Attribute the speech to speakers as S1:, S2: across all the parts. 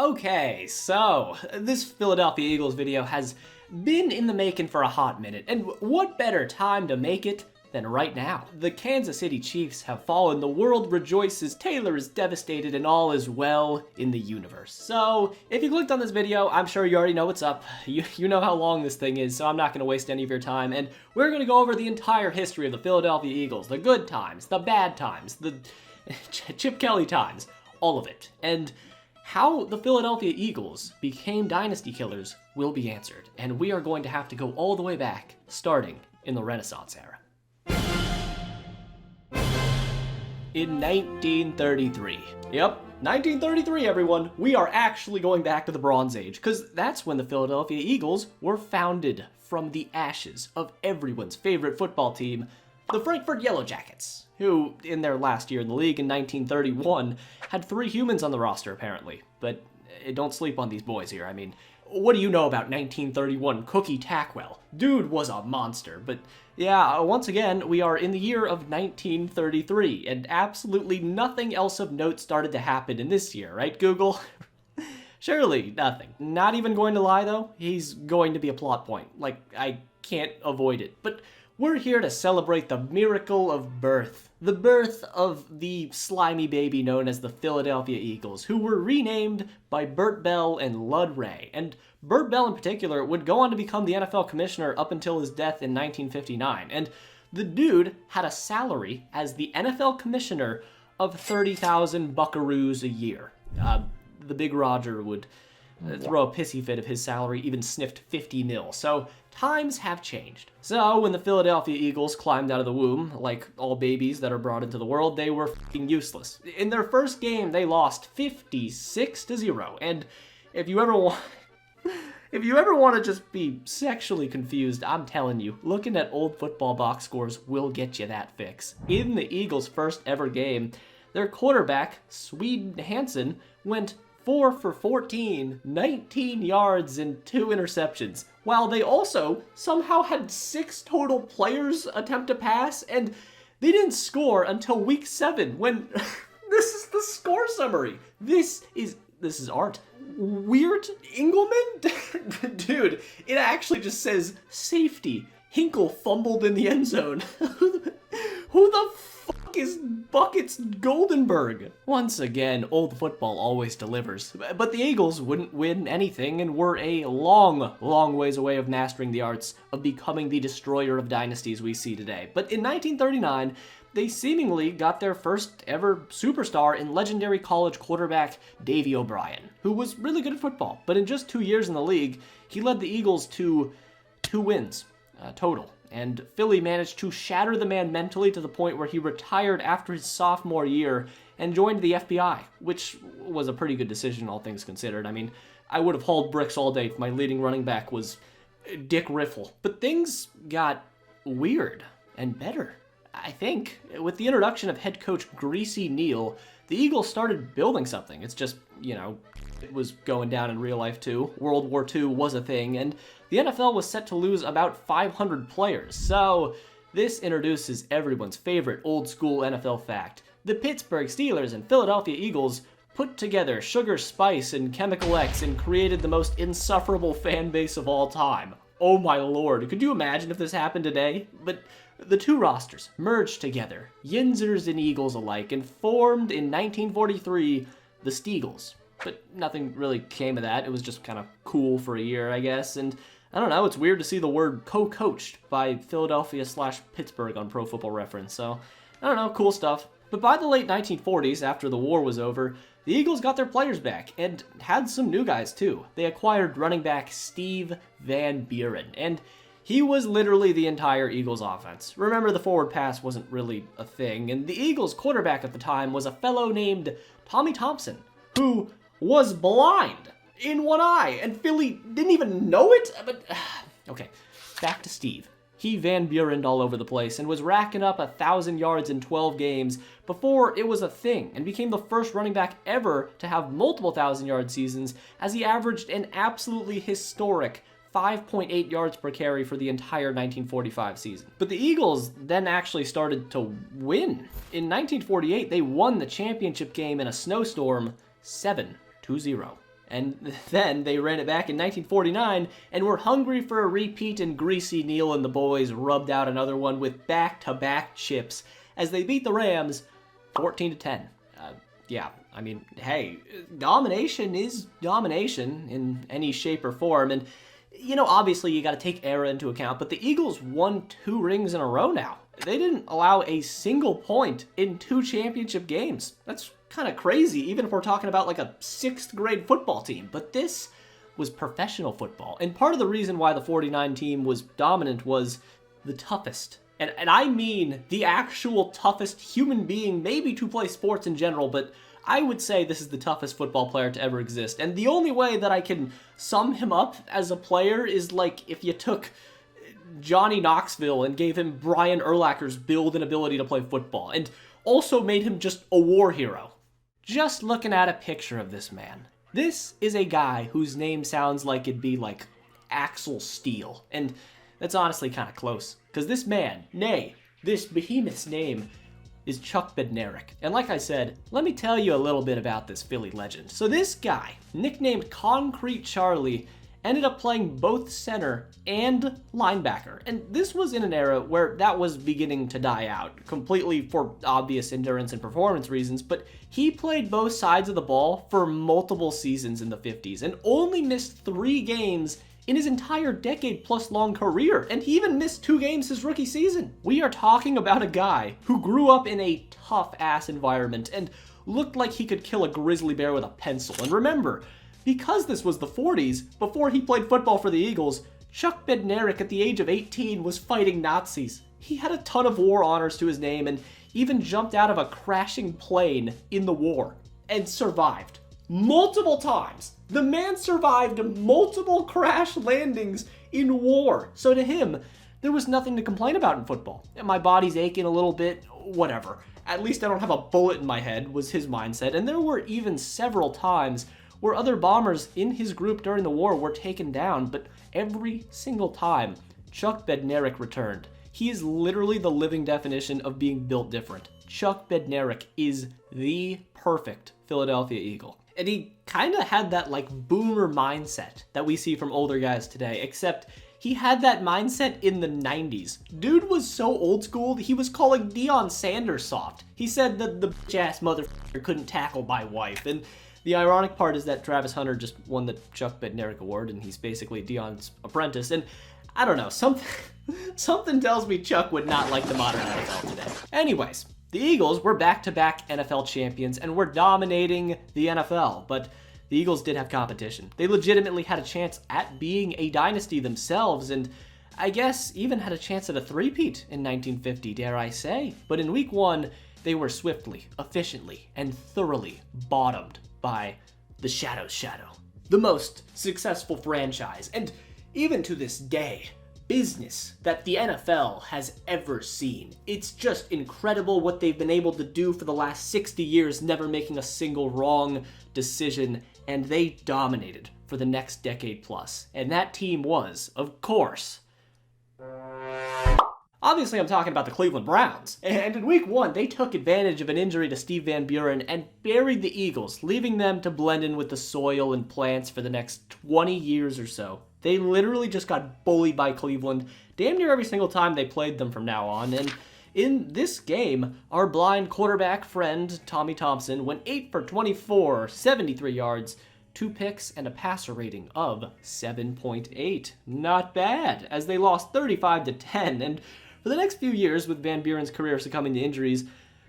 S1: Okay, so this Philadelphia Eagles video has been in the making for a hot minute, and what better time to make it than right now? The Kansas City Chiefs have fallen, the world rejoices, Taylor is devastated, and all is well in the universe. So, if you clicked on this video, I'm sure you already know what's up. You know how long this thing is, so I'm not going to waste any of your time, and we're going to go over the entire history of the Philadelphia Eagles, the good times, the bad times, the Chip Kelly times, all of it. And how the Philadelphia Eagles became dynasty killers will be answered, and we are going to have to go all the way back, starting in the Renaissance era. In 1933. Yep, 1933, everyone. We are actually going back to the Bronze Age, because that's when the Philadelphia Eagles were founded from the ashes of everyone's favorite football team, the Frankfurt Yellow Jackets, who, in their last year in the league in 1931, had 3 humans on the roster, apparently. But don't sleep on these boys here. I mean, what do you know about 1931 Cookie Tackwell? Dude was a monster. But yeah, once again, we are in the year of 1933, and absolutely nothing else of note started to happen in this year, right, Google? Surely nothing. Not even going to lie, though. He's going to be a plot point. Like, I can't avoid it. But we're here to celebrate the miracle of birth. The birth of the slimy baby known as the Philadelphia Eagles, who were renamed by Bert Bell and Lud Ray. And Bert Bell in particular would go on to become the NFL commissioner up until his death in 1959. And the dude had a salary as the NFL commissioner of 30,000 buckaroos a year. The Big Roger would throw a pissy fit if his salary even sniffed 50 mil. So times have changed. So when the Philadelphia Eagles climbed out of the womb, like all babies that are brought into the world, they were fucking useless. In their first game, they lost 56-0. And if you ever want to just be sexually confused, I'm telling you, looking at old football box scores will get you that fix. In the Eagles' first ever game, their quarterback, Swede Hansen, went 4 for 14, 19 yards, and 2 interceptions, while they also somehow had 6 total players attempt to pass, and they didn't score until week 7, when this is the score summary. This is art. Weird Engelman? Dude, it actually just says, safety. Hinkle fumbled in the end zone. Who the fuck is Buckets Goldenberg? Once again, old football always delivers. But the Eagles wouldn't win anything and were a long, long ways away of mastering the arts of becoming the destroyer of dynasties we see today. But in 1939, they seemingly got their first ever superstar in legendary college quarterback Davey O'Brien, who was really good at football. But in just 2 years in the league, he led the Eagles to 2 wins total. And Philly managed to shatter the man mentally to the point where he retired after his sophomore year and joined the FBI, which was a pretty good decision, all things considered. I mean, I would have hauled bricks all day if my leading running back was Dick Riffle. But things got weird and better. I think with the introduction of head coach Greasy Neal, the Eagles started building something. It's just, it was going down in real life too. World War II was a thing, and the NFL was set to lose about 500 players. So this introduces everyone's favorite old school NFL fact. The Pittsburgh Steelers and Philadelphia Eagles put together Sugar, Spice, and Chemical X and created the most insufferable fan base of all time. Oh my lord, could you imagine if this happened today? But the 2 rosters merged together, Yinzers and Eagles alike, and formed in 1943 the Steagles. But nothing really came of that. It was just kind of cool for a year, I guess. And I don't know, it's weird to see the word co-coached by Philadelphia/Pittsburgh on Pro Football Reference. So, I don't know, cool stuff. But by the late 1940s, after the war was over, the Eagles got their players back and had some new guys too. They acquired running back Steve Van Buren, and he was literally the entire Eagles offense. Remember, the forward pass wasn't really a thing, and the Eagles quarterback at the time was a fellow named Tommy Thompson, who was blind in one eye, and Philly didn't even know it? But, okay, back to Steve. He Van Burened all over the place and was racking up 1,000 yards in 12 games before it was a thing, and became the first running back ever to have multiple 1,000-yard seasons, as he averaged an absolutely historic 5.8 yards per carry for the entire 1945 season. But the Eagles then actually started to win. In 1948, they won the championship game in a snowstorm 7-0. And then they ran it back in 1949 and were hungry for a repeat, and Greasy Neal and the boys rubbed out another one with back-to-back chips as they beat the Rams 14-10. Yeah, I mean, hey, domination is domination in any shape or form, and obviously you got to take era into account, but the Eagles won 2 rings in a row now. They didn't allow a single point in 2 championship games. That's kind of crazy, even if we're talking about like a 6th grade football team. But this was professional football. And part of the reason why the 49 team was dominant was the toughest. And I mean the actual toughest human being, maybe to play sports in general, but I would say this is the toughest football player to ever exist. And the only way that I can sum him up as a player is like if you took Johnny Knoxville and gave him Brian Urlacher's build and ability to play football, and also made him just a war hero. Just looking at a picture of this man. This is a guy whose name sounds like it'd be like Axel Steel, and that's honestly kind of close, because this man, nay, this behemoth's name is Chuck Bednarik. And like I said, let me tell you a little bit about this Philly legend. So this guy, nicknamed Concrete Charlie, ended up playing both center and linebacker. And this was in an era where that was beginning to die out, completely for obvious endurance and performance reasons, but he played both sides of the ball for multiple seasons in the 50s and only missed 3 games in his entire decade-plus long career, and he even missed 2 games his rookie season. We are talking about a guy who grew up in a tough-ass environment and looked like he could kill a grizzly bear with a pencil. And remember, because this was the 40s, before he played football for the Eagles, Chuck Bednarik at the age of 18 was fighting Nazis. He had a ton of war honors to his name and even jumped out of a crashing plane in the war and survived. Multiple times. The man survived multiple crash landings in war. So to him, there was nothing to complain about in football. My body's aching a little bit, whatever. At least I don't have a bullet in my head, was his mindset. And there were even several times where other bombers in his group during the war were taken down, but every single time, Chuck Bednarik returned. He is literally the living definition of being built different. Chuck Bednarik is the perfect Philadelphia Eagle. And he kind of had that like boomer mindset that we see from older guys today, except he had that mindset in the 90s. Dude was so old school, he was calling Deion Sanders soft. He said that the bitch-ass motherfucker couldn't tackle my wife. And the ironic part is that Travis Hunter just won the Chuck Bednarik Award, and he's basically Deion's apprentice. And I don't know, something tells me Chuck would not like the modern NFL today. Anyways, the Eagles were back-to-back NFL champions and were dominating the NFL, but the Eagles did have competition. They legitimately had a chance at being a dynasty themselves, and I guess even had a chance at a three-peat in 1950, dare I say. But in week 1, they were swiftly, efficiently, and thoroughly bottomed by the Shadow's Shadow, the most successful franchise, and even to this day, business that the NFL has ever seen. It's just incredible what they've been able to do for the last 60 years, never making a single wrong decision, and they dominated for the next decade plus. And that team was, of course, obviously I'm talking about the Cleveland Browns. And in week 1, they took advantage of an injury to Steve Van Buren and buried the Eagles, leaving them to blend in with the soil and plants for the next 20 years or so. They literally just got bullied by Cleveland damn near every single time they played them from now on. And in this game, our blind quarterback friend, Tommy Thompson, went 8 for 24, 73 yards, 2 picks, and a passer rating of 7.8. Not bad, as they lost 35-10. And for the next few years, with Van Buren's career succumbing to injuries,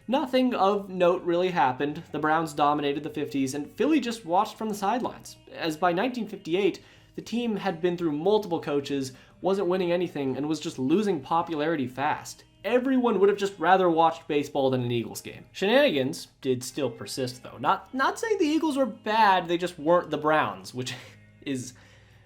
S1: nothing of note really happened. The Browns dominated the 50s, and Philly just watched from the sidelines, as by 1958, the team had been through multiple coaches, wasn't winning anything, and was just losing popularity fast. Everyone would have just rather watched baseball than an Eagles game. Shenanigans did still persist, though. Not saying the Eagles were bad, they just weren't the Browns, which is,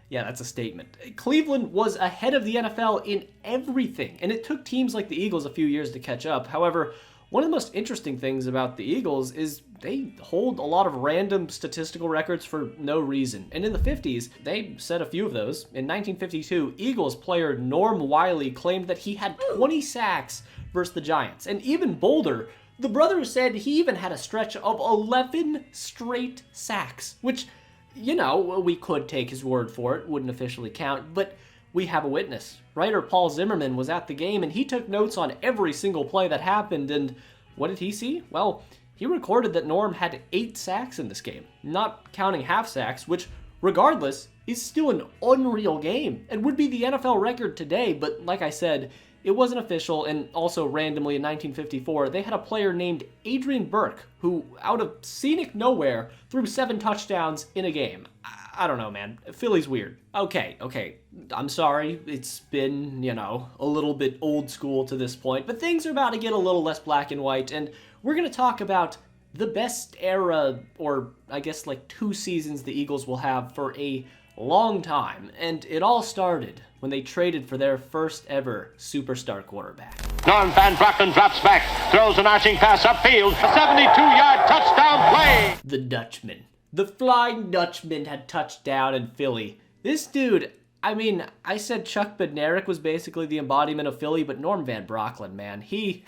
S1: yeah, that's a statement. Cleveland was ahead of the NFL in everything, and it took teams like the Eagles a few years to catch up. However, one of the most interesting things about the Eagles is they hold a lot of random statistical records for no reason. And in the 50s, they set a few of those. In 1952, Eagles player Norm Wiley claimed that he had 20 sacks versus the Giants. And even bolder, the brothers said he even had a stretch of 11 straight sacks, which you know, we could take his word for it, wouldn't officially count, but we have a witness. Writer Paul Zimmerman was at the game, and he took notes on every single play that happened, and what did he see? Well, he recorded that Norm had 8 sacks in this game, not counting half sacks, which, regardless, is still an unreal game and would be the NFL record today, but like I said, it wasn't official, and also randomly in 1954, they had a player named Adrian Burke who, out of scenic nowhere, threw 7 touchdowns in a game. I don't know, man. Philly's weird. Okay, I'm sorry. It's been, you know, a little bit old school to this point, but things are about to get a little less black and white, and we're going to talk about the best era, or I guess like 2 seasons the Eagles will have for a long time, and it all started when they traded for their first ever superstar quarterback.
S2: Norm Van Brocklin drops back, throws an arching pass upfield, a 72-yard touchdown play.
S1: The Dutchman. The Flying Dutchman had touchdown in Philly. This dude, I mean, I said Chuck Bednarik was basically the embodiment of Philly, but Norm Van Brocklin, man, he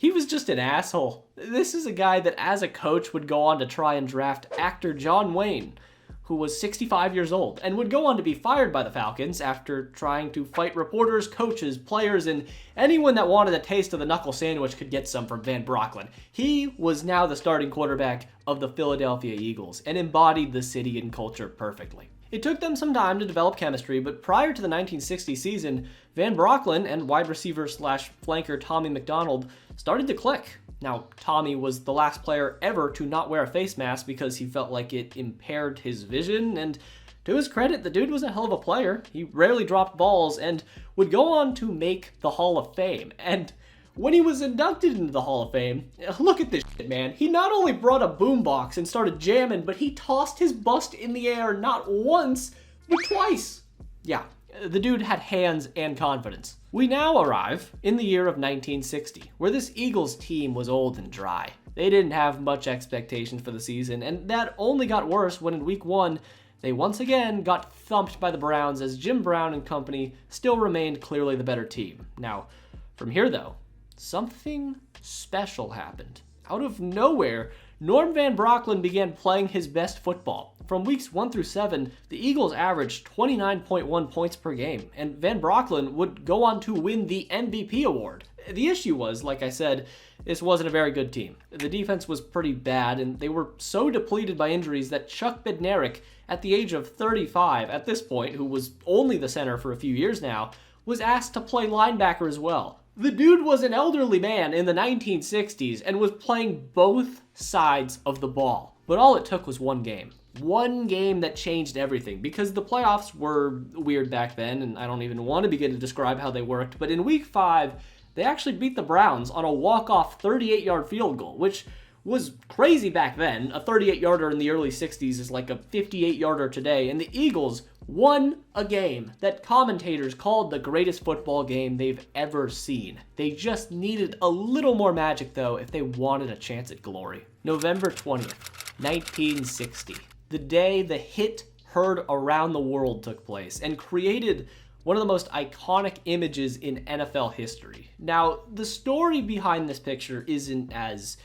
S1: was just an asshole. This is a guy that as a coach would go on to try and draft actor John Wayne, who was 65 years old, and would go on to be fired by the Falcons after trying to fight reporters, coaches, players, and anyone that wanted a taste of the knuckle sandwich could get some from Van Brocklin. He was now the starting quarterback of the Philadelphia Eagles and embodied the city and culture perfectly. It took them some time to develop chemistry, but prior to the 1960 season, Van Brocklin and wide receiver / flanker Tommy McDonald started to click. Now, Tommy was the last player ever to not wear a face mask because he felt like it impaired his vision, and to his credit, the dude was a hell of a player. He rarely dropped balls and would go on to make the Hall of Fame. And when he was inducted into the Hall of Fame, look at this shit, man. He not only brought a boombox and started jamming, but he tossed his bust in the air not once, but twice. Yeah, the dude had hands and confidence. We now arrive in the year of 1960, where this Eagles team was old and dry. They didn't have much expectations for the season, and that only got worse when in week 1, they once again got thumped by the Browns as Jim Brown and company still remained clearly the better team. Now, from here though, something special happened. Out of nowhere, Norm Van Brocklin began playing his best football. From weeks 1 through 7, the Eagles averaged 29.1 points per game, and Van Brocklin would go on to win the MVP award. The issue was, like I said, this wasn't a very good team. The defense was pretty bad, and they were so depleted by injuries that Chuck Bednarik, at the age of 35 at this point, who was only the center for a few years now, was asked to play linebacker as well. The dude was an elderly man in the 1960s and was playing both sides of the ball. But all it took was one game. One game that changed everything, because the playoffs were weird back then, and I don't even want to begin to describe how they worked, but in week 5, they actually beat the Browns on a walk-off 38-yard field goal, which was crazy back then. A 38-yarder in the early 60s is like a 58-yarder today, and the Eagles won a game that commentators called the greatest football game they've ever seen. They just needed a little more magic, though, if they wanted a chance at glory. November 20th, 1960. The day the hit heard around the world took place and created one of the most iconic images in NFL history. Now, the story behind this picture isn't as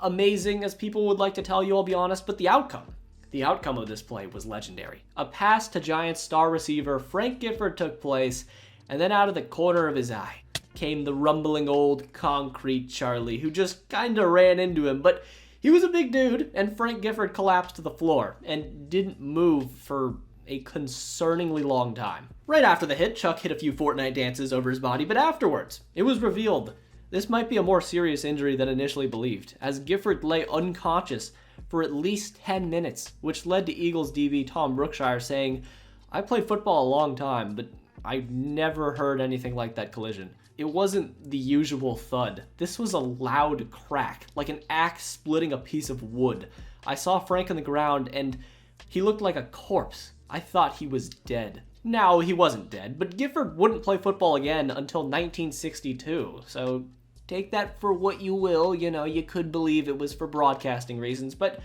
S1: amazing as people would like to tell you, I'll be honest, but the outcome of this play was legendary. A pass to Giants star receiver Frank Gifford took place, and then out of the corner of his eye came the rumbling old concrete Charlie, who just kinda ran into him, but he was a big dude, and Frank Gifford collapsed to the floor and didn't move for a concerningly long time. Right after the hit, Chuck hit a few Fortnite dances over his body, but afterwards, it was revealed this might be a more serious injury than initially believed, as Gifford lay unconscious for at least 10 minutes, which led to Eagles DB Tom Brookshire saying, "I played football a long time, but I've never heard anything like that collision. It wasn't the usual thud. This was a loud crack, like an axe splitting a piece of wood. I saw Frank on the ground, and he looked like a corpse. I thought he was dead." Now, he wasn't dead, but Gifford wouldn't play football again until 1962, so take that for what you will. You know, you could believe it was for broadcasting reasons, but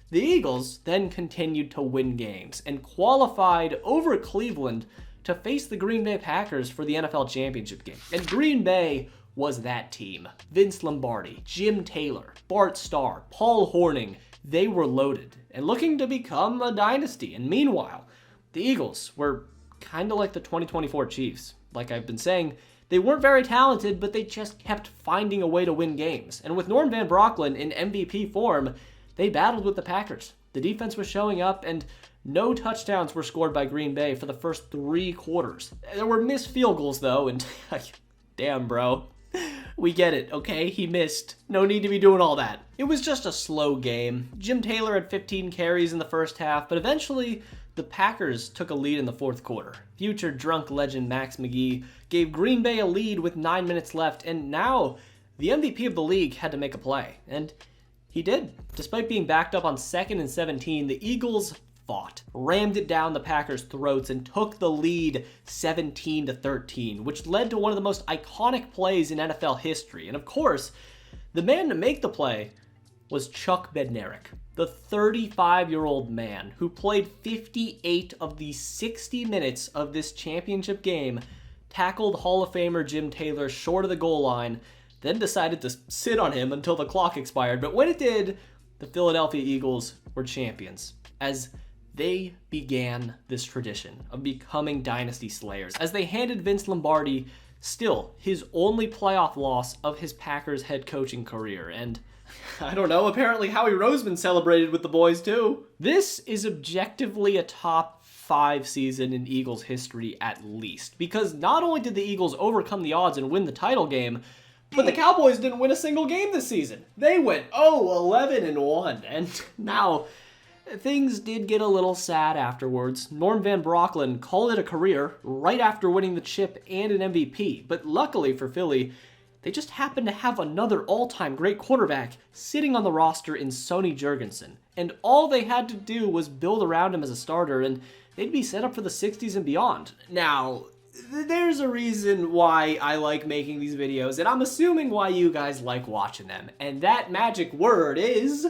S1: the Eagles then continued to win games and qualified over Cleveland to face the Green Bay Packers for the NFL championship game. And Green Bay was that team. Vince Lombardi, Jim Taylor, Bart Starr, Paul Hornung, They were loaded and looking to become a dynasty. And meanwhile, the Eagles were kind of like the 2024 Chiefs. Like I've been saying, they weren't very talented, but they just kept finding a way to win games. And with Norm Van Brocklin in MVP form, they battled with the Packers. The defense was showing up, and no touchdowns were scored by Green Bay for the first 3 quarters. There were missed field goals, though, and damn, bro. We get it, okay? He missed. No need to be doing all that. It was just a slow game. Jim Taylor had 15 carries in the first half, but eventually the Packers took a lead in the fourth quarter. Future drunk legend Max McGee gave Green Bay a lead with 9 minutes left, and now the MVP of the league had to make a play. And he did. Despite being backed up on 2nd and 17, the Eagles fought, rammed it down the Packers' throats, and took the lead 17-13, which led to one of the most iconic plays in NFL history. And of course, the man to make the play was Chuck Bednarik, the 35-year-old man who played 58 of the 60 minutes of this championship game, tackled Hall of Famer Jim Taylor short of the goal line, then decided to sit on him until the clock expired. But when it did, the Philadelphia Eagles were champions, as they began this tradition of becoming dynasty slayers, as they handed Vince Lombardi still his only playoff loss of his Packers head coaching career. And I don't know, apparently Howie Roseman celebrated with the boys too. This is objectively a top 5 season in Eagles history at least, because not only did the Eagles overcome the odds and win the title game, but the Cowboys didn't win a single game this season. They went 0-11-1, and now things did get a little sad afterwards. Norm Van Brocklin called it a career right after winning the chip and an MVP, but luckily for Philly, they just happened to have another all-time great quarterback sitting on the roster in Sonny Jurgensen, and all they had to do was build around him as a starter, and they'd be set up for the 60s and beyond. Now, there's a reason why I like making these videos, and I'm assuming why you guys like watching them, and that magic word is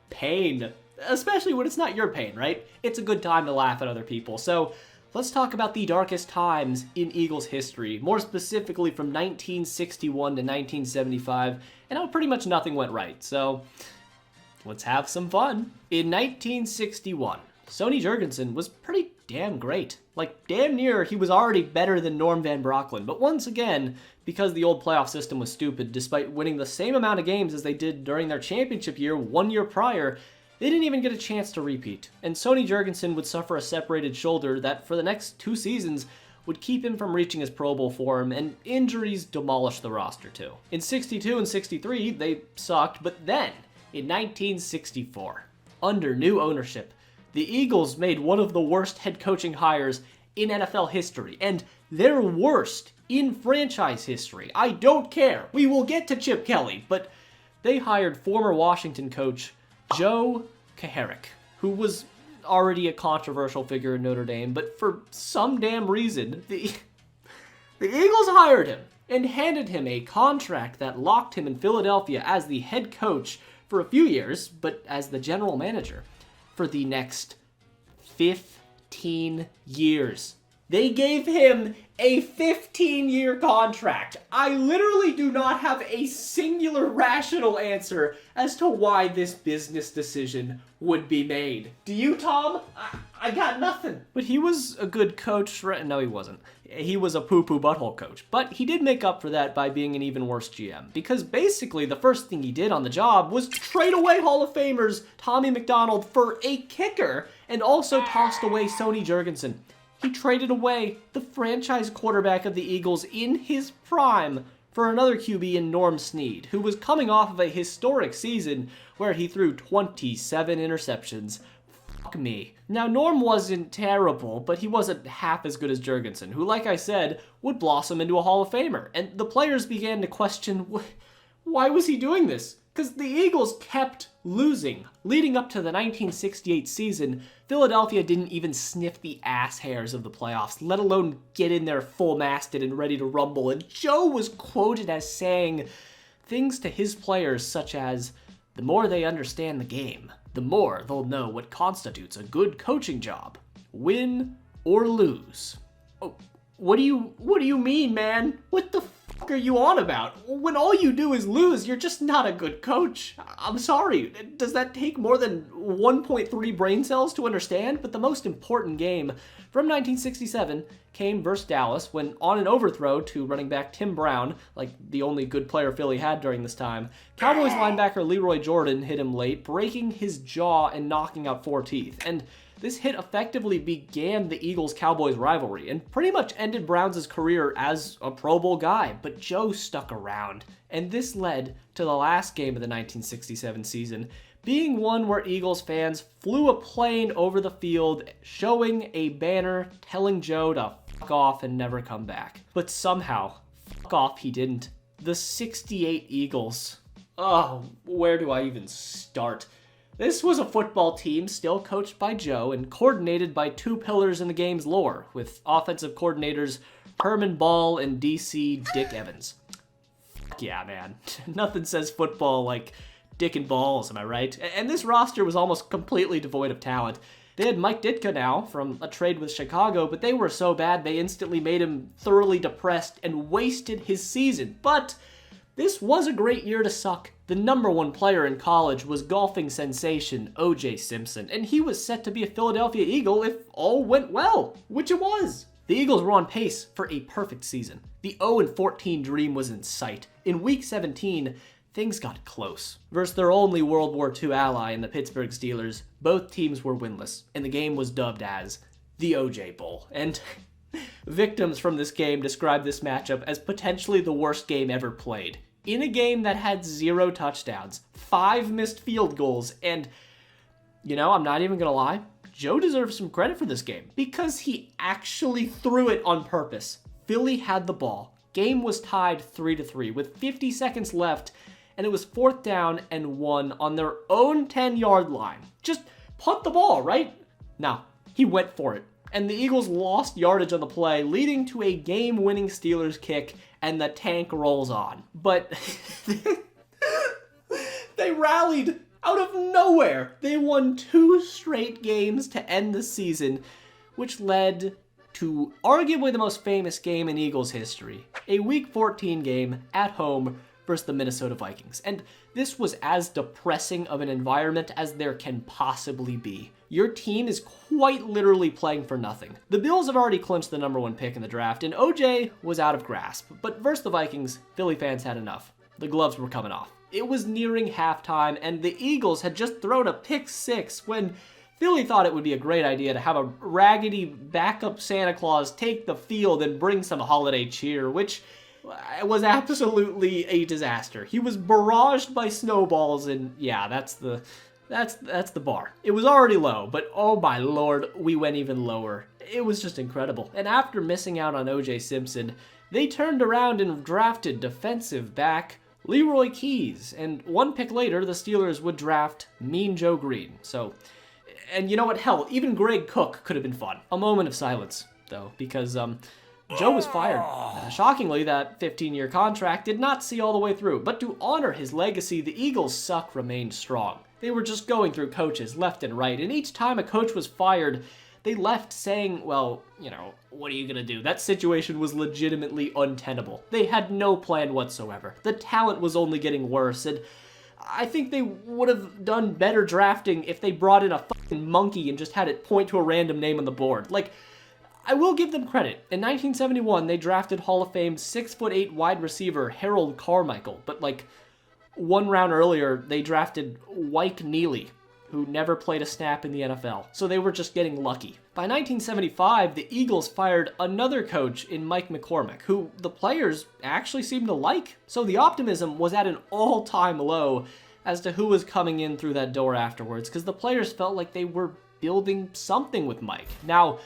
S1: pain. Especially when it's not your pain, right? It's a good time to laugh at other people. So let's talk about the darkest times in Eagles history, more specifically from 1961 to 1975, and how pretty much nothing went right. So let's have some fun. In 1961, Sonny Jurgensen was pretty damn great. Like, damn near he was already better than Norm Van Brocklin. But once again, because the old playoff system was stupid, despite winning the same amount of games as they did during their championship year 1 year prior, they didn't even get a chance to repeat. And Sonny Jurgensen would suffer a separated shoulder that for the next 2 seasons would keep him from reaching his Pro Bowl form, and injuries demolished the roster too. In 62 and 63, they sucked, but then, in 1964, under new ownership, the Eagles made one of the worst head coaching hires in NFL history, and their worst in franchise history. I don't care. We will get to Chip Kelly, but they hired former Washington coach Joe Kaharick, who was already a controversial figure in Notre Dame, but for some damn reason, the Eagles hired him and handed him a contract that locked him in Philadelphia as the head coach for a few years, but as the general manager for the next 15 years. They gave him a 15-year contract. I literally do not have a singular rational answer as to why this business decision would be made. Do you, Tom? I got nothing. But he was a good coach, right? No, he wasn't. He was a poo-poo butthole coach. But he did make up for that by being an even worse GM. Because basically, the first thing he did on the job was trade away Hall of Famers Tommy McDonald for a kicker, and also tossed away Sonny Jurgensen. He traded away the franchise quarterback of the Eagles in his prime for another QB in Norm Snead, who was coming off of a historic season where he threw 27 interceptions. Fuck me. Now, Norm wasn't terrible, but he wasn't half as good as Jurgensen, who, like I said, would blossom into a Hall of Famer. And the players began to question, why was he doing this? Because the Eagles kept losing. Leading up to the 1968 season, Philadelphia didn't even sniff the ass hairs of the playoffs, let alone get in there full-masted and ready to rumble. And Joe was quoted as saying things to his players such as, "The more they understand the game, the more they'll know what constitutes a good coaching job. Win or lose." Oh, what do you mean, man? What the f*** are you on about? When all you do is lose, you're just not a good coach. I'm sorry. Does that take more than 1.3 brain cells to understand? But the most important game from 1967 came versus Dallas when, on an overthrow to running back Tim Brown, like the only good player Philly had during this time, Cowboys linebacker Leroy Jordan hit him late, breaking his jaw and knocking out 4 teeth. And this hit effectively began the Eagles-Cowboys rivalry and pretty much ended Browns' career as a Pro Bowl guy, but Joe stuck around. And this led to the last game of the 1967 season, being one where Eagles fans flew a plane over the field, showing a banner telling Joe to fuck off and never come back. But somehow, fuck off he didn't. The 68 Eagles. Oh, where do I even start? This was a football team still coached by Joe and coordinated by 2 pillars in the game's lore, with offensive coordinators Herman Ball and DC Dick Evans. Fuck yeah, man. Nothing says football like dick and balls, am I right? And this roster was almost completely devoid of talent. They had Mike Ditka now from a trade with Chicago, but they were so bad they instantly made him thoroughly depressed and wasted his season. But this was a great year to suck. The number 1 player in college was golfing sensation O.J. Simpson, and he was set to be a Philadelphia Eagle if all went well, which it was. The Eagles were on pace for a perfect season. The 0-14 dream was in sight. In Week 17, things got close. Versus their only World War II ally in the Pittsburgh Steelers, both teams were winless, and the game was dubbed as the O.J. Bowl. And victims from this game described this matchup as potentially the worst game ever played. In a game that had 0 touchdowns, 5 missed field goals, and, I'm not even gonna lie, Joe deserves some credit for this game, because he actually threw it on purpose. Philly had the ball. Game was tied 3-3 with 50 seconds left, and it was 4th down and 1 on their own 10-yard line. Just punt the ball, right? No, he went for it. And the Eagles lost yardage on the play, leading to a game-winning Steelers kick, and the tank rolls on. But they rallied out of nowhere. They won 2 straight games to end the season, which led to arguably the most famous game in Eagles history, a Week 14 game at home versus the Minnesota Vikings. And this was as depressing of an environment as there can possibly be. Your team is quite literally playing for nothing. The Bills have already clinched the number 1 pick in the draft, and OJ was out of grasp. But versus the Vikings, Philly fans had enough. The gloves were coming off. It was nearing halftime, and the Eagles had just thrown a pick 6 when Philly thought it would be a great idea to have a raggedy backup Santa Claus take the field and bring some holiday cheer, which was absolutely a disaster. He was barraged by snowballs, and yeah, that's the bar. It was already low, but oh my lord, we went even lower. It was just incredible. And after missing out on O.J. Simpson, they turned around and drafted defensive back Leroy Keys, and 1 pick later, the Steelers would draft Mean Joe Green. So, and you know what? Hell, even Greg Cook could have been fun. A moment of silence, though, because Joe was fired. Shockingly, that 15-year contract did not see all the way through, but to honor his legacy, the Eagles' suck remained strong. They were just going through coaches left and right, and each time a coach was fired, they left saying, well, what are you gonna do? That situation was legitimately untenable. They had no plan whatsoever. The talent was only getting worse, and I think they would have done better drafting if they brought in a fucking monkey and just had it point to a random name on the board. I will give them credit. In 1971, they drafted Hall of Fame 6'8" wide receiver Harold Carmichael, but 1 round earlier, they drafted Wyke Neely, who never played a snap in the NFL, so they were just getting lucky. By 1975, the Eagles fired another coach in Mike McCormick, who the players actually seemed to like, so the optimism was at an all-time low as to who was coming in through that door afterwards, because the players felt like they were building something with Mike. Now,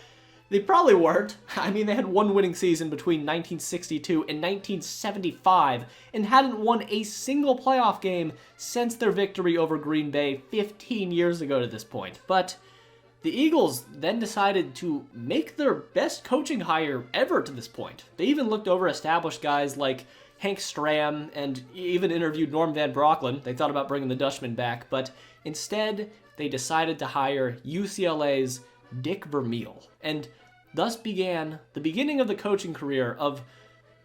S1: they probably weren't. I mean, they had 1 winning season between 1962 and 1975 and hadn't won a single playoff game since their victory over Green Bay 15 years ago to this point. But the Eagles then decided to make their best coaching hire ever to this point. They even looked over established guys like Hank Stram and even interviewed Norm Van Brocklin. They thought about bringing the Dutchman back, but instead they decided to hire UCLA's Dick Vermeil. And thus began the beginning of the coaching career of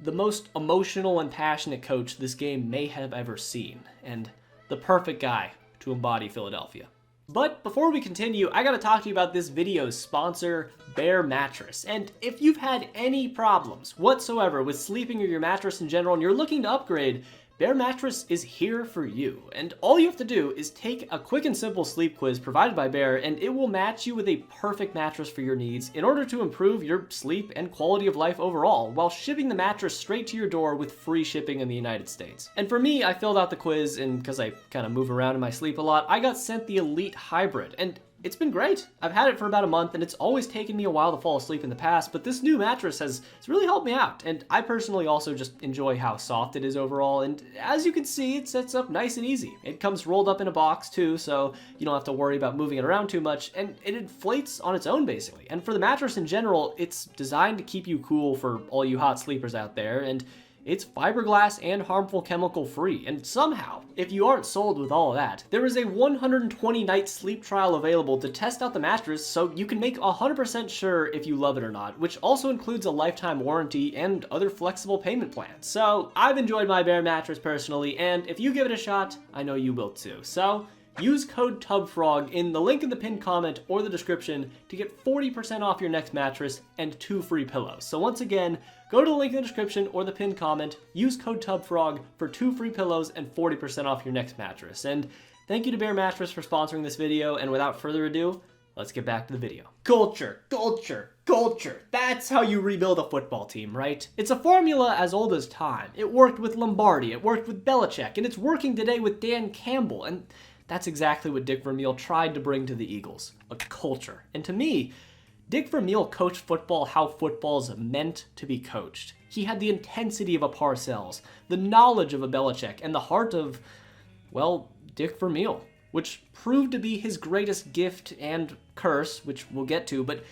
S1: the most emotional and passionate coach this game may have ever seen, and the perfect guy to embody Philadelphia. But before we continue, I gotta talk to you about this video's sponsor, Bear Mattress. And if you've had any problems whatsoever with sleeping or your mattress in general and you're looking to upgrade, Bear Mattress is here for you. And all you have to do is take a quick and simple sleep quiz provided by Bear, and it will match you with a perfect mattress for your needs in order to improve your sleep and quality of life overall, while shipping the mattress straight to your door with free shipping in the United States. And for me, I filled out the quiz, and because I kind of move around in my sleep a lot, I got sent the Elite Hybrid, and it's been great. I've had it for about a month, and it's always taken me a while to fall asleep in the past, but this new mattress has really helped me out, and I personally also just enjoy how soft it is overall, and as you can see, it sets up nice and easy. It comes rolled up in a box too, so you don't have to worry about moving it around too much, and it inflates on its own basically. And for the mattress in general, it's designed to keep you cool for all you hot sleepers out there, and it's fiberglass and harmful chemical free. And somehow, if you aren't sold with all of that, there is a 120-night sleep trial available to test out the mattress so you can make 100% sure if you love it or not, which also includes a lifetime warranty and other flexible payment plans. So I've enjoyed my Bear mattress personally, and if you give it a shot, I know you will too. So use code TubFrog in the link in the pinned comment or the description to get 40% off your next mattress and 2 free pillows. So once again, go to the link in the description or the pinned comment, use code TubFrog for 2 free pillows and 40% off your next mattress. And thank you to Bear Mattress for sponsoring this video, and without further ado, let's get back to the video. Culture, culture, culture. That's how you rebuild a football team, right? It's a formula as old as time. It worked with Lombardi, it worked with Belichick, and it's working today with Dan Campbell, and that's exactly what Dick Vermeil tried to bring to the Eagles, a culture. And to me, Dick Vermeil coached football how football's meant to be coached. He had the intensity of a Parcells, the knowledge of a Belichick, and the heart of, well, Dick Vermeil, which proved to be his greatest gift and curse, which we'll get to, but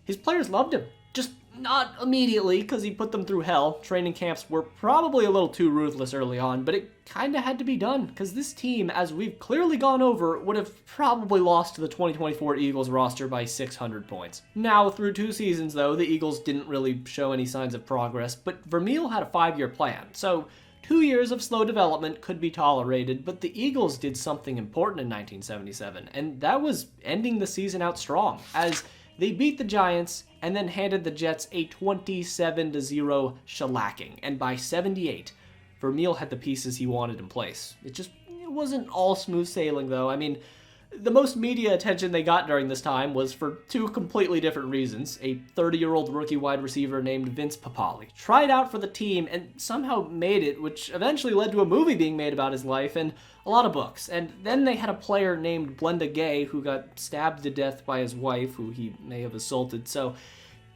S1: his players loved him. Just not immediately, because he put them through hell. Training camps were probably a little too ruthless early on, but it kind of had to be done, because this team, as we've clearly gone over, would have probably lost to the 2024 Eagles roster by 600 points. Now, through 2 seasons, though, the Eagles didn't really show any signs of progress, but Vermeil had a 5-year plan, so 2 years of slow development could be tolerated, but the Eagles did something important in 1977, and that was ending the season out strong, as they beat the Giants and then handed the Jets a 27-0 shellacking. And by 78, Vermeil had the pieces he wanted in place. It wasn't all smooth sailing, though. I mean, the most media attention they got during this time was for 2 completely different reasons. A 30-year-old rookie wide receiver named Vince Papale tried out for the team and somehow made it, which eventually led to a movie being made about his life and a lot of books. And then they had a player named Blenda Gay who got stabbed to death by his wife, who he may have assaulted. So,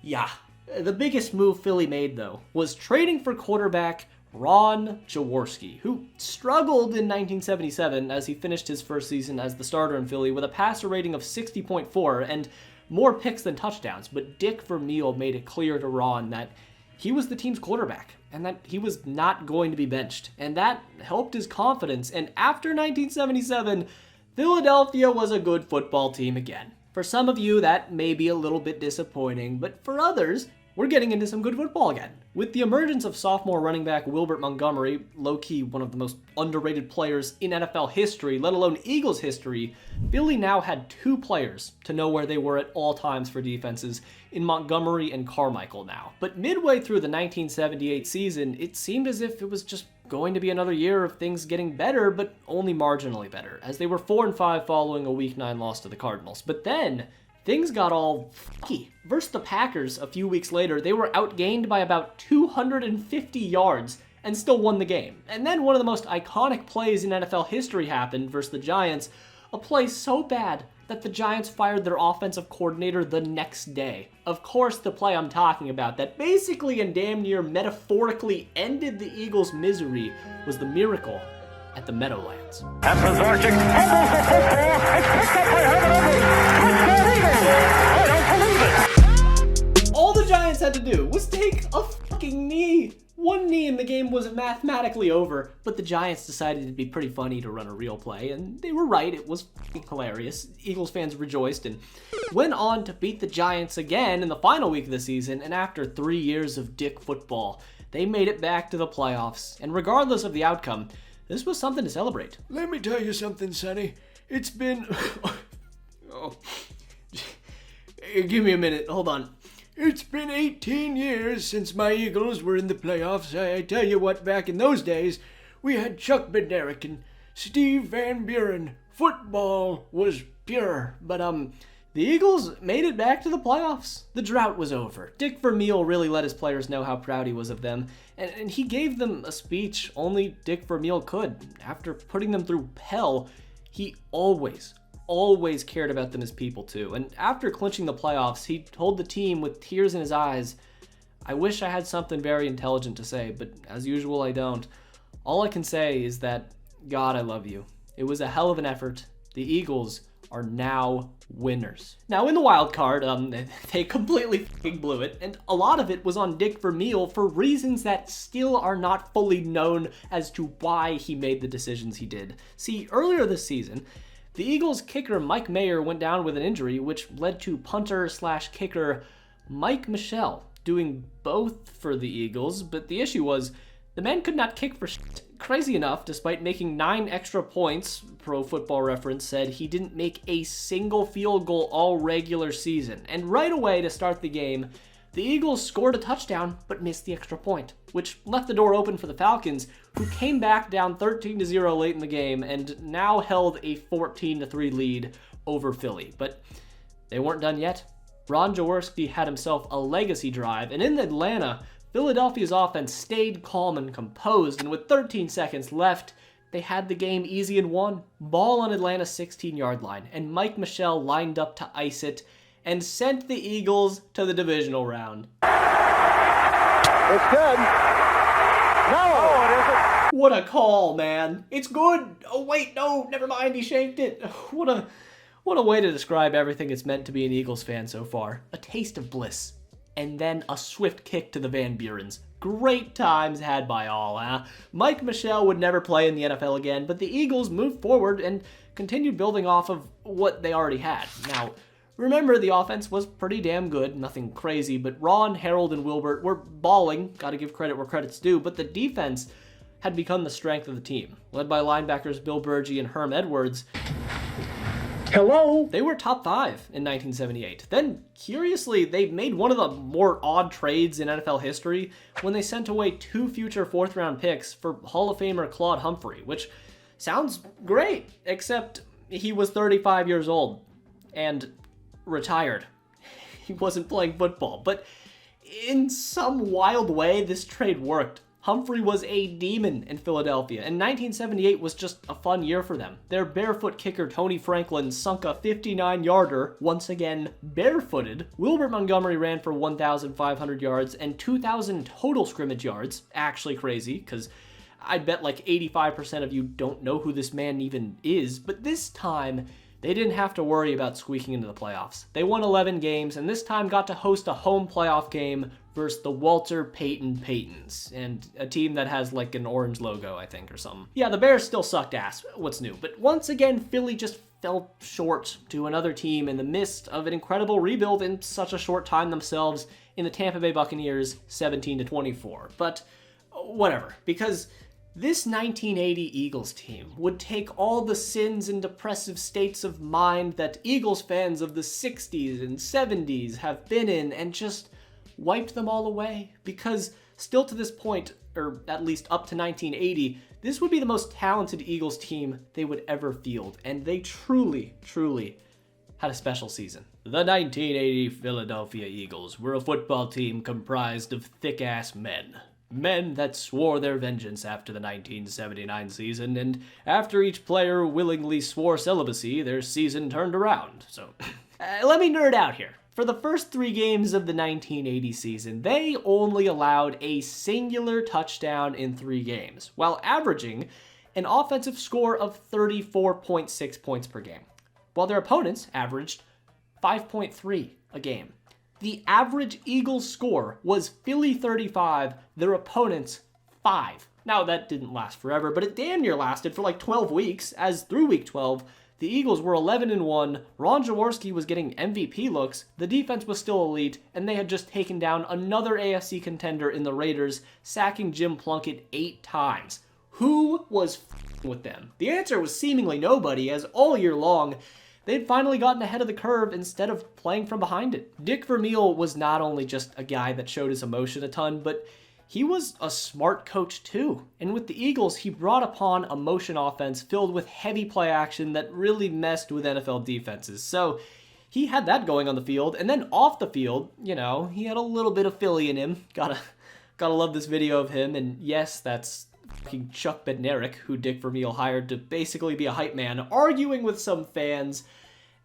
S1: yeah. The biggest move Philly made, though, was trading for quarterback Ron Jaworski, who struggled in 1977 as he finished his first season as the starter in Philly with a passer rating of 60.4 and more picks than touchdowns, but Dick Vermeil made it clear to Ron that he was the team's quarterback and that he was not going to be benched, and that helped his confidence. And after 1977, Philadelphia was a good football team again. For some of you, that may be a little bit disappointing, but for others, we're getting into some good football again. With the emergence of sophomore running back Wilbert Montgomery, low-key one of the most underrated players in NFL history, let alone Eagles history, Philly now had 2 players to know where they were at all times for defenses in Montgomery and Carmichael now. But midway through the 1978 season, it seemed as if it was just going to be another year of things getting better, but only marginally better, as they were 4-5 following a Week 9 loss to the Cardinals. But then things got all funky. Versus the Packers a few weeks later, they were outgained by about 250 yards and still won the game. And then one of the most iconic plays in NFL history happened versus the Giants, a play so bad that the Giants fired their offensive coordinator the next day. Of course, the play I'm talking about that basically and damn near metaphorically ended the Eagles' misery was the miracle at the Meadowlands.
S2: And Bednarik fumbles the football. It's picked up by Harnasses. I don't believe it.
S1: All the Giants had to do was take a fucking knee. One knee and the game was mathematically over, but the Giants decided it'd be pretty funny to run a real play, and they were right. It was fucking hilarious. Eagles fans rejoiced and went on to beat the Giants again in the final week of the season, and after 3 years of dick football, they made it back to the playoffs, and regardless of the outcome, this was something to celebrate.
S3: Let me tell you something, Sonny. It's been... oh. Give me a minute, hold on. It's been 18 years since my Eagles were in the playoffs. I tell you what, back in those days, we had Chuck Bednarik and Steve Van Buren. Football was pure. But,
S1: the Eagles made it back to the playoffs. The drought was over. Dick Vermeil really let his players know how proud he was of them, and he gave them a speech only Dick Vermeil could. After putting them through hell, he always cared about them as people too. And after clinching the playoffs, he told the team with tears in his eyes, "I wish I had something very intelligent to say, but as usual, I don't. All I can say is that, God, I love you. It was a hell of an effort. The Eagles are now winners." Now, in the wild card, they completely fucking blew it, and a lot of it was on Dick Vermeil for reasons that still are not fully known as to why he made the decisions he did. See, earlier this season, the Eagles kicker Mike Mayer went down with an injury, which led to punter/kicker Mike Michel doing both for the Eagles, but the issue was the man could not kick for shit. Crazy enough, despite making 9 extra points, Pro Football Reference said he didn't make a single field goal all regular season. And right away to start the game, the Eagles scored a touchdown but missed the extra point, which left the door open for the Falcons, who came back down 13-0 late in the game and now held a 14-3 lead over Philly. But they weren't done yet. Ron Jaworski had himself a legacy drive, and in Atlanta, Philadelphia's offense stayed calm and composed, and with 13 seconds left, they had the game easy and won. Ball on Atlanta's 16-yard line, and Mike Michel lined up to ice it and sent the Eagles to the divisional round.
S2: It's good. No, it isn't.
S1: What a call, man. It's good. Oh, wait, no, never mind, he shanked it. What a way to describe everything it's meant to be an Eagles fan so far. A taste of bliss. And then a swift kick to the Van Burens. Great times had by all, huh? Mike Michel would never play in the NFL again, but the Eagles moved forward and continued building off of what they already had. Now, remember, the offense was pretty damn good, nothing crazy, but Ron, Harold, and Wilbert were balling, gotta give credit where credit's due, but the defense had become the strength of the team. Led by linebackers Bill Burgee and Herm Edwards,
S2: Hello?
S1: they were top 5 in 1978. Then, curiously, they made one of the more odd trades in NFL history when they sent away 2 future 4th-round picks for Hall of Famer Claude Humphrey, which sounds great, except he was 35 years old and retired. He wasn't playing football, but in some wild way, this trade worked. Humphrey was a demon in Philadelphia, and 1978 was just a fun year for them. Their barefoot kicker Tony Franklin sunk a 59-yarder, once again barefooted. Wilbert Montgomery ran for 1,500 yards and 2,000 total scrimmage yards. Actually crazy, because I bet like 85% of you don't know who this man even is, but this time, they didn't have to worry about squeaking into the playoffs. They won 11 games, and this time got to host a home playoff game versus the Walter Payton Paytons, and a team that has like an orange logo, I think, or something. Yeah, the Bears still sucked ass, what's new? But once again, Philly just fell short to another team in the midst of an incredible rebuild in such a short time themselves in the Tampa Bay Buccaneers 17-24. But whatever, because this 1980 Eagles team would take all the sins and depressive states of mind that Eagles fans of the 60s and 70s have been in and just wiped them all away. Because still to this point, or at least up to 1980, this would be the most talented Eagles team they would ever field. And they truly had a special season. The 1980 Philadelphia Eagles were a football team comprised of thick-ass men. Men that swore their vengeance after the 1979 season, and after each player willingly swore celibacy, their season turned around. So, let me nerd out here. For the first 3 games of the 1980 season, they only allowed a singular touchdown in 3 games, while averaging an offensive score of 34.6 points per game, while their opponents averaged 5.3 a game. The average Eagles score was Philly 35, their opponents 5. Now, that didn't last forever, but it damn near lasted for like 12 weeks, as through week 12, The Eagles were 11-1, Ron Jaworski was getting MVP looks, the defense was still elite, and they had just taken down another AFC contender in the Raiders, sacking Jim Plunkett 8 times. Who was f***ing with them? The answer was seemingly nobody, as all year long, they'd finally gotten ahead of the curve instead of playing from behind it. Dick Vermeil was not only just a guy that showed his emotion a ton, but he was a smart coach too. And with the Eagles, he brought upon a motion offense filled with heavy play action that really messed with NFL defenses. So he had that going on the field, and then off the field, he had a little bit of Philly in him. Gotta love this video of him, and yes, that's fucking Chuck Bednarik, who Dick Vermeil hired to basically be a hype man, arguing with some fans,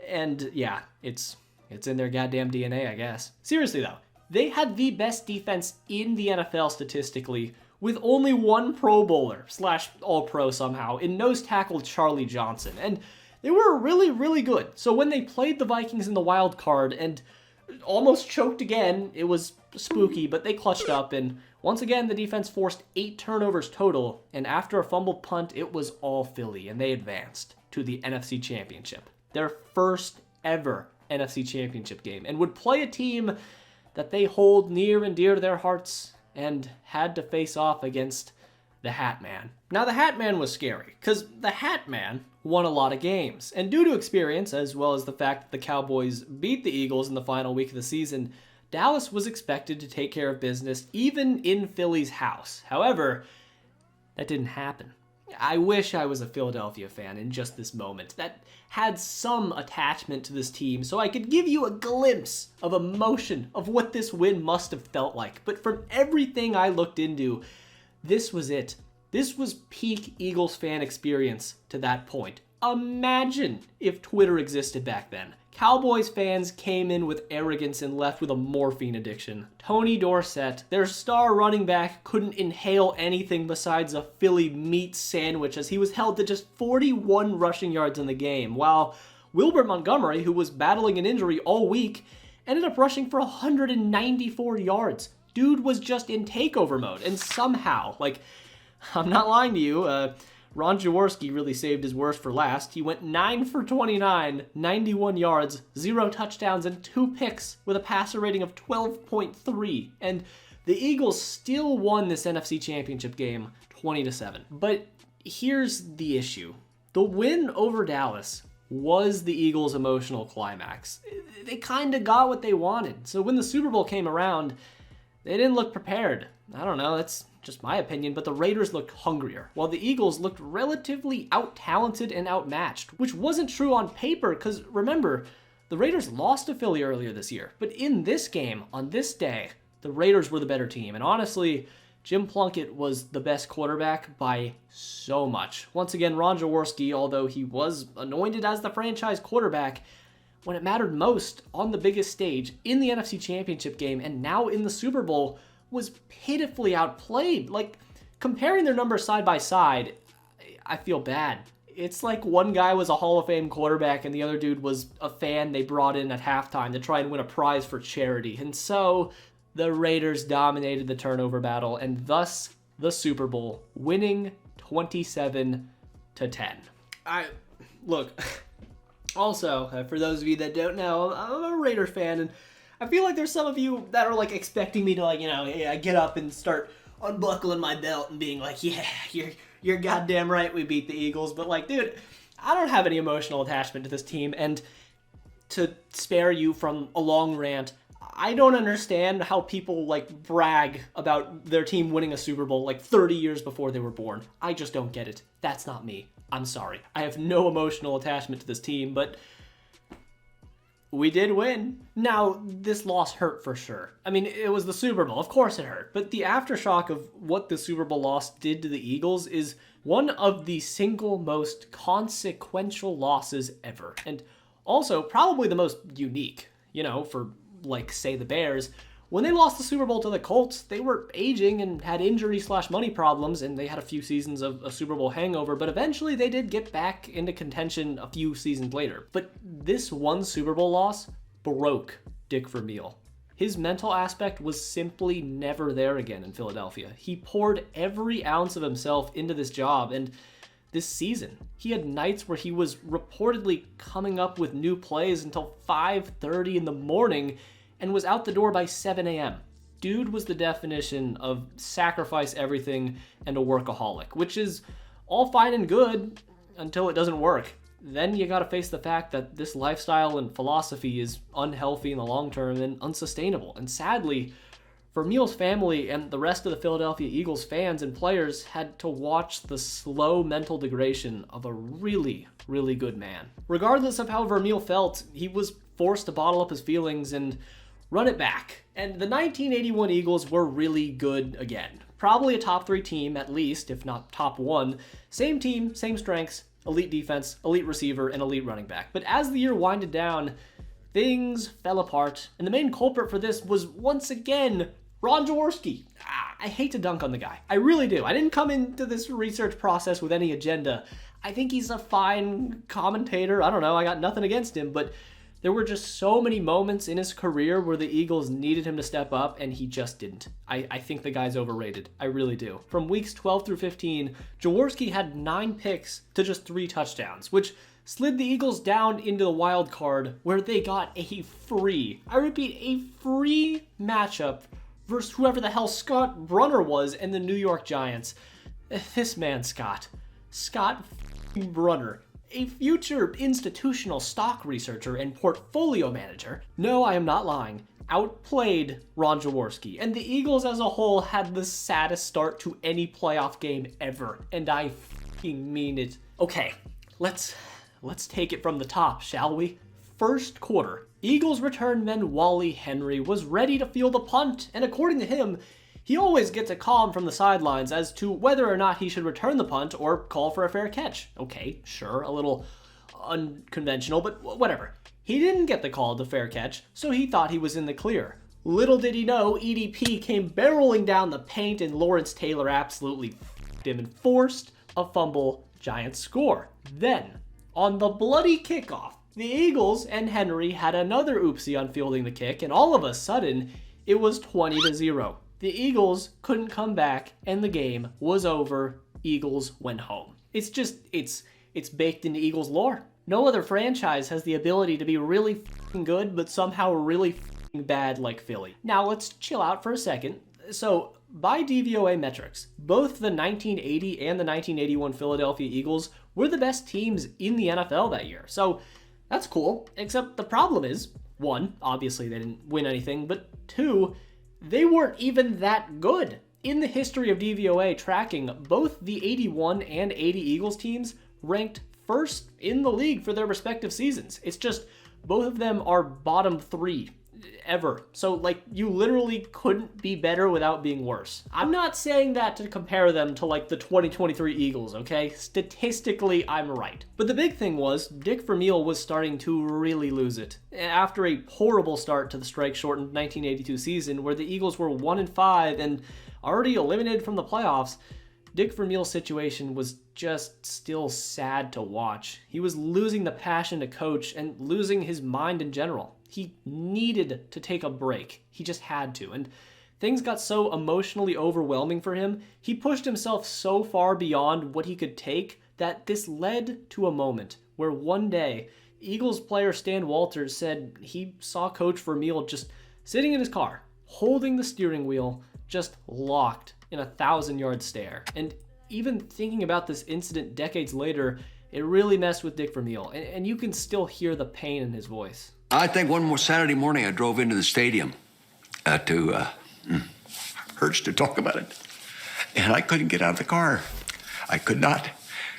S1: and yeah, it's in their goddamn DNA, I guess. Seriously though, they had the best defense in the NFL statistically, with only one Pro Bowler / All-Pro somehow in nose tackle Charlie Johnson, and they were really, really good. So when they played the Vikings in the wild card and almost choked again, it was spooky, but they clutched up, and once again, the defense forced 8 turnovers total, and after a fumbled punt, it was all Philly, and they advanced to the NFC Championship. Their first ever NFC Championship game, and would play a team that they hold near and dear to their hearts, and had to face off against the Hat Man. Now, the Hat Man was scary, because the Hat Man won a lot of games, and due to experience, as well as the fact that the Cowboys beat the Eagles in the final week of the season, Dallas was expected to take care of business even in Philly's house. However, that didn't happen. I wish I was a Philadelphia fan in just this moment that had some attachment to this team so I could give you a glimpse of emotion of what this win must have felt like. But from everything I looked into, this was it. This was peak Eagles fan experience to that point. Imagine if Twitter existed back then. Cowboys fans came in with arrogance and left with a morphine addiction. Tony Dorsett, their star running back, couldn't inhale anything besides a Philly meat sandwich as he was held to just 41 rushing yards in the game, while Wilbert Montgomery, who was battling an injury all week, ended up rushing for 194 yards. Dude was just in takeover mode, and somehow, I'm not lying to you, Ron Jaworski really saved his worst for last. He went 9 for 29, 91 yards, 0 touchdowns, and 2 picks with a passer rating of 12.3. And the Eagles still won this NFC Championship game 20-7. But here's the issue. The win over Dallas was the Eagles' emotional climax. They kind of got what they wanted. So when the Super Bowl came around, they didn't look prepared. I don't know, that's just my opinion, but the Raiders looked hungrier, while the Eagles looked relatively out-talented and outmatched, which wasn't true on paper, because remember, the Raiders lost to Philly earlier this year. But in this game, on this day, the Raiders were the better team, and honestly, Jim Plunkett was the best quarterback by so much. Once again, Ron Jaworski, although he was anointed as the franchise quarterback, when it mattered most on the biggest stage, in the NFC Championship game, and now in the Super Bowl, was pitifully outplayed. Comparing their numbers side by side, I feel bad. It's like one guy was a Hall of Fame quarterback and the other dude was a fan they brought in at halftime to try and win a prize for charity. And so the Raiders dominated the turnover battle and thus the Super Bowl, winning 27-10. Look, also, for those of you that don't know, I'm a Raider fan, and I feel like there's some of you that are expecting me to get up and start unbuckling my belt and being like, yeah, you're goddamn right we beat the Eagles. But dude, I don't have any emotional attachment to this team, and to spare you from a long rant, I don't understand how people brag about their team winning a Super Bowl 30 years before they were born. I just don't get it. That's not me. I'm sorry. I have no emotional attachment to this team, but we did win. Now, this loss hurt for sure. I mean, it was the Super Bowl. Of course it hurt. But the aftershock of what the Super Bowl loss did to the Eagles is one of the single most consequential losses ever. And also probably the most unique, for, say, the Bears. When they lost the Super Bowl to the Colts, they were aging and had injury/money problems, and they had a few seasons of a Super Bowl hangover, but eventually they did get back into contention a few seasons later. But this one Super Bowl loss broke Dick Vermeil. His mental aspect was simply never there again in Philadelphia. He poured every ounce of himself into this job, and this season. He had nights where he was reportedly coming up with new plays until 5:30 in the morning and was out the door by 7 a.m. Dude was the definition of sacrifice everything and a workaholic, which is all fine and good until it doesn't work. Then you gotta face the fact that this lifestyle and philosophy is unhealthy in the long term and unsustainable. And sadly, Vermeil's family and the rest of the Philadelphia Eagles fans and players had to watch the slow mental degradation of a really, really good man. Regardless of how Vermeil felt, he was forced to bottle up his feelings and run it back. And the 1981 Eagles were really good again. Probably a top 3 team, at least, if not top 1. Same team, same strengths, elite defense, elite receiver, and elite running back. But as the year winded down, things fell apart, and the main culprit for this was once again Ron Jaworski. I hate to dunk on the guy. I really do. I didn't come into this research process with any agenda. I think he's a fine commentator. I don't know. I got nothing against him, but there were just so many moments in his career where the Eagles needed him to step up, and he just didn't. I think the guy's overrated. I really do. From weeks 12 through 15, Jaworski had 9 picks to just 3 touchdowns, which slid the Eagles down into the wild card where they got a free matchup versus whoever the hell Scott Brunner was and the New York Giants. This man, Scott Brunner, a future institutional stock researcher and portfolio manager, no, I am not lying, outplayed Ron Jaworski, and the Eagles as a whole had the saddest start to any playoff game ever, and I fucking mean it. Okay, let's take it from the top, shall we? First quarter, Eagles return man Wally Henry was ready to field the punt, and according to him, he always gets a call from the sidelines as to whether or not he should return the punt or call for a fair catch. Okay, sure, a little unconventional, but whatever. He didn't get the call to fair catch, so he thought he was in the clear. Little did he know, EDP came barreling down the paint and Lawrence Taylor absolutely f***ed him and forced a fumble, Giants score. Then, on the bloody kickoff, the Eagles and Henry had another oopsie on fielding the kick, and all of a sudden, it was 20-0. The Eagles couldn't come back, and the game was over. Eagles went home. It's baked into Eagles lore. No other franchise has the ability to be really f***ing good, but somehow really f***ing bad like Philly. Now, let's chill out for a second. So, by DVOA metrics, both the 1980 and the 1981 Philadelphia Eagles were the best teams in the NFL that year. So, that's cool, except the problem is, 1, obviously they didn't win anything, but 2, they weren't even that good. In the history of DVOA tracking, both the 81 and 80 Eagles teams ranked first in the league for their respective seasons. It's just, both of them are bottom 3 ever. So, you literally couldn't be better without being worse. I'm not saying that to compare them to, the 2023 Eagles, okay? Statistically, I'm right. But the big thing was, Dick Vermeil was starting to really lose it. After a horrible start to the strike-shortened 1982 season, where the Eagles were 1-5 and already eliminated from the playoffs, Dick Vermeil's situation was just still sad to watch. He was losing the passion to coach and losing his mind in general. He needed to take a break. He just had to. And things got so emotionally overwhelming for him, he pushed himself so far beyond what he could take that this led to a moment where one day, Eagles player Stan Walters said he saw Coach Vermeil just sitting in his car, holding the steering wheel, just locked in a 1,000-yard stare. And even thinking about this incident decades later, it really messed with Dick Vermeil, and you can still hear the pain in his voice.
S4: I think one more Saturday morning I drove into the stadium hurts to talk about it. And I couldn't get out of the car. I could not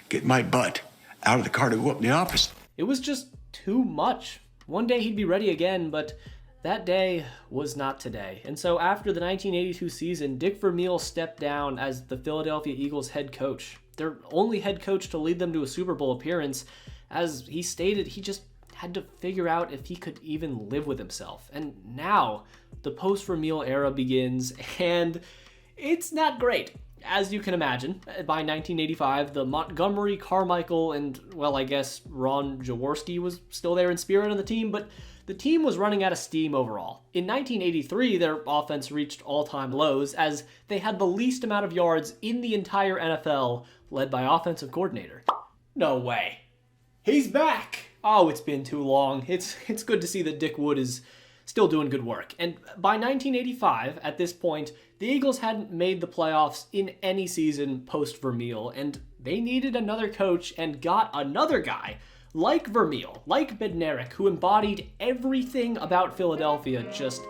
S4: get my butt out of the car to go up in the office.
S1: It was just too much. One day he'd be ready again, but that day was not today. And so after the 1982 season, Dick Vermeil stepped down as the Philadelphia Eagles head coach. Their only head coach to lead them to a Super Bowl appearance. As he stated, he just had to figure out if he could even live with himself. And now, the post-Vermeil era begins, and it's not great. As you can imagine, by 1985, the Montgomery, Carmichael, and, well, I guess Ron Jaworski was still there in spirit on the team, but the team was running out of steam overall. In 1983, their offense reached all-time lows as they had the least amount of yards in the entire NFL, led by offensive coordinator. No way. He's back! Oh, it's been too long. It's good to see that Dick Wood is still doing good work. And by 1985, at this point, the Eagles hadn't made the playoffs in any season post-Vermeil, and they needed another coach and got another guy like Vermeil, like Bednarik, who embodied everything about Philadelphia just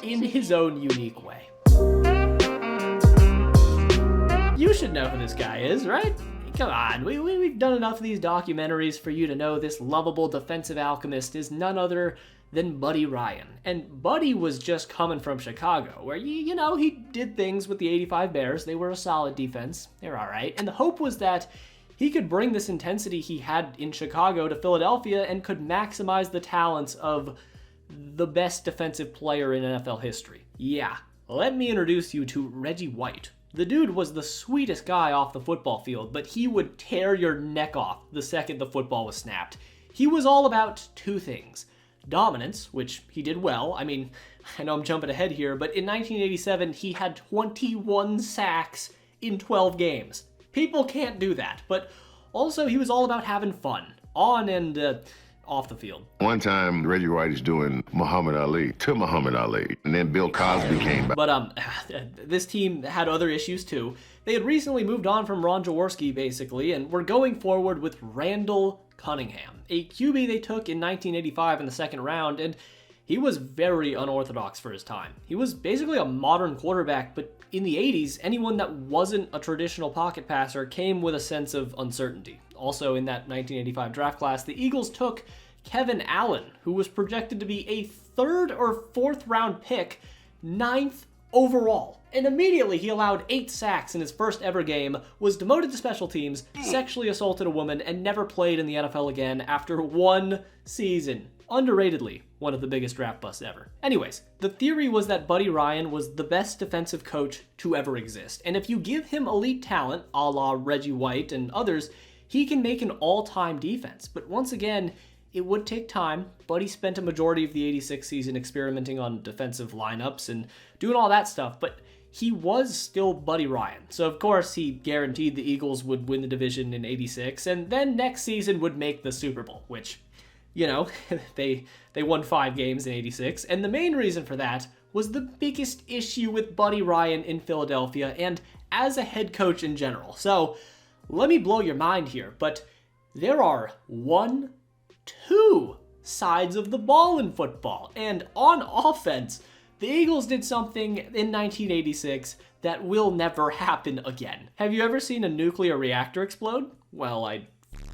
S1: in his own unique way. You should know who this guy is, right? Come on, we've done enough of these documentaries for you to know this lovable defensive alchemist is none other than Buddy Ryan. And Buddy was just coming from Chicago, where, you know, he did things with the 85 Bears. They were a solid defense. They're all right. And the hope was that he could bring this intensity he had in Chicago to Philadelphia and could maximize the talents of the best defensive player in NFL history. Yeah, let me introduce you to Reggie White. The dude was the sweetest guy off the football field, but he would tear your neck off the second the football was snapped. He was all about two things. Dominance, which he did well. I mean, I know I'm jumping ahead here, but in 1987, he had 21 sacks in 12 games. People can't do that, but also he was all about having fun, on and off the field.
S5: One time, Reggie White is doing Muhammad Ali to Muhammad Ali, and then Bill Cosby came back.
S1: But this team had other issues too. They had recently moved on from Ron Jaworski, basically, and were going forward with Randall Cunningham, a QB they took in 1985 in the second round, and he was very unorthodox for his time. He was basically a modern quarterback, but in the 80s, anyone that wasn't a traditional pocket passer came with a sense of uncertainty. Also in that 1985 draft class, the Eagles took Kevin Allen, who was projected to be a third or fourth round pick, 9th overall. And immediately he allowed 8 sacks in his first ever game, was demoted to special teams, sexually assaulted a woman, and never played in the NFL again after 1 season. Underratedly, one of the biggest draft busts ever. Anyways, the theory was that Buddy Ryan was the best defensive coach to ever exist, and if you give him elite talent, a la Reggie White and others, he can make an all-time defense. But once again, it would take time. Buddy spent a majority of the 86 season experimenting on defensive lineups and doing all that stuff, but he was still Buddy Ryan. So of course he guaranteed the Eagles would win the division in 86, and then next season would make the Super Bowl, which, you know, they won 5 games in 86, and the main reason for that was the biggest issue with Buddy Ryan in Philadelphia and as a head coach in general. So let me blow your mind here, but there are 2 sides of the ball in football, and on offense, the Eagles did something in 1986 that will never happen again. Have you ever seen a nuclear reactor explode? Well, I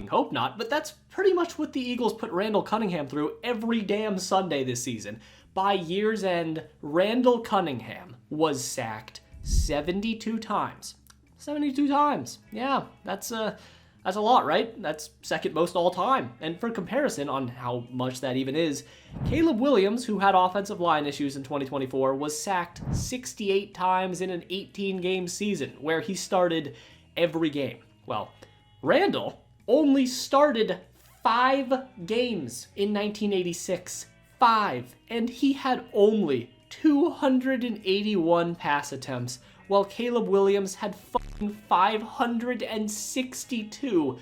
S1: hope not, but that's pretty much what the Eagles put Randall Cunningham through every damn Sunday this season. By year's end, Randall Cunningham was sacked 72 times. 72 times. Yeah, that's a lot, right? That's second most all time. And for comparison on how much that even is, Caleb Williams, who had offensive line issues in 2024, was sacked 68 times in an 18-game season, where he started every game. Well, Randall only started 5 games in 1986. 5. And he had only 281 pass attempts, while Caleb Williams had 562.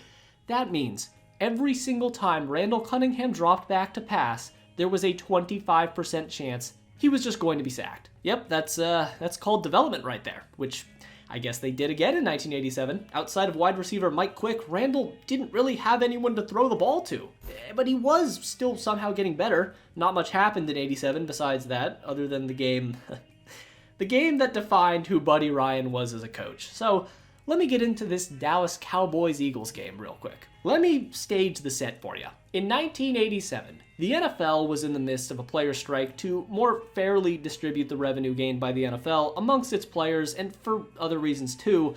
S1: That means every single time Randall Cunningham dropped back to pass, there was a 25% chance he was just going to be sacked. Yep, that's called development right there, which I guess they did again in 1987. Outside of wide receiver Mike Quick, Randall didn't really have anyone to throw the ball to. But he was still somehow getting better. Not much happened in 87 besides that, other than the game the game that defined who Buddy Ryan was as a coach. So let me get into this Dallas Cowboys-Eagles game real quick. Let me stage the set for you. In 1987, the NFL was in the midst of a player strike to more fairly distribute the revenue gained by the NFL amongst its players and for other reasons too.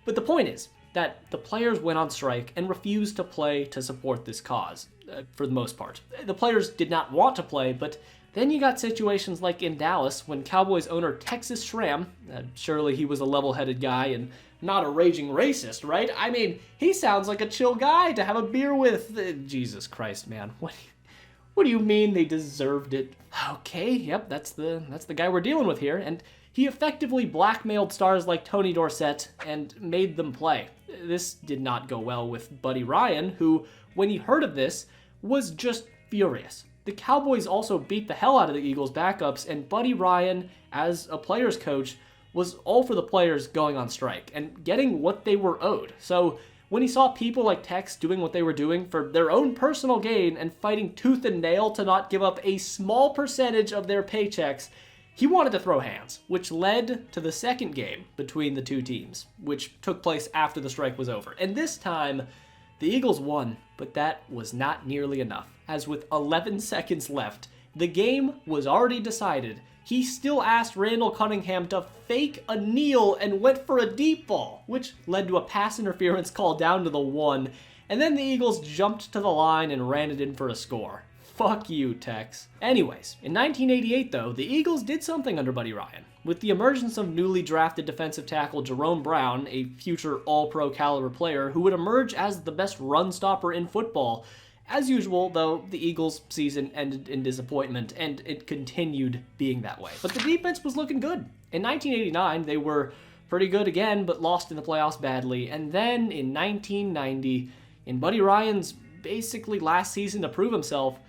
S1: But the point is that the players went on strike and refused to play to support this cause, for the most part. The players did not want to play, but then you got situations like in Dallas when Cowboys owner Texas Schramm, surely he was a level-headed guy and not a raging racist, right? I mean, he sounds like a chill guy to have a beer with. Jesus Christ, man. What do you mean they deserved it? Okay, yep, that's the guy we're dealing with here, and he effectively blackmailed stars like Tony Dorsett and made them play. This did not go well with Buddy Ryan, who, when he heard of this, was just furious. The Cowboys also beat the hell out of the Eagles' backups, and Buddy Ryan, as a player's coach, was all for the players going on strike and getting what they were owed. So when he saw people like Tex doing what they were doing for their own personal gain and fighting tooth and nail to not give up a small percentage of their paychecks, he wanted to throw hands, which led to the second game between the two teams, which took place after the strike was over. And this time, the Eagles won, but that was not nearly enough, as with 11 seconds left, the game was already decided. He still asked Randall Cunningham to fake a kneel and went for a deep ball, which led to a pass interference call down to the 1, and then the Eagles jumped to the line and ran it in for a score. Fuck you, Tex. Anyways, in 1988 though, the Eagles did something under Buddy Ryan. With the emergence of newly drafted defensive tackle Jerome Brown, a future all-pro caliber player who would emerge as the best run stopper in football. As usual, though, the Eagles' season ended in disappointment, and it continued being that way. But the defense was looking good. In 1989, they were pretty good again, but lost in the playoffs badly. And then in 1990, in Buddy Ryan's basically last season to prove himself,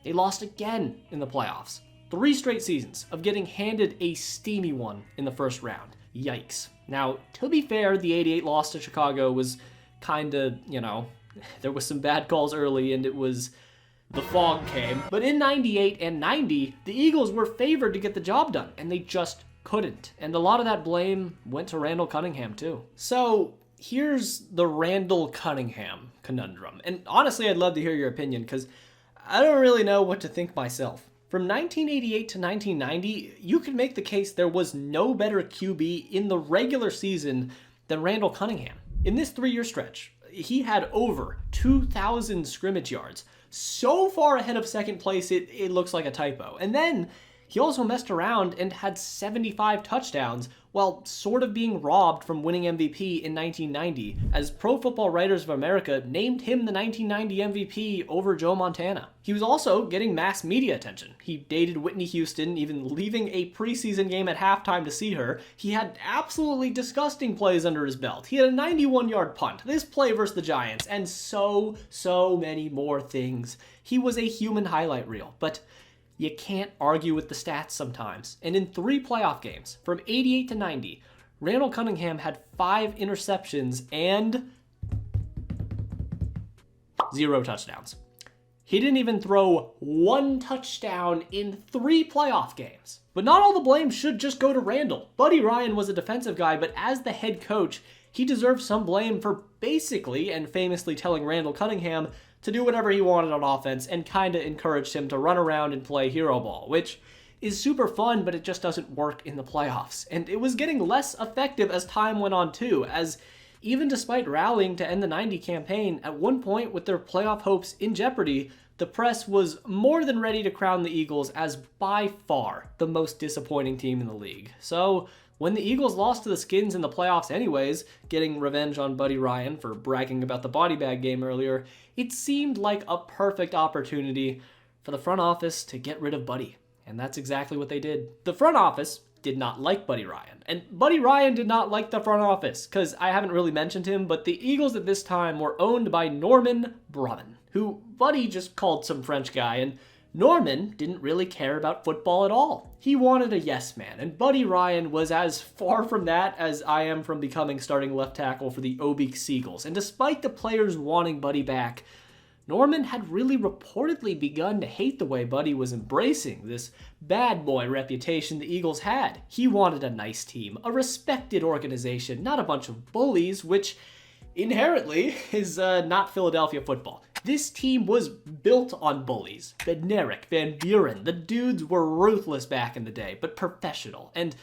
S1: they lost again in the playoffs. 3 straight seasons of getting handed a steamy one in the first round. Yikes. Now, to be fair, the 88 loss to Chicago was kinda, there was some bad calls early and the fog came. But in 98 and 90, the Eagles were favored to get the job done, and they just couldn't. And a lot of that blame went to Randall Cunningham too. So here's the Randall Cunningham conundrum. And honestly, I'd love to hear your opinion, because I don't really know what to think myself. From 1988 to 1990, you could make the case there was no better QB in the regular season than Randall Cunningham. In this 3-year stretch, he had over 2,000 scrimmage yards, so far ahead of second place it looks like a typo. And then he also messed around and had 75 touchdowns while sort of being robbed from winning MVP in 1990, as Pro Football Writers of America named him the 1990 MVP over Joe Montana. He was also getting mass media attention. He dated Whitney Houston, even leaving a preseason game at halftime to see her. He had absolutely disgusting plays under his belt. He had a 91-yard punt, this play versus the Giants, and so many more things. He was a human highlight reel, but you can't argue with the stats sometimes. And in 3 playoff games, from 88 to 90, Randall Cunningham had 5 interceptions and 0 touchdowns. He didn't even throw 1 touchdown in 3 playoff games. But not all the blame should just go to Randall. Buddy Ryan was a defensive guy, but as the head coach, he deserves some blame for basically and famously telling Randall Cunningham to do whatever he wanted on offense and kinda encouraged him to run around and play hero ball, which is super fun, but it just doesn't work in the playoffs. And it was getting less effective as time went on too, as even despite rallying to end the 90 campaign, at one point with their playoff hopes in jeopardy, the press was more than ready to crown the Eagles as by far the most disappointing team in the league. So when the Eagles lost to the Skins in the playoffs anyways, getting revenge on Buddy Ryan for bragging about the body bag game earlier, it seemed like a perfect opportunity for the front office to get rid of Buddy. And that's exactly what they did. The front office did not like Buddy Ryan. And Buddy Ryan did not like the front office, because I haven't really mentioned him, but the Eagles at this time were owned by Norman Brumman, who Buddy just called some French guy, and Norman didn't really care about football at all. He wanted a yes man, and Buddy Ryan was as far from that as I am from becoming starting left tackle for the Obeek Seagulls. And despite the players wanting Buddy back, Norman had really reportedly begun to hate the way Buddy was embracing this bad boy reputation the Eagles had. He wanted a nice team, a respected organization, not a bunch of bullies, which inherently is not Philadelphia football. This team was built on bullies. Bednarik, Van Buren, the dudes were ruthless back in the day, but professional. And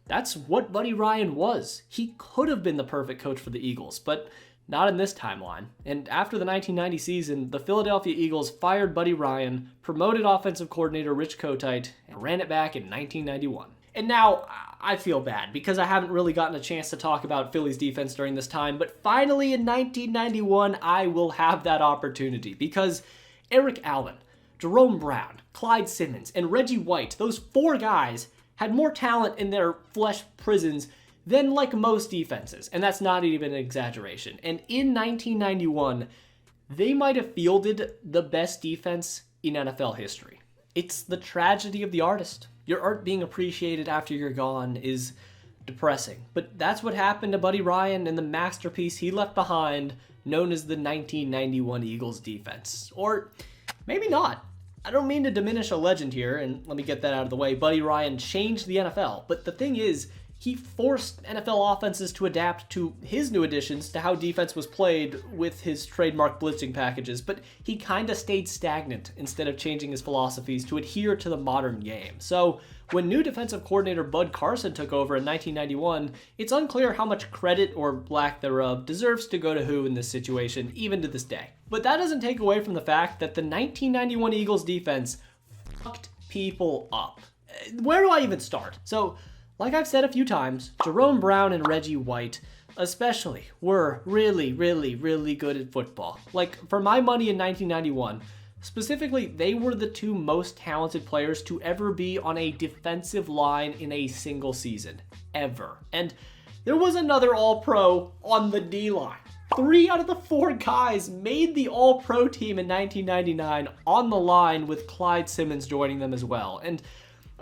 S1: that's what Buddy Ryan was. He could have been the perfect coach for the Eagles, but not in this timeline. And after the 1990 season, the Philadelphia Eagles fired Buddy Ryan, promoted offensive coordinator Rich Kotite, and ran it back in 1991. And now, I feel bad, because I haven't really gotten a chance to talk about Philly's defense during this time, but finally in 1991, I will have that opportunity, because Eric Allen Jerome Brown, Clyde Simmons, and Reggie White, those 4 guys had more talent in their flesh prisons than like most defenses, and that's not even an exaggeration. And in 1991, they might have fielded the best defense in NFL history. It's the tragedy of the artist. Your art being appreciated after you're gone is depressing. But that's what happened to Buddy Ryan and the masterpiece he left behind, known as the 1991 Eagles defense. Or maybe not. I don't mean to diminish a legend here, and let me get that out of the way. Buddy Ryan changed the NFL, but the thing is, he forced NFL offenses to adapt to his new additions to how defense was played with his trademark blitzing packages, but he kinda stayed stagnant instead of changing his philosophies to adhere to the modern game. So when new defensive coordinator Bud Carson took over in 1991, it's unclear how much credit or lack thereof deserves to go to who in this situation, even to this day. But that doesn't take away from the fact that the 1991 Eagles defense fucked people up. Where do I even start? So, like I've said a few times, Jerome Brown and Reggie White especially were really, really, really good at football. Like, for my money in 1991, specifically, they were the 2 most talented players to ever be on a defensive line in a single season. Ever. And there was another All-Pro on the D-line. 3 out of the 4 guys made the All-Pro team in 1999 on the line, with Clyde Simmons joining them as well. And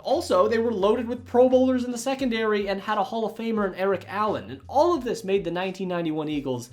S1: also, they were loaded with Pro Bowlers in the secondary and had a Hall of Famer in Eric Allen. And all of this made the 1991 Eagles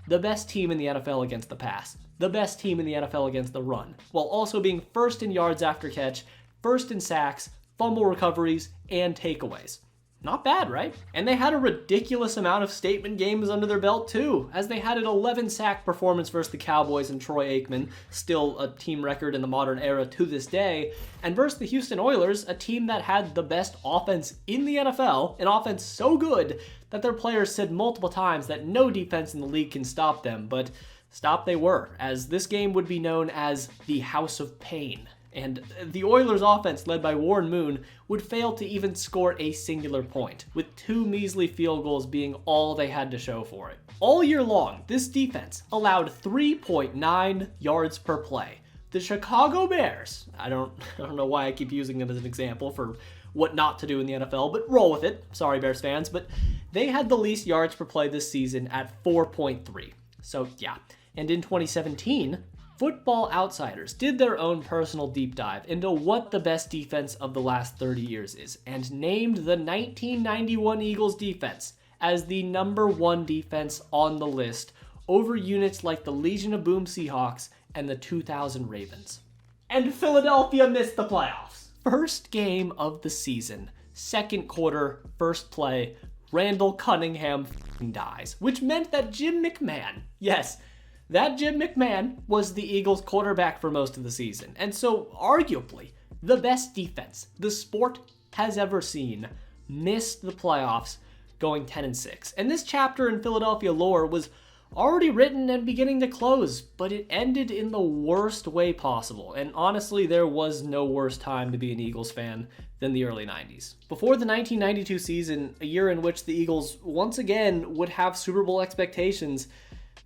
S1: the best team in the NFL against the pass, the best team in the NFL against the run, while also being first in yards after catch, first in sacks, fumble recoveries, and takeaways. Not bad, right? And they had a ridiculous amount of statement games under their belt too, as they had an 11-sack performance versus the Cowboys and Troy Aikman, still a team record in the modern era to this day, and versus the Houston Oilers, a team that had the best offense in the NFL, an offense so good that their players said multiple times that no defense in the league can stop them, but stop they were, as this game would be known as the House of Pain. And the Oilers' offense, led by Warren Moon, would fail to even score a singular point, with 2 measly field goals being all they had to show for it. All year long, this defense allowed 3.9 yards per play. The Chicago Bears, I don't know why I keep using them as an example for what not to do in the NFL, but roll with it. Sorry, Bears fans, but they had the least yards per play this season at 4.3. So yeah, and in 2017, Football Outsiders did their own personal deep dive into what the best defense of the last 30 years is, and named the 1991 Eagles defense as the #1 defense on the list, over units like the Legion of Boom Seahawks and the 2000 Ravens. And Philadelphia missed the playoffs. First game of the season, second quarter, first play, Randall Cunningham dies, which meant that Jim McMahon, yes, that Jim McMahon was the Eagles quarterback for most of the season, and so arguably the best defense the sport has ever seen missed the playoffs, going 10-6. And this chapter in Philadelphia lore was already written and beginning to close, but it ended in the worst way possible. And honestly, there was no worse time to be an Eagles fan than the early 90s. Before the 1992 season, a year in which the Eagles once again would have Super Bowl expectations,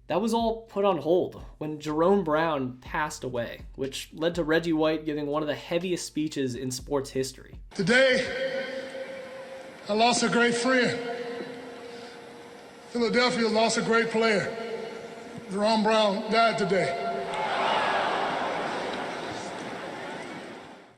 S1: that was all put on hold when Jerome Brown passed away, which led to Reggie White giving one of the heaviest speeches in sports history.
S6: Today, I lost a great friend. Philadelphia lost a great player. Jerome Brown died today.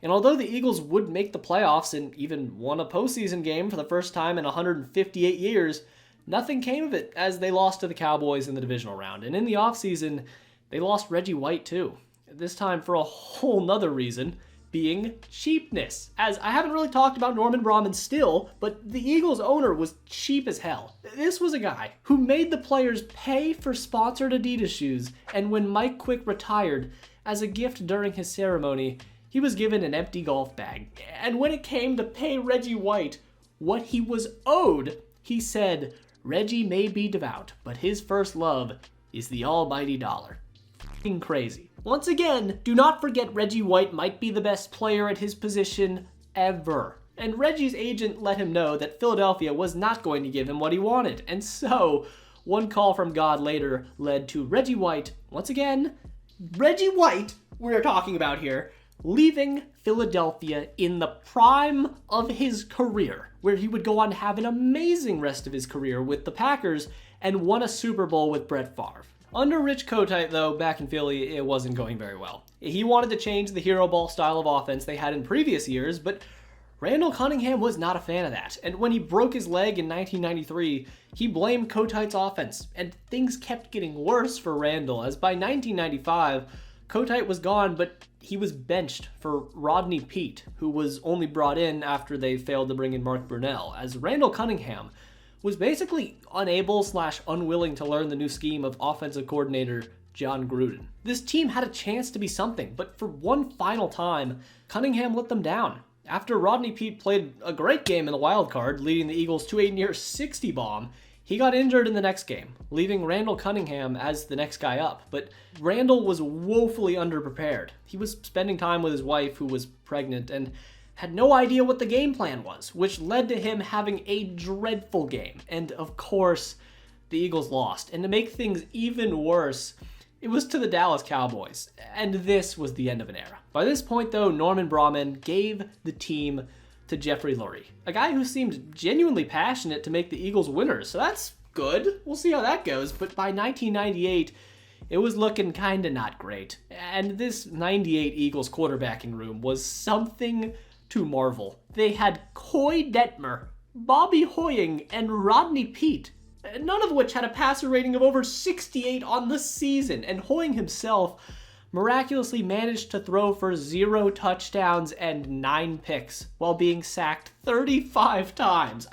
S1: And although the Eagles would make the playoffs and even won a postseason game for the first time in 158 years, nothing came of it, as they lost to the Cowboys in the divisional round. And in the offseason, they lost Reggie White too. This time for a whole nother reason, being cheapness. As I haven't really talked about Norman Brahman still, but the Eagles owner was cheap as hell. This was a guy who made the players pay for sponsored Adidas shoes, and when Mike Quick retired, as a gift during his ceremony, he was given an empty golf bag. And when it came to pay Reggie White what he was owed, he said, "Reggie may be devout, but his first love is the almighty dollar." F***ing crazy. Once again, do not forget Reggie White might be the best player at his position ever. And Reggie's agent let him know that Philadelphia was not going to give him what he wanted. And so, one call from God later led to Reggie White, once again, Reggie White, we're talking about here, leaving Philadelphia in the prime of his career, where he would go on to have an amazing rest of his career with the Packers and won a Super Bowl with Brett Favre. Under Rich Kotite, though, back in Philly, it wasn't going very well. He wanted to change the hero ball style of offense they had in previous years, but Randall Cunningham was not a fan of that, and when he broke his leg in 1993, he blamed Kotite's offense, and things kept getting worse for Randall, as by 1995, Kotite was gone, but he was benched for Rodney Peete, who was only brought in after they failed to bring in Mark Brunell, as Randall Cunningham was basically unable/unwilling to learn the new scheme of offensive coordinator John Gruden. This team had a chance to be something, but for one final time, Cunningham let them down. After Rodney Peete played a great game in the wild card, leading the Eagles to a near 60 bomb, he got injured in the next game, leaving Randall Cunningham as the next guy up. But Randall was woefully underprepared. He was spending time with his wife, who was pregnant, and had no idea what the game plan was, which led to him having a dreadful game. And of course, the Eagles lost. And to make things even worse, it was to the Dallas Cowboys. And this was the end of an era. By this point, though, Norman Brahman gave the team to Jeffrey Lurie, a guy who seemed genuinely passionate to make the Eagles winners. So that's good. We'll see how that goes. But by 1998, it was looking kinda not great. And this 98 Eagles quarterbacking room was something to marvel. They had Coy Detmer, Bobby Hoying, and Rodney Peete, none of which had a passer rating of over 68 on the season, and Hoying himself miraculously managed to throw for 0 touchdowns and 9 picks while being sacked 35 times.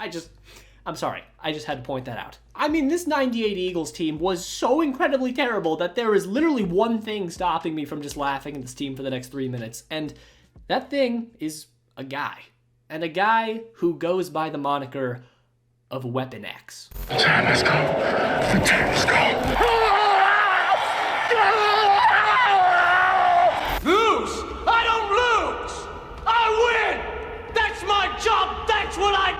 S1: I'm sorry, I just had to point that out. I mean, this 98 Eagles team was so incredibly terrible that there is literally one thing stopping me from just laughing at this team for the next 3 minutes, and that thing is a guy. And a guy who goes by the moniker of Weapon X.
S6: The time has come. The time has come.
S2: Lose! I don't lose! I win! That's my job! That's what I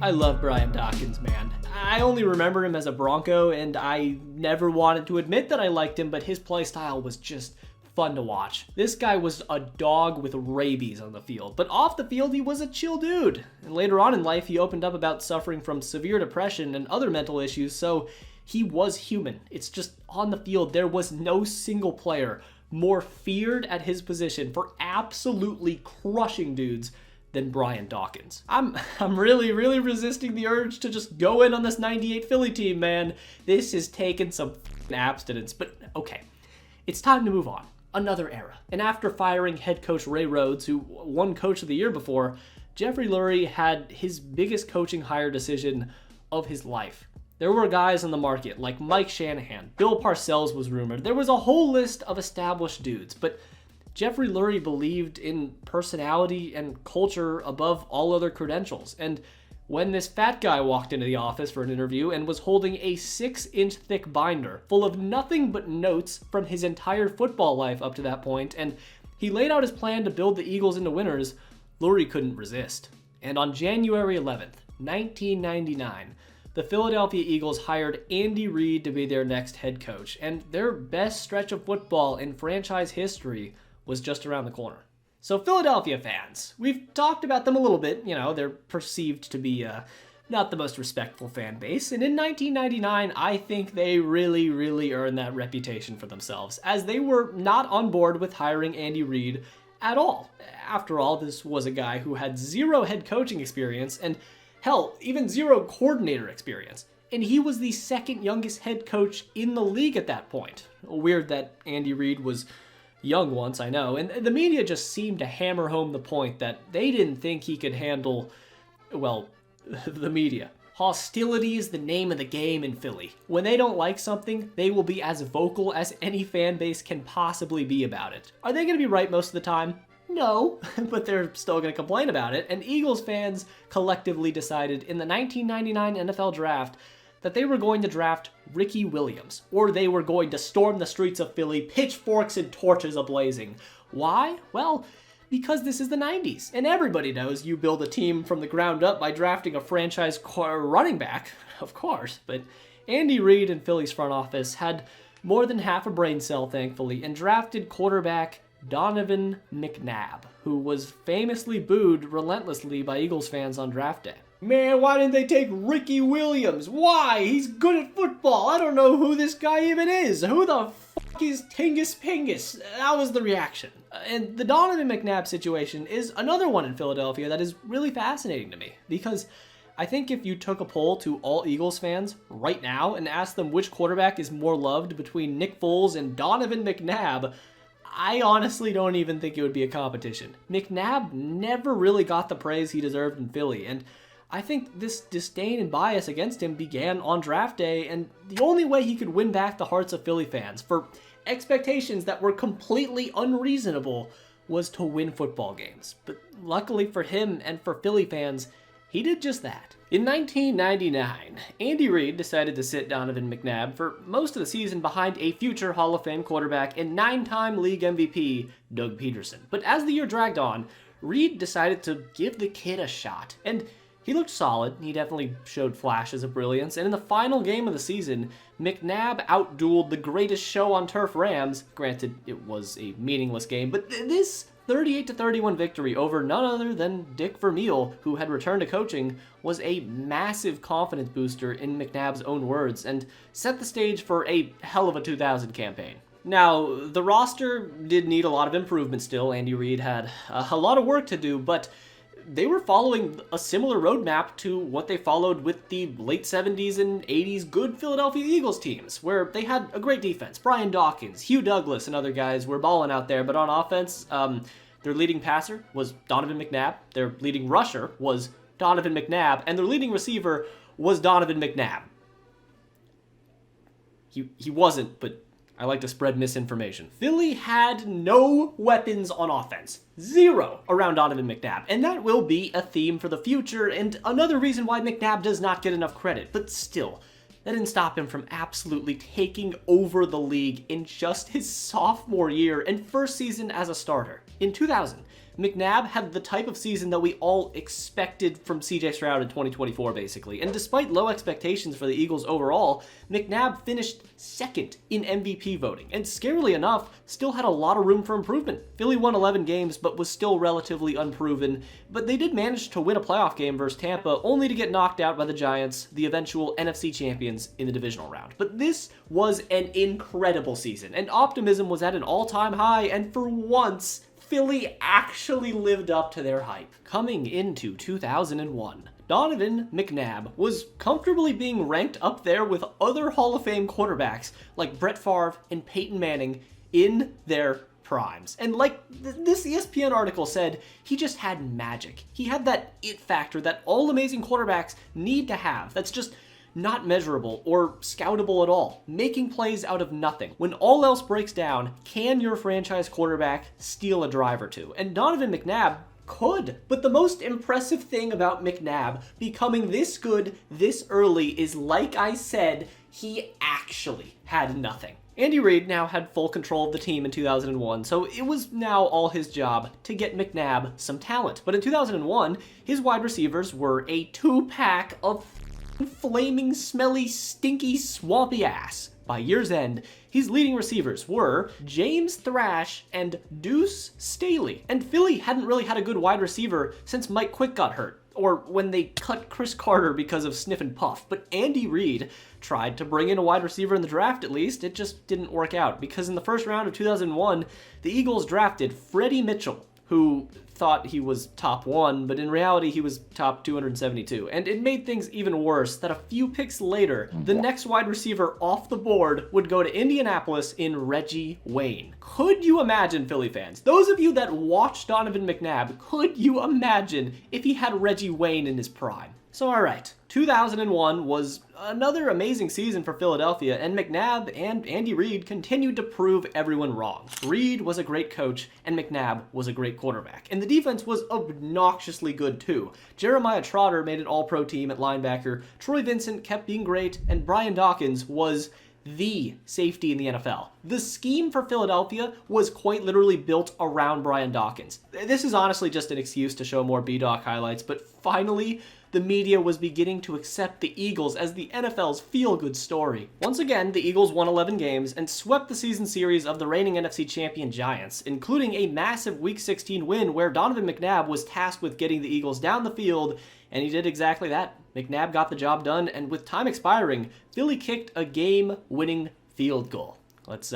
S2: do!
S1: I love Brian Dawkins, man. I only remember him as a Bronco, and I never wanted to admit that I liked him, but his play style was just fun to watch. This guy was a dog with rabies on the field, but off the field he was a chill dude. And later on in life he opened up about suffering from severe depression and other mental issues, so he was human. It's just on the field there was no single player more feared at his position for absolutely crushing dudes than Brian Dawkins. I'm really resisting the urge to just go in on this 98 Philly team, man. This has taken some abstinence, but okay. It's time to move on. Another era. And after firing head coach Ray Rhodes, who won coach of the year before, Jeffrey Lurie had his biggest coaching hire decision of his life. There were guys on the market like Mike Shanahan, Bill Parcells was rumored. There was a whole list of established dudes, but Jeffrey Lurie believed in personality and culture above all other credentials. And when this fat guy walked into the office for an interview and was holding a 6-inch thick binder full of nothing but notes from his entire football life up to that point, and he laid out his plan to build the Eagles into winners, Lurie couldn't resist. And on January 11th, 1999, the Philadelphia Eagles hired Andy Reid to be their next head coach, and their best stretch of football in franchise history was just around the corner. So Philadelphia fans, we've talked about them a little bit. You know, they're perceived to be not the most respectful fan base. And in 1999, I think they really earned that reputation for themselves, as they were not on board with hiring Andy Reid at all. After all, this was a guy who had 0 head coaching experience and, hell, even 0 coordinator experience. And he was the second youngest head coach in the league at that point. Weird that Andy Reid was young once, I know, and the media just seemed to hammer home the point that they didn't think he could handle, well, the media. Hostility is the name of the game in Philly. When they don't like something, they will be as vocal as any fan base can possibly be about it. Are they going to be right most of the time? No, but they're still going to complain about it, and Eagles fans collectively decided in the 1999 NFL Draft that they were going to draft Ricky Williams, or they were going to storm the streets of Philly, pitchforks and torches ablazing. Why? Well, because this is the 90s, and everybody knows you build a team from the ground up by drafting a franchise running back, of course, but Andy Reid and Philly's front office had more than half a brain cell, thankfully, and drafted quarterback Donovan McNabb, who was famously booed relentlessly by Eagles fans on draft day.
S3: Man, why didn't they take Ricky Williams? Why? He's good at football. I don't know who this guy even is. Who the fuck is Tingus Pingus? That was the reaction.
S1: And the Donovan McNabb situation is another one in Philadelphia that is really fascinating to me, because I think if you took a poll to all Eagles fans right now and asked them which quarterback is more loved between Nick Foles and Donovan McNabb, I honestly don't even think it would be a competition. McNabb never really got the praise he deserved in Philly, and I think this disdain and bias against him began on draft day, and the only way he could win back the hearts of Philly fans for expectations that were completely unreasonable was to win football games. But luckily for him and for Philly fans, he did just that. In 1999, Andy Reid decided to sit Donovan McNabb for most of the season behind a future Hall of Fame quarterback and 9-time league MVP, Doug Peterson. But as the year dragged on, Reid decided to give the kid a shot, and he looked solid. He definitely showed flashes of brilliance, and in the final game of the season, McNabb outdueled the greatest show on turf Rams. Granted, it was a meaningless game, but this 38-31 victory over none other than Dick Vermeil, who had returned to coaching, was a massive confidence booster in McNabb's own words, and set the stage for a hell of a 2000 campaign. Now, the roster did need a lot of improvement still. Andy Reid had a lot of work to do, but they were following a similar roadmap to what they followed with the late 70s and 80s good Philadelphia Eagles teams, where they had a great defense. Brian Dawkins, Hugh Douglas, and other guys were balling out there, but on offense, their leading passer was Donovan McNabb, their leading rusher was Donovan McNabb, and their leading receiver was Donovan McNabb. He wasn't, but I like to spread misinformation. Philly had no weapons on offense. Zero around Donovan McNabb. And that will be a theme for the future, and another reason why McNabb does not get enough credit. But still, that didn't stop him from absolutely taking over the league in just his sophomore year and first season as a starter. In 2000, McNabb had the type of season that we all expected from CJ Stroud in 2024, basically. And despite low expectations for the Eagles overall, McNabb finished second in MVP voting, and scarily enough, still had a lot of room for improvement. Philly won 11 games, but was still relatively unproven. But they did manage to win a playoff game versus Tampa, only to get knocked out by the Giants, the eventual NFC champions, in the divisional round. But this was an incredible season, and optimism was at an all-time high, and for once, Philly actually lived up to their hype. Coming into 2001, Donovan McNabb was comfortably being ranked up there with other Hall of Fame quarterbacks like Brett Favre and Peyton Manning in their primes. And like this ESPN article said, he just had magic. He had that it factor that all amazing quarterbacks need to have. That's just not measurable or scoutable at all, making plays out of nothing. When all else breaks down, can your franchise quarterback steal a drive or two? And Donovan McNabb could. But the most impressive thing about McNabb becoming this good this early is, like I said, he actually had nothing. Andy Reid now had full control of the team in 2001, so it was now all his job to get McNabb some talent. But in 2001, his wide receivers were a two-pack of flaming, smelly, stinky, swampy ass. By year's end, his leading receivers were James Thrash and Deuce Staley. And Philly hadn't really had a good wide receiver since Mike Quick got hurt, or when they cut Chris Carter because of sniff and puff. But Andy Reid tried to bring in a wide receiver in the draft at least. It just didn't work out, because in the first round of 2001, the Eagles drafted Freddie Mitchell, who thought he was top 1, but in reality he was top 272. And it made things even worse that a few picks later, the next wide receiver off the board would go to Indianapolis in Reggie Wayne. Could you imagine, Philly fans, those of you that watched Donovan McNabb, could you imagine if he had Reggie Wayne in his prime? So alright, 2001 was another amazing season for Philadelphia, and McNabb and Andy Reid continued to prove everyone wrong. Reid was a great coach, and McNabb was a great quarterback. And the defense was obnoxiously good too. Jeremiah Trotter made an all-pro team at linebacker, Troy Vincent kept being great, and Brian Dawkins was the safety in the NFL. The scheme for Philadelphia was quite literally built around Brian Dawkins. This is honestly just an excuse to show more B-Doc highlights, but finally, the media was beginning to accept the Eagles as the NFL's feel-good story. Once again, the Eagles won 11 games and swept the season series of the reigning NFC champion Giants, including a massive Week 16 win where Donovan McNabb was tasked with getting the Eagles down the field, and he did exactly that. McNabb got the job done, and with time expiring, Philly kicked a game-winning field goal. Let's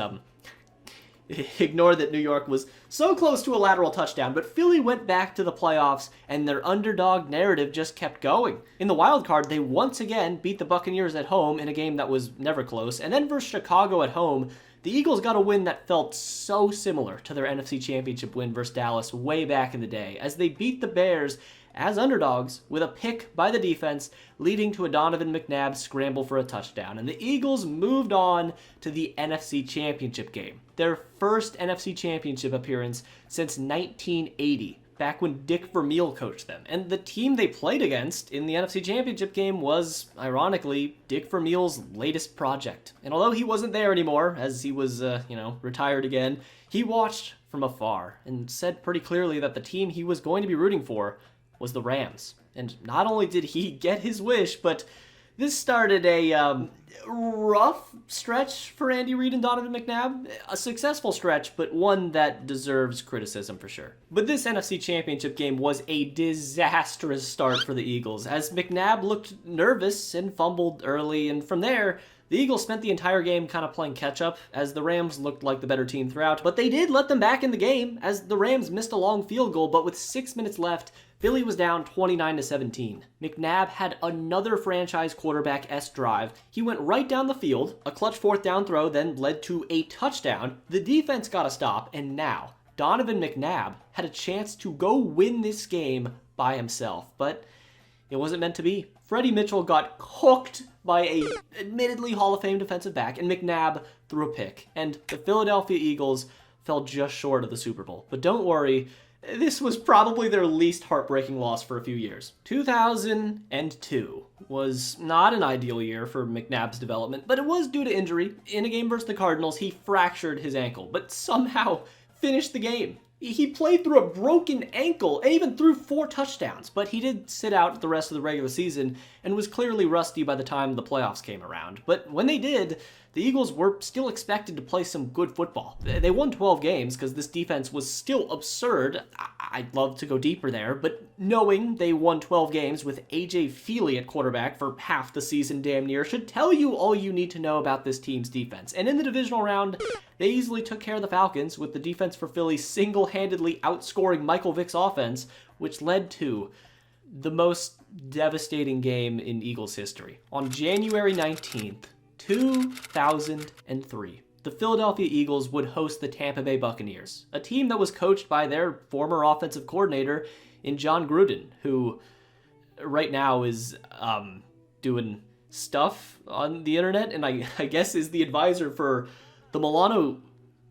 S1: ignore that New York was so close to a lateral touchdown, but Philly went back to the playoffs, and their underdog narrative just kept going. In the wild card, they once again beat the Buccaneers at home in a game that was never close, and then versus Chicago at home, the Eagles got a win that felt so similar to their NFC Championship win versus Dallas way back in the day, as they beat the Bears as underdogs with a pick by the defense, leading to a Donovan McNabb scramble for a touchdown. And the Eagles moved on to the NFC Championship game, their first NFC Championship appearance since 1980, back when Dick Vermeil coached them. And the team they played against in the NFC Championship game was, ironically, Dick Vermeil's latest project. And although he wasn't there anymore, as he was, retired again, he watched from afar and said pretty clearly that the team he was going to be rooting for was the Rams. And not only did he get his wish, but this started a rough stretch for Andy Reid and Donovan McNabb. A successful stretch, but one that deserves criticism for sure. But this NFC Championship game was a disastrous start for the Eagles, as McNabb looked nervous and fumbled early, and from there, the Eagles spent the entire game kind of playing catch-up, as the Rams looked like the better team throughout, but they did let them back in the game, as the Rams missed a long field goal, but with 6 minutes left, Philly was down 29-17. McNabb had another franchise quarterback-esque drive. He went right down the field, a clutch fourth down throw then led to a touchdown. The defense got a stop, and now Donovan McNabb had a chance to go win this game by himself, but it wasn't meant to be. Freddie Mitchell got cooked by a admittedly Hall of Fame defensive back, and McNabb threw a pick, and the Philadelphia Eagles fell just short of the Super Bowl. But don't worry, this was probably their least heartbreaking loss for a few years. 2002 was not an ideal year for McNabb's development, but it was due to injury. In a game versus the Cardinals, he fractured his ankle, but somehow finished the game. He played through a broken ankle and even threw 4 touchdowns, but he did sit out the rest of the regular season and was clearly rusty by the time the playoffs came around. But when they did, the Eagles were still expected to play some good football. They won 12 games because this defense was still absurd. I'd love to go deeper there, but knowing they won 12 games with A.J. Feely at quarterback for half the season damn near should tell you all you need to know about this team's defense. And in the divisional round, they easily took care of the Falcons, with the defense for Philly single-handedly outscoring Michael Vick's offense, which led to the most devastating game in Eagles history. On January 19th, 2003, the Philadelphia Eagles would host the Tampa Bay Buccaneers, a team that was coached by their former offensive coordinator in John Gruden, who right now is doing stuff on the internet, and I guess is the advisor for the Milano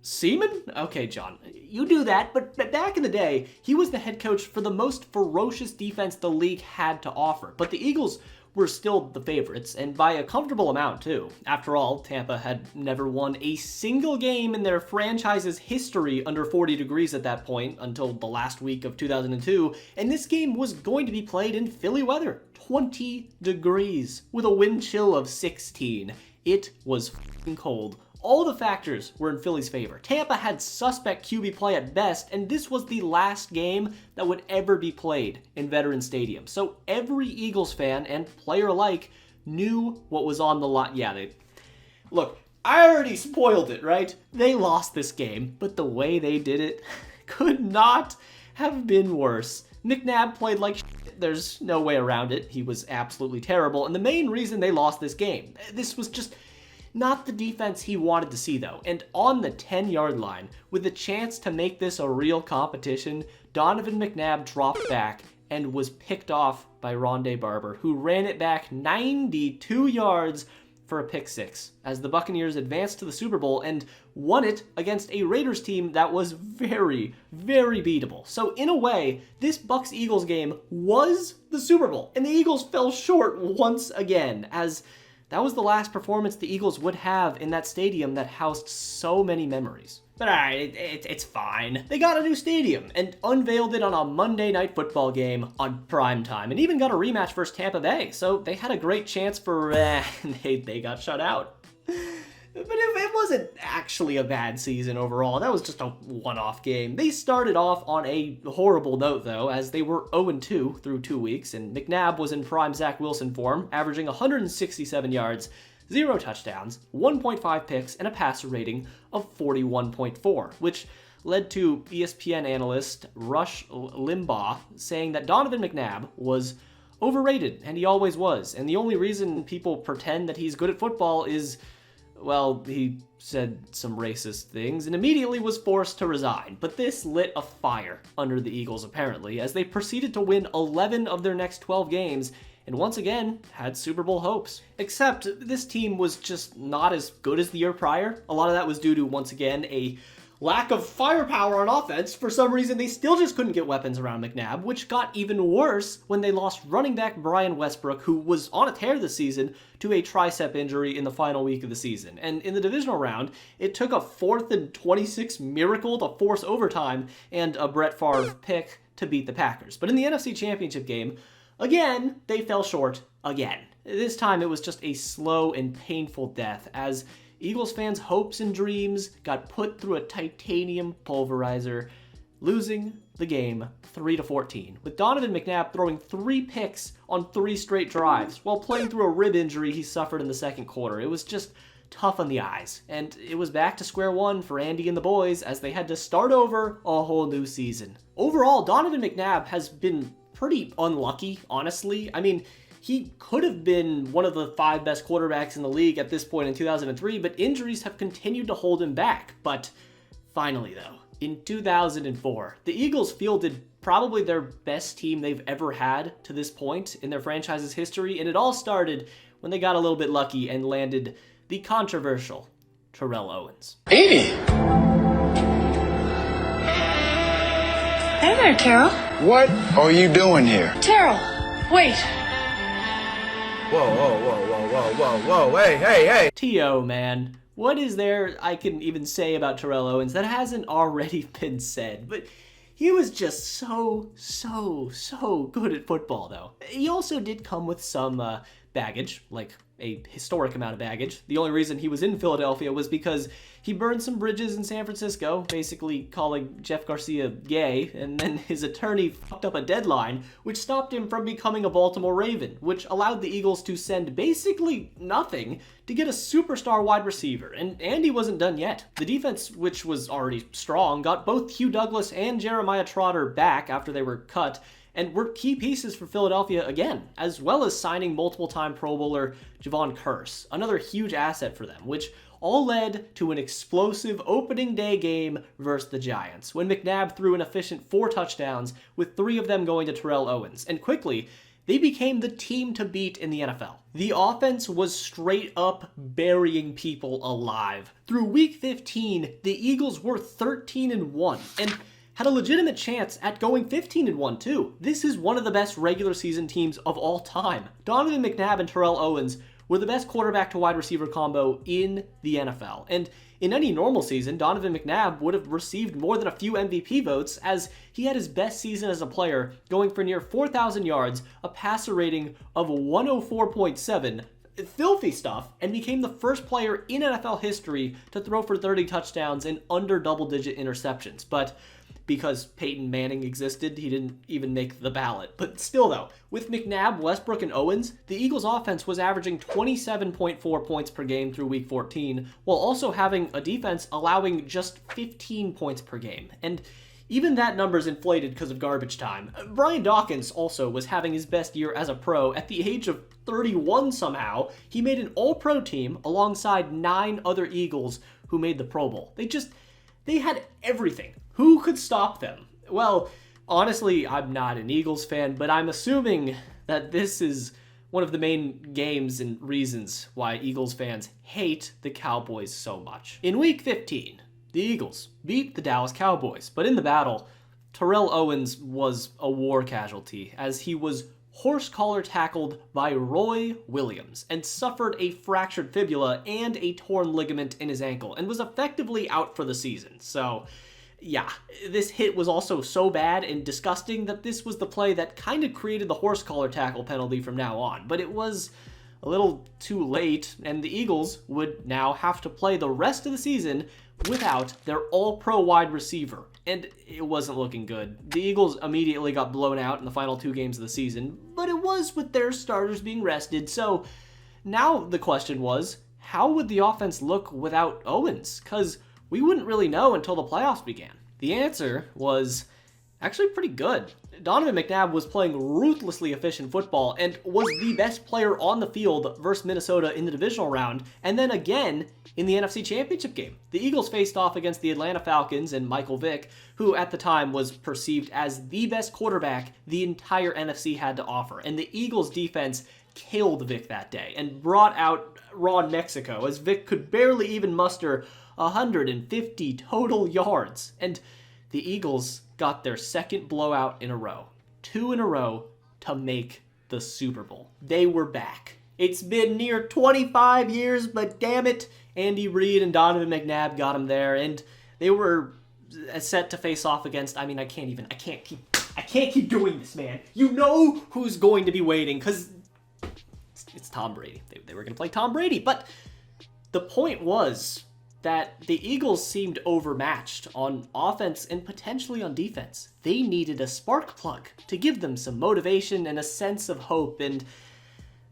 S1: Seaman? Okay, John, you do that, but back in the day, he was the head coach for the most ferocious defense the league had to offer. But the Eagles were still the favorites, and by a comfortable amount, too. After all, Tampa had never won a single game in their franchise's history under 40 degrees at that point until the last week of 2002, and this game was going to be played in Philly weather. 20 degrees, with a wind chill of 16. It was f***ing cold. All the factors were in Philly's favor. Tampa had suspect QB play at best, and this was the last game that would ever be played in Veterans Stadium. So every Eagles fan and player alike knew what was on the line. Yeah, look, I already spoiled it, right? They lost this game, but the way they did it could not have been worse. McNabb played like shit. There's no way around it. He was absolutely terrible, and the main reason they lost this game, this was just not the defense he wanted to see, though. And on the 10-yard line, with the chance to make this a real competition, Donovan McNabb dropped back and was picked off by Rondé Barber, who ran it back 92 yards for a pick six, as the Buccaneers advanced to the Super Bowl and won it against a Raiders team that was very, very beatable. So in a way, this Bucs-Eagles game was the Super Bowl, and the Eagles fell short once again, as that was the last performance the Eagles would have in that stadium that housed so many memories. But alright, it's fine. They got a new stadium and unveiled it on a Monday Night Football game on prime time, and even got a rematch versus Tampa Bay, so they had a great chance for, they got shut out. But it wasn't actually a bad season overall. That was just a one-off game. They started off on a horrible note, though, as they were 0-2 through 2 weeks, and McNabb was in prime Zach Wilson form, averaging 167 yards, 0 touchdowns, 1.5 picks, and a passer rating of 41.4, which led to ESPN analyst Rush Limbaugh saying that Donovan McNabb was overrated, and he always was, and the only reason people pretend that he's good at football is, well, he said some racist things and immediately was forced to resign. But this lit a fire under the Eagles, apparently, as they proceeded to win 11 of their next 12 games and once again had Super Bowl hopes. Except this team was just not as good as the year prior. A lot of that was due to, once again, a lack of firepower on offense. For some reason, they still just couldn't get weapons around McNabb, which got even worse when they lost running back Brian Westbrook, who was on a tear this season, to a tricep injury in the final week of the season. And in the divisional round, it took a 4th and 26 miracle to force overtime and a Brett Favre pick to beat the Packers. But in the NFC Championship game, again, they fell short again. This time it was just a slow and painful death as Eagles fans' hopes and dreams got put through a titanium pulverizer, losing the game 3-14, with Donovan McNabb throwing 3 picks on 3 straight drives while playing through a rib injury he suffered in the second quarter. It was just tough on the eyes, and it was back to square one for Andy and the boys as they had to start over a whole new season. Overall, Donovan McNabb has been pretty unlucky, honestly. I mean, he could have been one of the 5 best quarterbacks in the league at this point in 2003, but injuries have continued to hold him back. But finally, though, in 2004, the Eagles fielded probably their best team they've ever had to this point in their franchise's history, and it all started when they got a little bit lucky and landed the controversial Terrell Owens.
S7: Edie!
S8: Hey there, Terrell.
S7: What are you doing here?
S8: Terrell, wait.
S7: Whoa, hey.
S1: T.O., man. What is there I can even say about Terrell Owens that hasn't already been said? But he was just so good at football, though. He also did come with some baggage, like a historic amount of baggage. The only reason he was in Philadelphia was because he burned some bridges in San Francisco, basically calling Jeff Garcia gay, and then his attorney fucked up a deadline, which stopped him from becoming a Baltimore Raven, which allowed the Eagles to send basically nothing to get a superstar wide receiver, and Andy wasn't done yet. The defense, which was already strong, got both Hugh Douglas and Jeremiah Trotter back after they were cut, and were key pieces for Philadelphia again, as well as signing multiple-time Pro Bowler Javon Curse, another huge asset for them, which all led to an explosive opening day game versus the Giants, when McNabb threw an efficient 4 touchdowns, with 3 of them going to Terrell Owens, and quickly, they became the team to beat in the NFL. The offense was straight up burying people alive. Through week 15, the Eagles were 13-1, and had a legitimate chance at going 15-1 too. This is one of the best regular season teams of all time. Donovan McNabb and Terrell Owens were the best quarterback to wide receiver combo in the NFL. And in any normal season, Donovan McNabb would have received more than a few MVP votes, as he had his best season as a player, going for near 4,000 yards, a passer rating of 104.7, filthy stuff, and became the first player in NFL history to throw for 30 touchdowns and under double-digit interceptions. But because Peyton Manning existed, he didn't even make the ballot. But still though, with McNabb, Westbrook, and Owens, the Eagles offense was averaging 27.4 points per game through week 14, while also having a defense allowing just 15 points per game. And even that number's inflated because of garbage time. Brian Dawkins also was having his best year as a pro. At the age of 31 somehow, he made an all-pro team alongside 9 other Eagles who made the Pro Bowl. They had everything. Who could stop them? Well, honestly, I'm not an Eagles fan, but I'm assuming that this is one of the main games and reasons why Eagles fans hate the Cowboys so much. In week 15, the Eagles beat the Dallas Cowboys, but in the battle, Terrell Owens was a war casualty, as he was horse collar tackled by Roy Williams and suffered a fractured fibula and a torn ligament in his ankle and was effectively out for the season. So, yeah, this hit was also so bad and disgusting that this was the play that kind of created the horse collar tackle penalty from now on. But it was a little too late, and the Eagles would now have to play the rest of the season without their all-pro wide receiver. And it wasn't looking good. The Eagles immediately got blown out in the final 2 games of the season, but it was with their starters being rested. So now the question was, how would the offense look without Owens? Because we wouldn't really know until the playoffs began. The answer was actually pretty good. Donovan McNabb was playing ruthlessly efficient football and was the best player on the field versus Minnesota in the divisional round, and then again in the NFC Championship game. The Eagles faced off against the Atlanta Falcons and Michael Vick, who at the time was perceived as the best quarterback the entire NFC had to offer, and the Eagles defense killed Vick that day and brought out Raw Mexico, as Vick could barely even muster 150 total yards, and the Eagles got their second blowout in a row. 2 in a row to make the Super Bowl. They were back. It's been near 25 years, but damn it, Andy Reid and Donovan McNabb got them there, and they were set to face off against, I can't keep doing this, man. You know who's going to be waiting, because it's Tom Brady. They were going to play Tom Brady, but the point was that the Eagles seemed overmatched on offense and potentially on defense. They needed a spark plug to give them some motivation and a sense of hope, and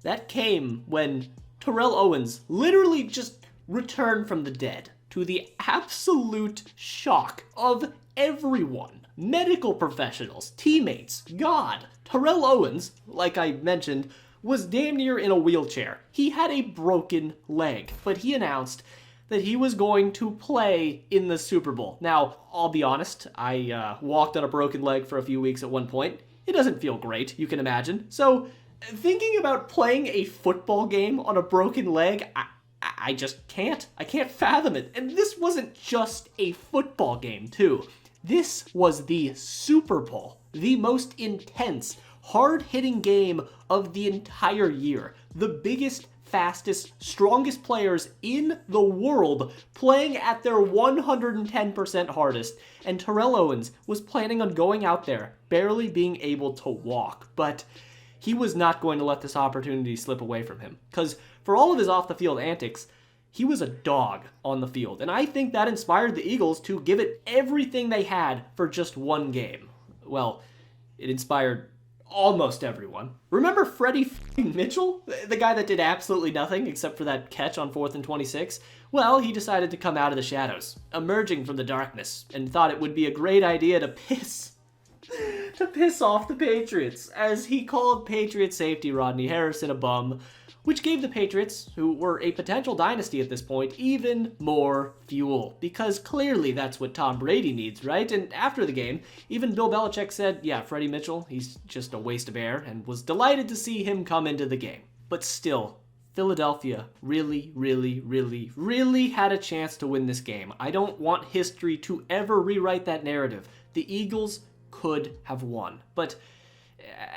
S1: that came when Terrell Owens literally just returned from the dead, to the absolute shock of everyone. Medical professionals, teammates, God. Terrell Owens, like I mentioned, was damn near in a wheelchair. He had a broken leg, but he announced that he was going to play in the Super Bowl. Now, I'll be honest, I walked on a broken leg for a few weeks at one point. It doesn't feel great, you can imagine. So, thinking about playing a football game on a broken leg, I just can't. I can't fathom it. And this wasn't just a football game, too. This was the Super Bowl, the most intense, hard-hitting game of the entire year. The biggest, fastest, strongest players in the world playing at their 110% hardest, and Terrell Owens was planning on going out there, barely being able to walk, but he was not going to let this opportunity slip away from him, because for all of his off-the-field antics, he was a dog on the field, and I think that inspired the Eagles to give it everything they had for just one game. Well, it inspired almost everyone. Remember Freddie Mitchell? The guy that did absolutely nothing except for that catch on 4th and 26? Well, he decided to come out of the shadows, emerging from the darkness, and thought it would be a great idea to piss off the Patriots, as he called Patriot safety Rodney Harrison a bum, which gave the Patriots, who were a potential dynasty at this point, even more fuel. Because clearly that's what Tom Brady needs, right? And after the game, even Bill Belichick said, yeah, Freddie Mitchell, he's just a waste of air, and was delighted to see him come into the game. But still, Philadelphia really, really, really, really had a chance to win this game. I don't want history to ever rewrite that narrative. The Eagles could have won. But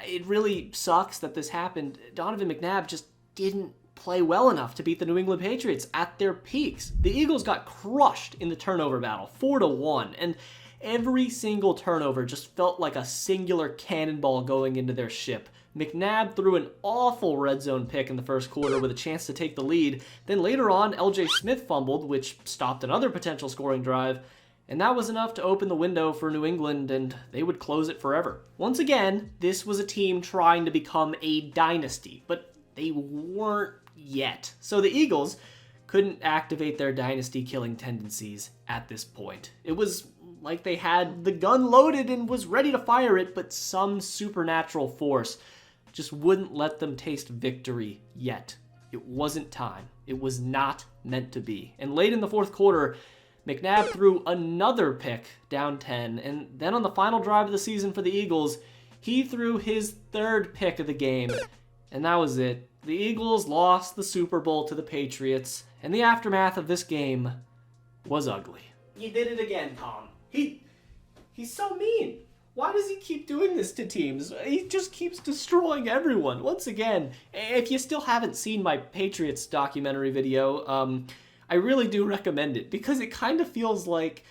S1: it really sucks that this happened. Donovan McNabb just didn't play well enough to beat the New England Patriots at their peaks. The Eagles got crushed in the turnover battle, 4-1, and every single turnover just felt like a singular cannonball going into their ship. McNabb threw an awful red zone pick in the first quarter with a chance to take the lead. Then later on, LJ Smith fumbled, which stopped another potential scoring drive, and that was enough to open the window for New England, and they would close it forever. Once again, this was a team trying to become a dynasty, but they weren't yet. So the Eagles couldn't activate their dynasty-killing tendencies at this point. It was like they had the gun loaded and was ready to fire it, but some supernatural force just wouldn't let them taste victory yet. It wasn't time. It was not meant to be. And late in the fourth quarter, McNabb threw another pick down 10, and then on the final drive of the season for the Eagles, he threw his third pick of the game, and that was it. The Eagles lost the Super Bowl to the Patriots, and the aftermath of this game was ugly. You did it again, Tom. He's so mean. Why does he keep doing this to teams? He just keeps destroying everyone. Once again, if you still haven't seen my Patriots documentary video, I really do recommend it, because it kind of feels like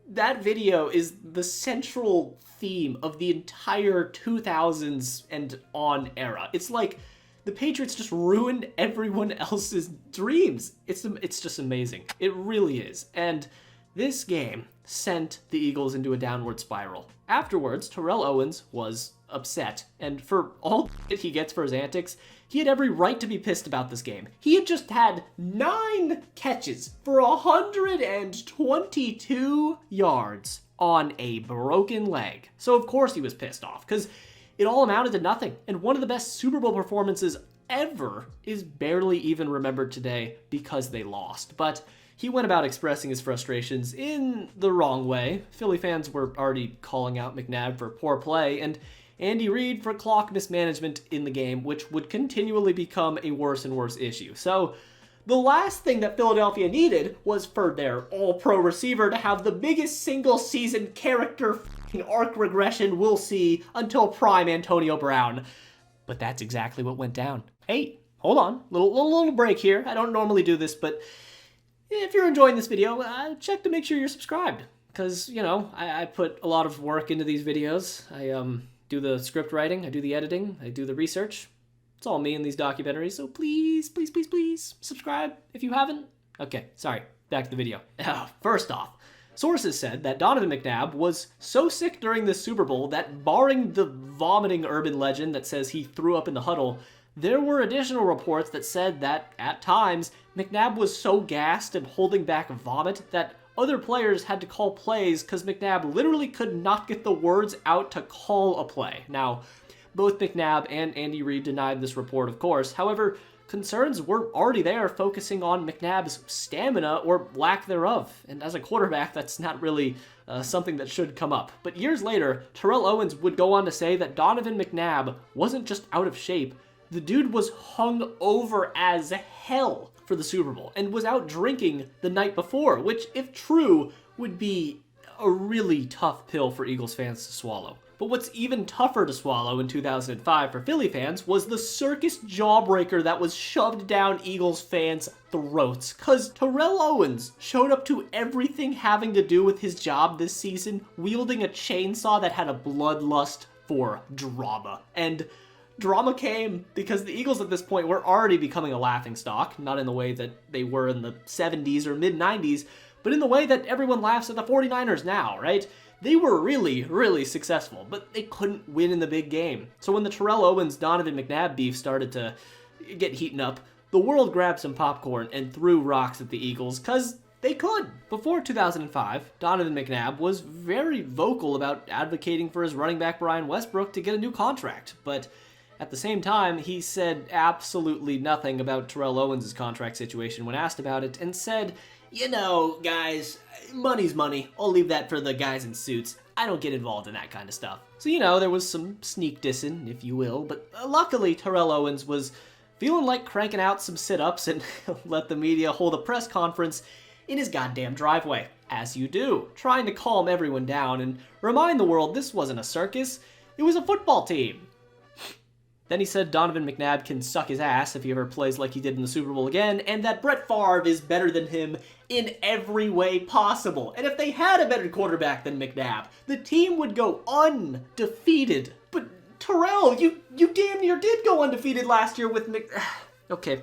S1: that video is the central theme of the entire 2000s and on era. It's like the Patriots just ruined everyone else's dreams. It's just amazing. It really is. And this game sent the Eagles into a downward spiral. Afterwards, Terrell Owens was upset, and for all that he gets for his antics, he had every right to be pissed about this game. He had just had 9 catches for 122 yards on a broken leg. So of course he was pissed off, because it all amounted to nothing, and one of the best Super Bowl performances ever is barely even remembered today because they lost. But he went about expressing his frustrations in the wrong way. Philly fans were already calling out McNabb for poor play, and Andy Reid for clock mismanagement in the game, which would continually become a worse and worse issue. So the last thing that Philadelphia needed was for their all-pro receiver to have the biggest single-season character arc regression we'll see until prime Antonio Brown. But that's exactly what went down. Hey, hold on, little break here. I don't normally do this, but if you're enjoying this video, check to make sure you're subscribed, because, you know, I put a lot of work into these videos. I do the script writing, I do the editing, I do the research. It's all me in these documentaries, so please, please, please, please subscribe if you haven't. Okay, sorry, back to the video. First off, sources said that Donovan McNabb was so sick during this Super Bowl that, barring the vomiting urban legend that says he threw up in the huddle, there were additional reports that said that, at times, McNabb was so gassed and holding back vomit that other players had to call plays because McNabb literally could not get the words out to call a play. Now, both McNabb and Andy Reid denied this report, of course. However, concerns were already there focusing on McNabb's stamina or lack thereof. And as a quarterback, that's not really something that should come up. But years later, Terrell Owens would go on to say that Donovan McNabb wasn't just out of shape. The dude was hung over as hell for the Super Bowl and was out drinking the night before, which, if true, would be a really tough pill for Eagles fans to swallow. But what's even tougher to swallow in 2005 for Philly fans was the circus jawbreaker that was shoved down Eagles fans' throats. Cause Terrell Owens showed up to everything having to do with his job this season, wielding a chainsaw that had a bloodlust for drama. And drama came because the Eagles at this point were already becoming a laughingstock, not in the way that they were in the 70s or mid-90s, but in the way that everyone laughs at the 49ers now, right? They were really, really successful, but they couldn't win in the big game. So when the Terrell Owens-Donovan McNabb beef started to get heating up, the world grabbed some popcorn and threw rocks at the Eagles, cause they could. Before 2005, Donovan McNabb was very vocal about advocating for his running back Brian Westbrook to get a new contract, but at the same time, he said absolutely nothing about Terrell Owens' contract situation when asked about it, and said, you know, guys, money's money. I'll leave that for the guys in suits. I don't get involved in that kind of stuff. So, you know, there was some sneak dissing, if you will, but luckily Terrell Owens was feeling like cranking out some sit-ups and let the media hold a press conference in his goddamn driveway, as you do, trying to calm everyone down and remind the world this wasn't a circus, it was a football team. Then he said Donovan McNabb can suck his ass if he ever plays like he did in the Super Bowl again, and that Brett Favre is better than him in every way possible. And if they had a better quarterback than McNabb, the team would go undefeated. But Terrell, you damn near did go undefeated last year with Okay,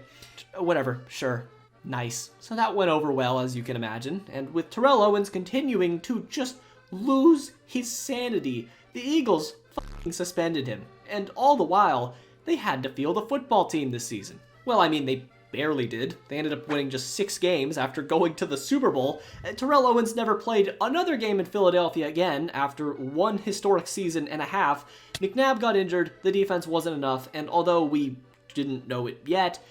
S1: whatever, sure, nice. So that went over well, as you can imagine. And with Terrell Owens continuing to just lose his sanity, the Eagles fucking suspended him. And all the while, they had to field a football team this season. Well, I mean, they barely did. They ended up winning just 6 games after going to the Super Bowl. Terrell Owens never played another game in Philadelphia again after one historic season and a half. McNabb got injured, the defense wasn't enough, and although we didn't know it yet,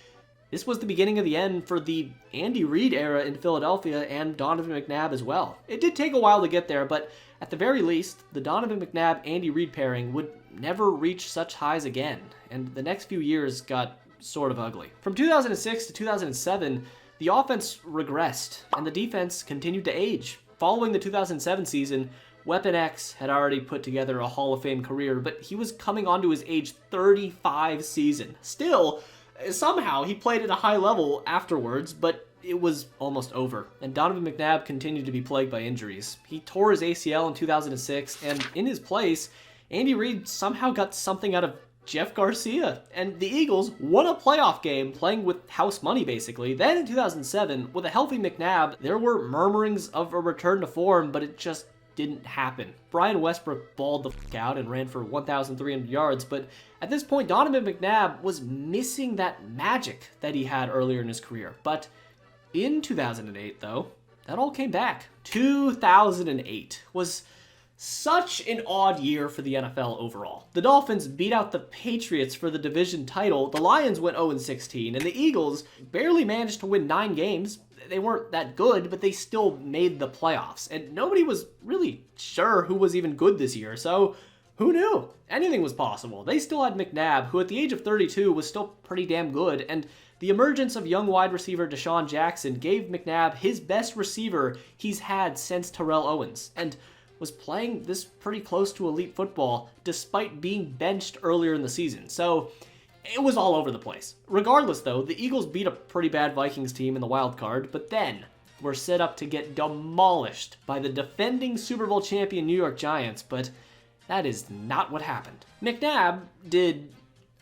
S1: this was the beginning of the end for the Andy Reid era in Philadelphia and Donovan McNabb as well. It did take a while to get there, but at the very least, the Donovan McNabb-Andy Reid pairing would never reach such highs again, and the next few years got sort of ugly. From 2006 to 2007, the offense regressed, and the defense continued to age. Following the 2007 season, Weapon X had already put together a Hall of Fame career, but he was coming onto his age 35 season. Still, somehow he played at a high level afterwards, but it was almost over, and Donovan McNabb continued to be plagued by injuries. He tore his ACL in 2006, and in his place, Andy Reid somehow got something out of Jeff Garcia, and the Eagles won a playoff game playing with house money basically. Then in 2007, with a healthy McNabb, there were murmurings of a return to form, but it just didn't happen. Brian Westbrook balled the fuck out and ran for 1,300 yards, but at this point, Donovan McNabb was missing that magic that he had earlier in his career. But in 2008, though, that all came back. 2008 was such an odd year for the NFL overall. The Dolphins beat out the Patriots for the division title, the Lions went 0-16, and the Eagles barely managed to win 9 games. They weren't that good, but they still made the playoffs, and nobody was really sure who was even good this year, so who knew? Anything was possible. They still had McNabb, who at the age of 32 was still pretty damn good, and the emergence of young wide receiver Deshaun Jackson gave McNabb his best receiver he's had since Terrell Owens, and was playing this pretty close to elite football despite being benched earlier in the season. So it was all over the place. Regardless though, the Eagles beat a pretty bad Vikings team in the wild card, but then were set up to get demolished by the defending Super Bowl champion New York Giants, but that is not what happened. McNabb did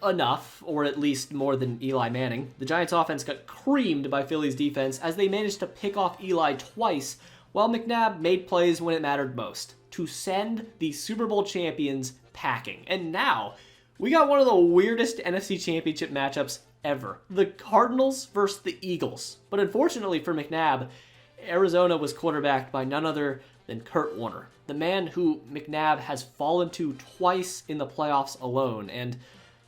S1: enough, or at least more than Eli Manning. The Giants offense got creamed by Philly's defense as they managed to pick off Eli twice, while McNabb made plays when it mattered most, to send the Super Bowl champions packing. And now, we got one of the weirdest NFC Championship matchups ever. The Cardinals versus the Eagles. But unfortunately for McNabb, Arizona was quarterbacked by none other than Kurt Warner, the man who McNabb has fallen to twice in the playoffs alone, and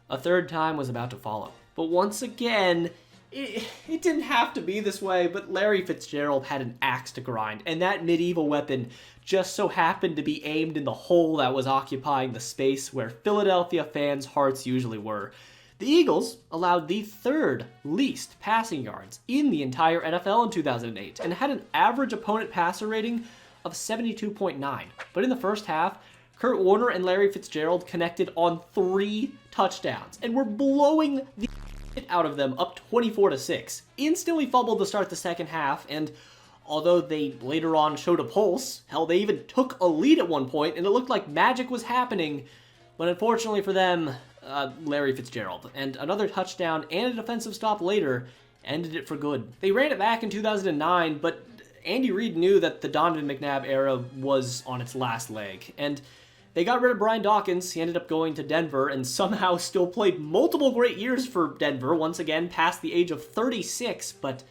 S1: a third time was about to follow. But once again, it didn't have to be this way, but Larry Fitzgerald had an axe to grind, and that medieval weapon just so happened to be aimed in the hole that was occupying the space where Philadelphia fans' hearts usually were. The Eagles allowed the third least passing yards in the entire NFL in 2008, and had an average opponent passer rating of 72.9. But in the first half, Kurt Warner and Larry Fitzgerald connected on 3 touchdowns, and were blowing the out of them up 24-6. Instantly fumbled to start the second half, and although they later on showed a pulse, hell, they even took a lead at one point, and it looked like magic was happening, but unfortunately for them, Larry Fitzgerald, and another touchdown and a defensive stop later ended it for good. They ran it back in 2009, but Andy Reid knew that the Donovan McNabb era was on its last leg, and they got rid of Brian Dawkins. He ended up going to Denver and somehow still played multiple great years for Denver, once again past the age of 36, but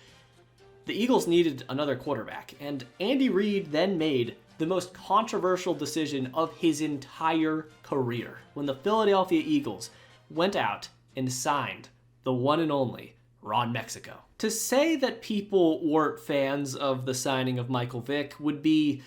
S1: the Eagles needed another quarterback, and Andy Reid then made the most controversial decision of his entire career when the Philadelphia Eagles went out and signed the one and only Ron Mexico. To say that people weren't fans of the signing of Michael Vick would be,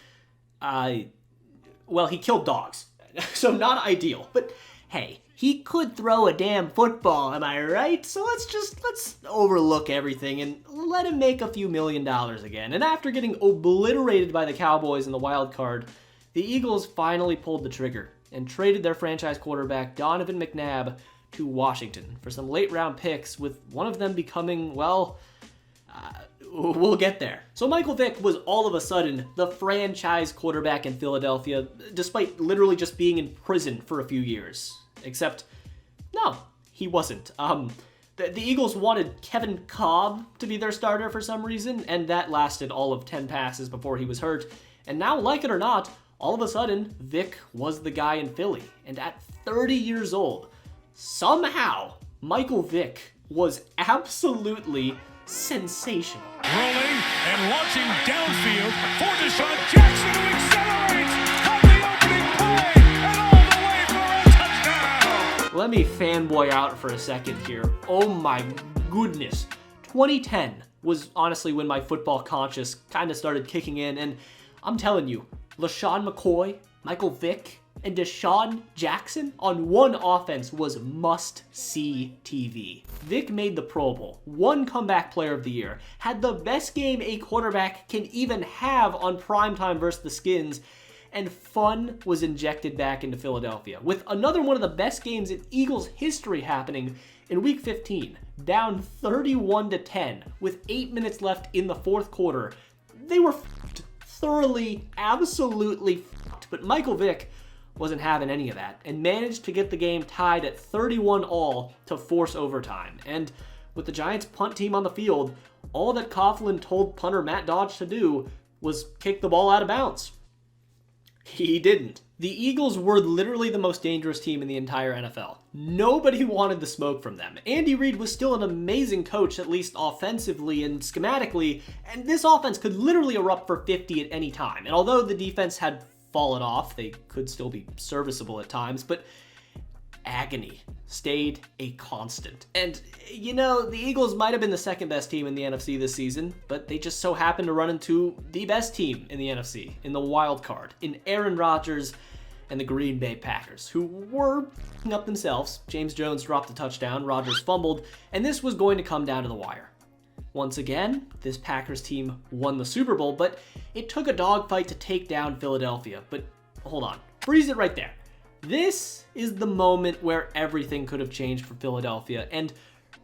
S1: well, he killed dogs, so not ideal. But hey, he could throw a damn football, am I right? So let's overlook everything and let him make a few $1 million again. And after getting obliterated by the Cowboys in the wild card, the Eagles finally pulled the trigger and traded their franchise quarterback Donovan McNabb to Washington for some late round picks, with one of them becoming, well, we'll get there. So Michael Vick was all of a sudden the franchise quarterback in Philadelphia, despite literally just being in prison for a few years. Except, no, he wasn't. The Eagles wanted Kevin Cobb to be their starter for some reason, and that lasted all of 10 passes before he was hurt. And now, like it or not, all of a sudden, Vick was the guy in Philly. And at 30 years old, somehow, Michael Vick was absolutely sensational.
S8: Rolling and launching downfield for Deshaun Jackson, who accelerates on the opening play and all the way for a touchdown.
S1: Let me fanboy out for a second here. Oh my goodness. 2010 was honestly when my football conscious kind of started kicking in, and I'm telling you, LaShawn McCoy, Michael Vick, and Deshaun Jackson on one offense was must-see TV. Vick made the Pro Bowl, won Comeback Player of the Year, had the best game a quarterback can even have on primetime versus the Skins, and fun was injected back into Philadelphia, with another one of the best games in Eagles history happening in Week 15, down 31-10 with 8 minutes left in the fourth quarter. They were thoroughly, absolutely f***ed, but Michael Vick wasn't having any of that and managed to get the game tied at 31-all to force overtime. And with the Giants punt team on the field, all that Coughlin told punter Matt Dodge to do was kick the ball out of bounds. He didn't. The Eagles were literally the most dangerous team in the entire NFL. Nobody wanted the smoke from them. Andy Reid was still an amazing coach, at least offensively and schematically, and this offense could literally erupt for 50 at any time. And although the defense had fallen off, they could still be serviceable at times, but agony stayed a constant. And, you know, the Eagles might have been the second best team in the NFC this season, but they just so happened to run into the best team in the NFC, in the wild card, in Aaron Rodgers and the Green Bay Packers, who were f***ing up themselves. James Jones dropped a touchdown, Rodgers fumbled, and this was going to come down to the wire. Once again, this Packers team won the Super Bowl, but it took a dogfight to take down Philadelphia. But hold on, freeze it right there. This is the moment where everything could have changed for Philadelphia and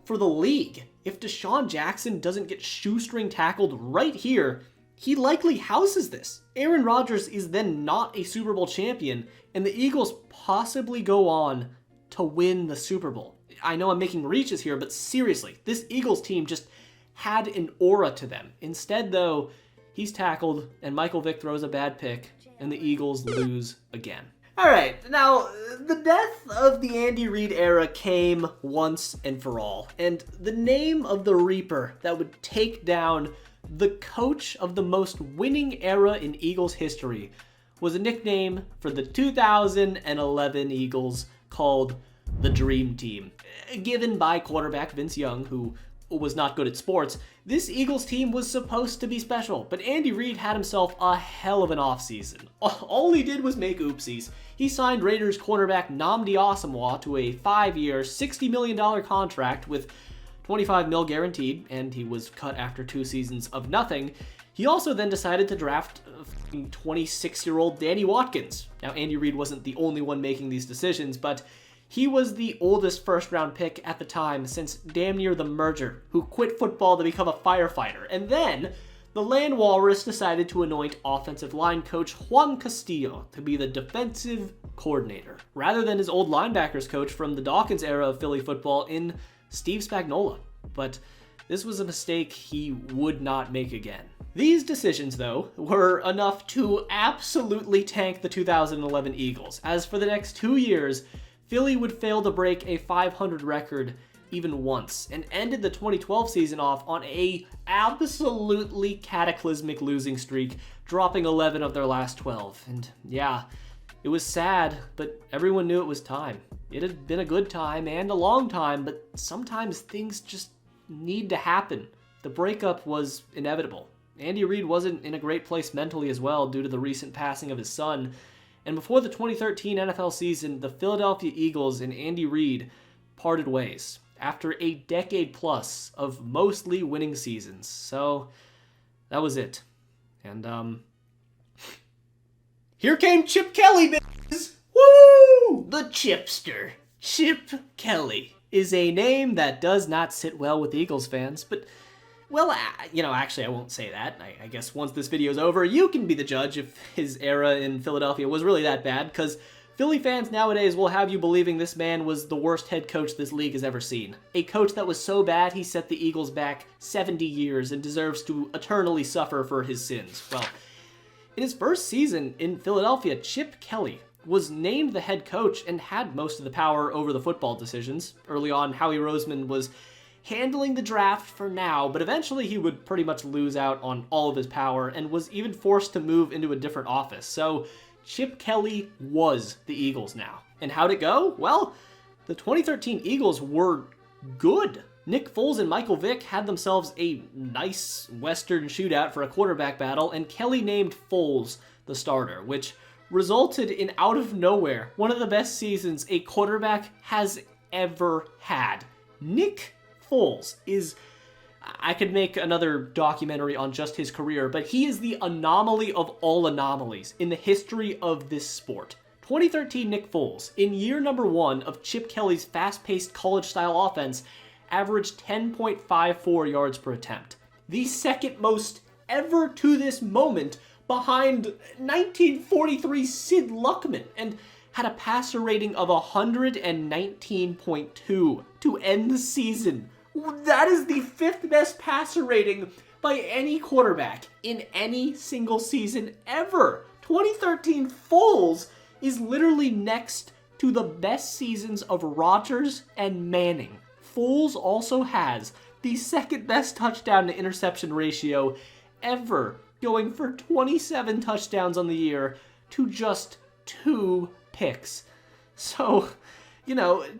S1: for the league. If Deshaun Jackson doesn't get shoestring tackled right here, he likely houses this. Aaron Rodgers is then not a Super Bowl champion, and the Eagles possibly go on to win the Super Bowl. I know I'm making reaches here, but seriously, this Eagles team just had an aura to them. Instead, though, he's tackled, and Michael Vick throws a bad pick, and the Eagles lose again. All right, now, the death of the Andy Reid era came once and for all, and the name of the Reaper that would take down the coach of the most winning era in Eagles history was a nickname for the 2011 Eagles called the Dream Team. Given by quarterback Vince Young, who was not good at sports, this Eagles team was supposed to be special, but Andy Reid had himself a hell of an offseason. All he did was make oopsies. He signed Raiders cornerback Nnamdi Asomugha to a 5-year, $60 million contract with $25 million guaranteed, and he was cut after 2 seasons of nothing. He also then decided to draft 26-year-old Danny Watkins. Now, Andy Reid wasn't the only one making these decisions, but he was the oldest first-round pick at the time since damn near the merger, who quit football to become a firefighter. And then, the Land Walrus decided to anoint offensive line coach Juan Castillo to be the defensive coordinator, rather than his old linebackers coach from the Dawkins era of Philly football in Steve Spagnuolo. But this was a mistake he would not make again. These decisions, though, were enough to absolutely tank the 2011 Eagles, as for the next 2 years, Philly would fail to break a 500 record even once, and ended the 2012 season off on a absolutely cataclysmic losing streak, dropping 11 of their last 12. And yeah, it was sad, but everyone knew it was time. It had been a good time and a long time, but sometimes things just need to happen. The breakup was inevitable. Andy Reid wasn't in a great place mentally as well due to the recent passing of his son. And before the 2013 NFL season, the Philadelphia Eagles and Andy Reid parted ways after a decade plus of mostly winning seasons. So that was it. And here came Chip Kelly, bitches! Woo! The Chipster. Chip Kelly is a name that does not sit well with Eagles fans, but well, actually I won't say that. I guess once this video's over, you can be the judge if his era in Philadelphia was really that bad, because Philly fans nowadays will have you believing this man was the worst head coach this league has ever seen. A coach that was so bad he set the Eagles back 70 years and deserves to eternally suffer for his sins. Well, in his first season in Philadelphia, Chip Kelly was named the head coach and had most of the power over the football decisions. Early on, Howie Roseman was handling the draft for now, but eventually he would pretty much lose out on all of his power and was even forced to move into a different office. So Chip Kelly was the Eagles now. And how'd it go? Well, the 2013 Eagles were good. Nick Foles and Michael Vick had themselves a nice Western shootout for a quarterback battle, and Kelly named Foles the starter, which resulted in, out of nowhere, one of the best seasons a quarterback has ever had. Nick Foles is I could make another documentary on just his career, but he is the anomaly of all anomalies in the history of this sport. 2013 Nick Foles, in year number 1 of Chip Kelly's fast-paced college-style offense, averaged 10.54 yards per attempt. The second most ever to this moment, behind 1943 Sid Luckman, and had a passer rating of 119.2 to end the season. That is the 5th best passer rating by any quarterback in any single season ever. 2013 Foles is literally next to the best seasons of Rodgers and Manning. Foles also has the 2nd best touchdown to interception ratio ever, going for 27 touchdowns on the year to just 2 picks. So,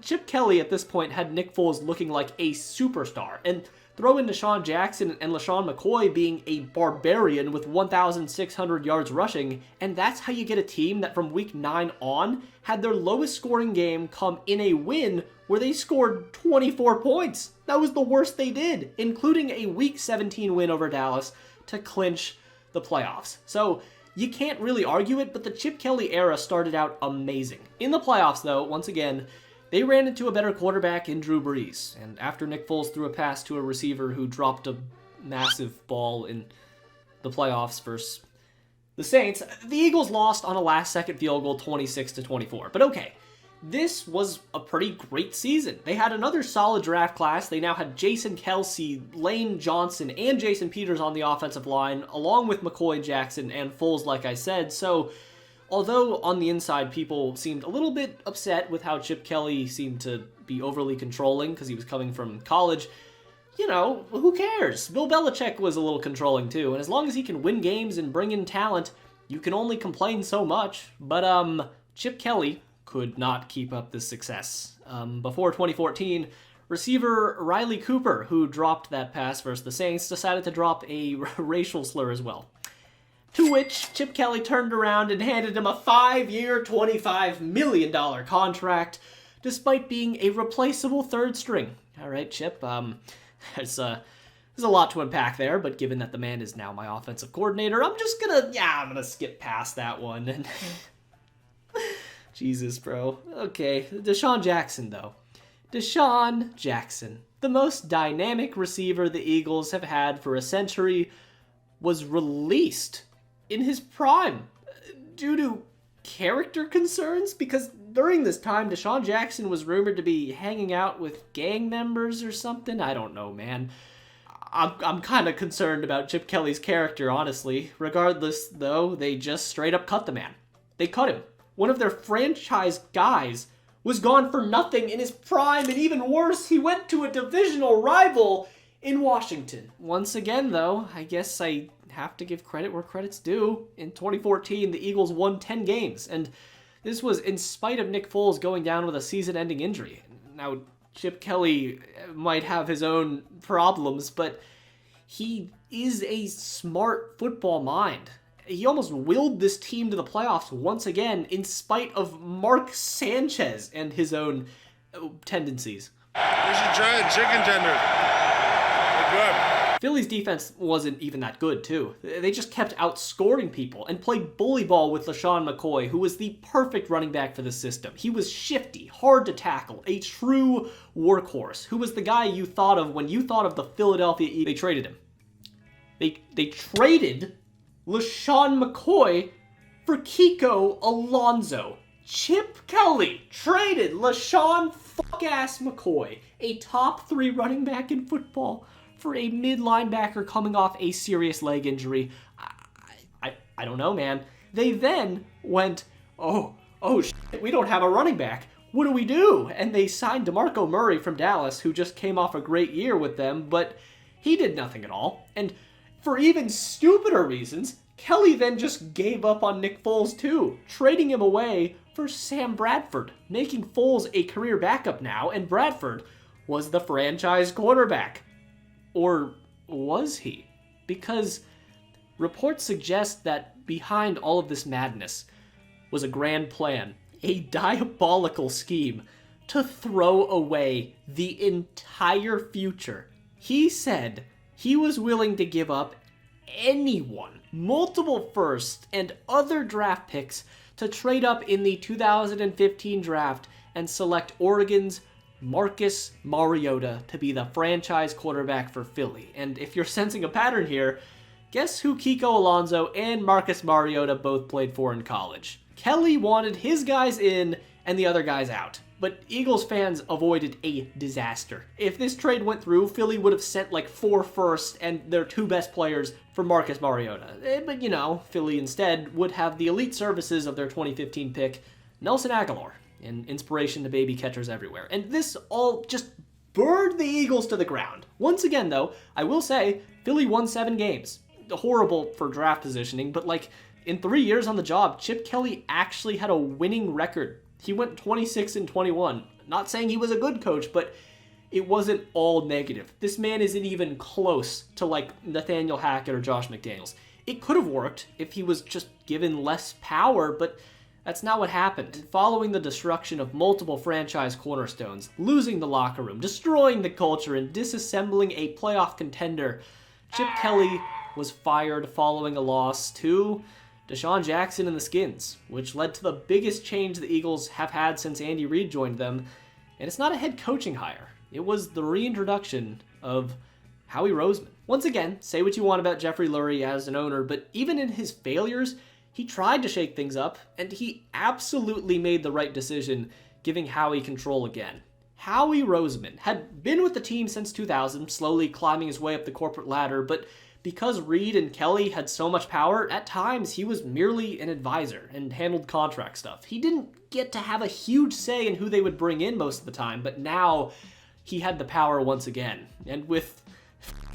S1: Chip Kelly at this point had Nick Foles looking like a superstar, and throw in Deshaun Jackson and LaShawn McCoy being a barbarian with 1,600 yards rushing, and that's how you get a team that from week 9 on had their lowest scoring game come in a win where they scored 24 points. That was the worst they did, including a week 17 win over Dallas to clinch the playoffs. So you can't really argue it, but the Chip Kelly era started out amazing. In the playoffs, though, once again, they ran into a better quarterback in Drew Brees, and after Nick Foles threw a pass to a receiver who dropped a massive ball in the playoffs versus the Saints, the Eagles lost on a last-second field goal 26-24. But okay, this was a pretty great season. They had another solid draft class. They now had Jason Kelce, Lane Johnson, and Jason Peters on the offensive line, along with McCoy, Jackson, and Foles, like I said. So, although on the inside people seemed a little bit upset with how Chip Kelly seemed to be overly controlling because he was coming from college, who cares? Bill Belichick was a little controlling too, and as long as he can win games and bring in talent, you can only complain so much. But Chip Kelly could not keep up this success. Before 2014, receiver Riley Cooper, who dropped that pass versus the Saints, decided to drop a racial slur as well. To which Chip Kelly turned around and handed him a 5-year, $25 million contract, despite being a replaceable third string. All right, Chip, there's a lot to unpack there, but given that the man is now my offensive coordinator, I'm gonna skip past that one. And Jesus, bro. Okay, Deshaun Jackson, though. Deshaun Jackson, the most dynamic receiver the Eagles have had for a century, was released in his prime due to character concerns, because during this time, Deshaun Jackson was rumored to be hanging out with gang members or something. I don't know, man. I'm kind of concerned about Chip Kelly's character, honestly. Regardless, though, they just straight up cut the man. They cut him. One of their franchise guys was gone for nothing in his prime, and even worse, he went to a divisional rival in Washington. Once again, though, I guess I have to give credit where credit's due. In 2014, the Eagles won 10 games, and this was in spite of Nick Foles going down with a season-ending injury. Now, Chip Kelly might have his own problems, but he is a smart football mind. He almost willed this team to the playoffs once again in spite of Mark Sanchez and his own tendencies.
S9: We should try chicken tenders. They're good.
S1: Philly's defense wasn't even that good, too. They just kept outscoring people and played bully ball with LaShawn McCoy, who was the perfect running back for the system. He was shifty, hard to tackle, a true workhorse, who was the guy you thought of when you thought of the Philadelphia Eagles. They traded him. They traded LaShawn McCoy for Kiko Alonso. Chip Kelly traded LaShawn fuck-ass McCoy, a top 3 running back in football, for a mid-linebacker coming off a serious leg injury. I don't know, man. They then went, oh shit, we don't have a running back. What do we do? And they signed DeMarco Murray from Dallas, who just came off a great year with them, but he did nothing at all. And for even stupider reasons, Kelly then just gave up on Nick Foles too, trading him away for Sam Bradford, making Foles a career backup now, and Bradford was the franchise quarterback. Or was he? Because reports suggest that behind all of this madness was a grand plan, a diabolical scheme to throw away the entire future. He said he was willing to give up anyone, multiple firsts and other draft picks to trade up in the 2015 draft and select Oregon's Marcus Mariota to be the franchise quarterback for Philly. And if you're sensing a pattern here, guess who Kiko Alonso and Marcus Mariota both played for in college? Kelly wanted his guys in and the other guys out. But Eagles fans avoided a disaster. If this trade went through, Philly would have sent like 4 firsts and their 2 best players for Marcus Mariota. But you know, Philly instead would have the elite services of their 2015 pick, Nelson Aguilar, an inspiration to baby catchers everywhere. And this all just burned the Eagles to the ground. Once again though, I will say, Philly won 7 games. Horrible for draft positioning, but like in 3 years on the job, Chip Kelly actually had a winning record. He went 26-21. Not saying he was a good coach, but it wasn't all negative. This man isn't even close to like Nathaniel Hackett or Josh McDaniels. It could have worked if he was just given less power, but that's not what happened. Following the destruction of multiple franchise cornerstones, losing the locker room, destroying the culture, and disassembling a playoff contender, Chip Kelly was fired following a loss to Deshaun Jackson and the Skins, which led to the biggest change the Eagles have had since Andy Reid joined them. And it's not a head coaching hire. It was the reintroduction of Howie Roseman. Once again, say what you want about Jeffrey Lurie as an owner, but even in his failures, he tried to shake things up, and he absolutely made the right decision, giving Howie control again. Howie Roseman had been with the team since 2000, slowly climbing his way up the corporate ladder, but because Reid and Kelly had so much power, at times he was merely an advisor and handled contract stuff. He didn't get to have a huge say in who they would bring in most of the time, but now he had the power once again. And with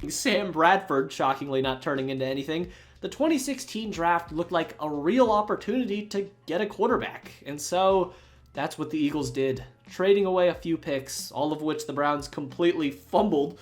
S1: Sam Bradford shockingly not turning into anything, the 2016 draft looked like a real opportunity to get a quarterback. And so that's what the Eagles did, trading away a few picks, all of which the Browns completely fumbled,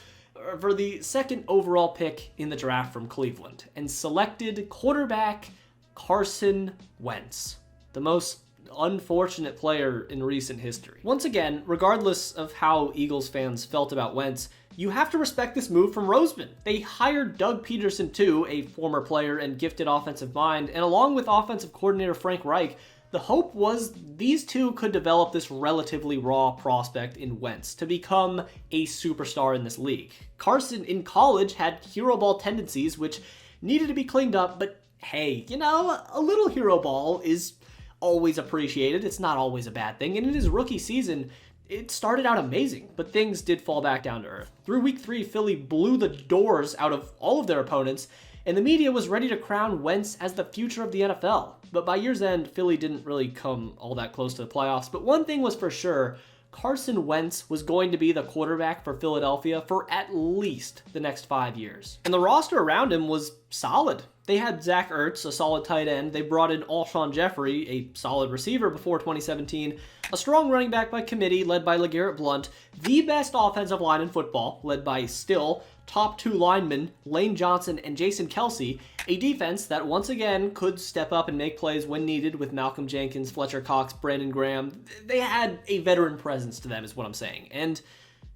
S1: for the 2nd overall pick in the draft from Cleveland, and selected quarterback Carson Wentz, the most unfortunate player in recent history. Once again, regardless of how Eagles fans felt about Wentz, you have to respect this move from Roseman. They hired Doug Peterson too, a former player and gifted offensive mind, and along with offensive coordinator Frank Reich, the hope was these two could develop this relatively raw prospect in Wentz to become a superstar in this league. Carson in college had hero ball tendencies, which needed to be cleaned up, but hey, you know, a little hero ball is always appreciated. It's not always a bad thing, and in his rookie season, it started out amazing, but things did fall back down to earth. Through week 3, Philly blew the doors out of all of their opponents, and the media was ready to crown Wentz as the future of the NFL. But by year's end, Philly didn't really come all that close to the playoffs. But one thing was for sure, Carson Wentz was going to be the quarterback for Philadelphia for at least the next 5 years. And the roster around him was solid. They had Zach Ertz, a solid tight end. They brought in Alshon Jeffrey, a solid receiver before 2017. A strong running back by committee led by LeGarrette Blount. The best offensive line in football led by still top 2 linemen, Lane Johnson and Jason Kelsey. A defense that once again could step up and make plays when needed with Malcolm Jenkins, Fletcher Cox, Brandon Graham. They had a veteran presence to them is what I'm saying. And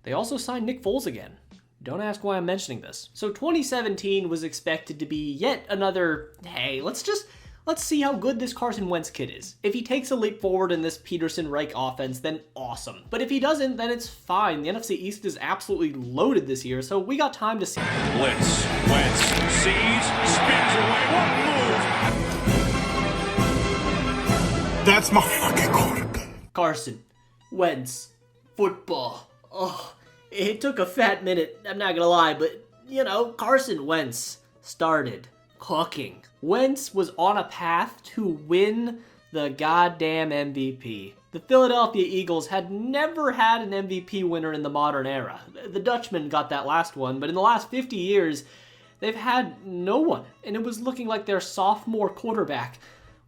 S1: they also signed Nick Foles again. Don't ask why I'm mentioning this. So 2017 was expected to be yet another, hey, let's see how good this Carson Wentz kid is. If he takes a leap forward in this Peterson-Reich offense, then awesome. But if he doesn't, then it's fine. The NFC East is absolutely loaded this year, so we got time to see.
S8: Blitz. Wentz sees, spins away. What move?
S6: That's my fucking quarterback.
S1: Carson Wentz. Football. Oh, it took a fat minute, I'm not gonna lie, but, you know, Carson Wentz started cooking. Wentz was on a path to win the goddamn MVP. The Philadelphia Eagles had never had an MVP winner in the modern era. The Dutchman got that last one, but in the last 50 years, they've had no one. And it was looking like their sophomore quarterback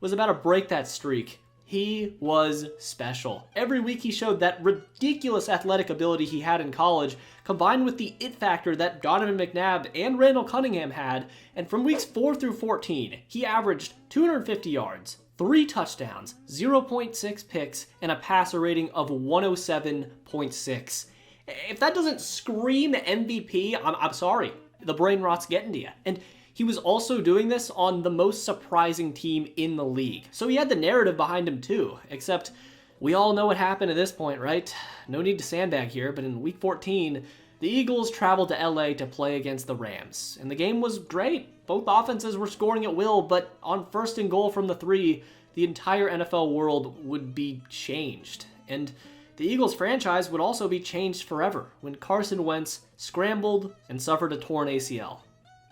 S1: was about to break that streak. He was special. Every week he showed that ridiculous athletic ability he had in college, combined with the it factor that Donovan McNabb and Randall Cunningham had, and from weeks 4 through 14, he averaged 250 yards, 3 touchdowns, 0.6 picks, and a passer rating of 107.6. If that doesn't scream MVP, I'm sorry. The brain rot's getting to you. And he was also doing this on the most surprising team in the league. So he had the narrative behind him too, except we all know what happened at this point, right? No need to sandbag here, but in week 14, the Eagles traveled to LA to play against the Rams. And the game was great. Both offenses were scoring at will, but on 1st and goal from the 3, the entire NFL world would be changed. And the Eagles franchise would also be changed forever when Carson Wentz scrambled and suffered a torn ACL,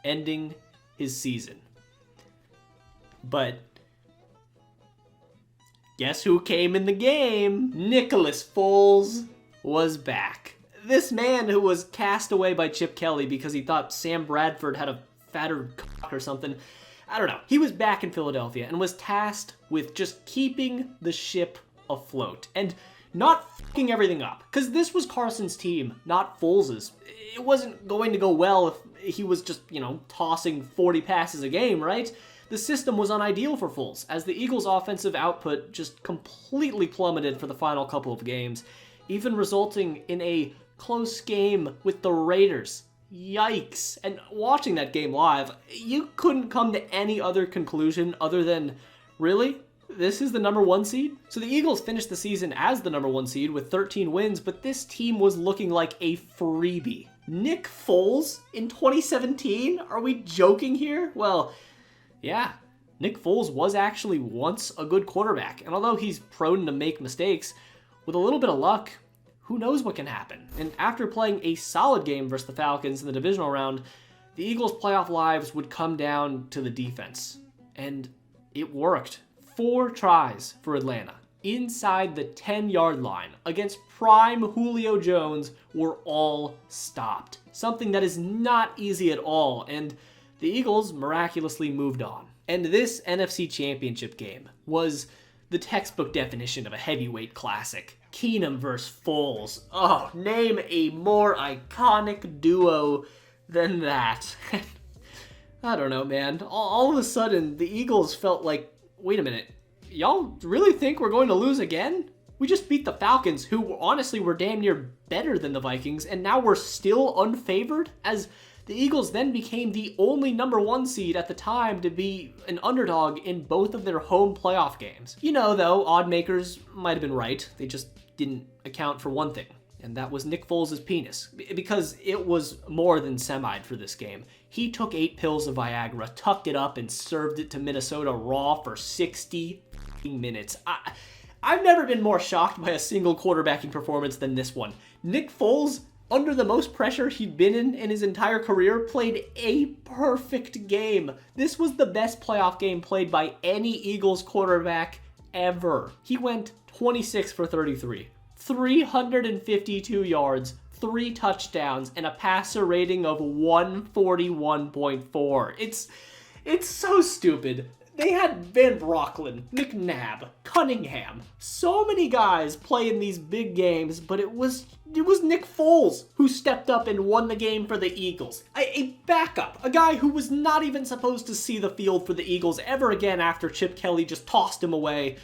S1: ending his season. But guess who came in the game? Nicholas Foles was back. This man who was cast away by Chip Kelly because he thought Sam Bradford had a fatter cock or something. I don't know. He was back in Philadelphia and was tasked with just keeping the ship afloat and not fucking everything up. Because this was Carson's team, not Foles's. It wasn't going to go well if he was just, tossing 40 passes a game, right? The system was unideal for Foles, as the Eagles' offensive output just completely plummeted for the final couple of games, even resulting in a close game with the Raiders. Yikes. And watching that game live, you couldn't come to any other conclusion other than, really? This is the number 1 seed? So the Eagles finished the season as the number 1 seed with 13 wins, but this team was looking like a freebie. Nick Foles in 2017? Are we joking here? Well, yeah, Nick Foles was actually once a good quarterback, and although he's prone to make mistakes, with a little bit of luck, who knows what can happen. And after playing a solid game versus the Falcons in the divisional round, the Eagles' playoff lives would come down to the defense. And it worked. 4 tries for Atlanta inside the 10-yard line against prime Julio Jones were all stopped. Something that is not easy at all, and the Eagles miraculously moved on. And this NFC Championship game was the textbook definition of a heavyweight classic. Keenum versus Foles. Oh, name a more iconic duo than that. I don't know, man. All of a sudden, the Eagles felt like, wait a minute, y'all really think we're going to lose again? We just beat the Falcons, who honestly were damn near better than the Vikings, and now we're still unfavored? As the Eagles then became the only number 1 seed at the time to be an underdog in both of their home playoff games. Though, odd makers might have been right. They just didn't account for one thing, and that was Nick Foles' penis, because it was more than semied for this game. He took 8 pills of Viagra, tucked it up, and served it to Minnesota raw for 60 minutes. I've never been more shocked by a single quarterbacking performance than this one. Nick Foles, under the most pressure he'd been in his entire career, played a perfect game. This was the best playoff game played by any Eagles quarterback ever. He went 26 for 33, 352 yards, 3 touchdowns, and a passer rating of 141.4. It's so stupid. They had Van Brocklin, McNabb, Cunningham, so many guys playing these big games, but it was Nick Foles who stepped up and won the game for the Eagles. A backup, a guy who was not even supposed to see the field for the Eagles ever again after Chip Kelly just tossed him away,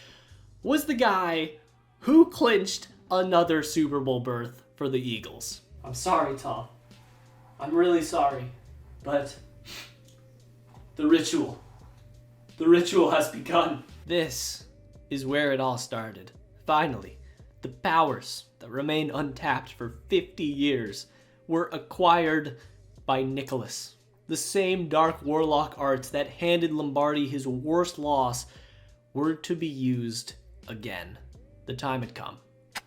S1: was the guy who clinched another Super Bowl berth for the Eagles. I'm sorry, Tom. I'm really sorry, but the ritual has begun. This is where it all started. Finally, the powers that remained untapped for 50 years were acquired by Nicholas. The same dark warlock arts that handed Lombardi his worst loss were to be used again. The time had come.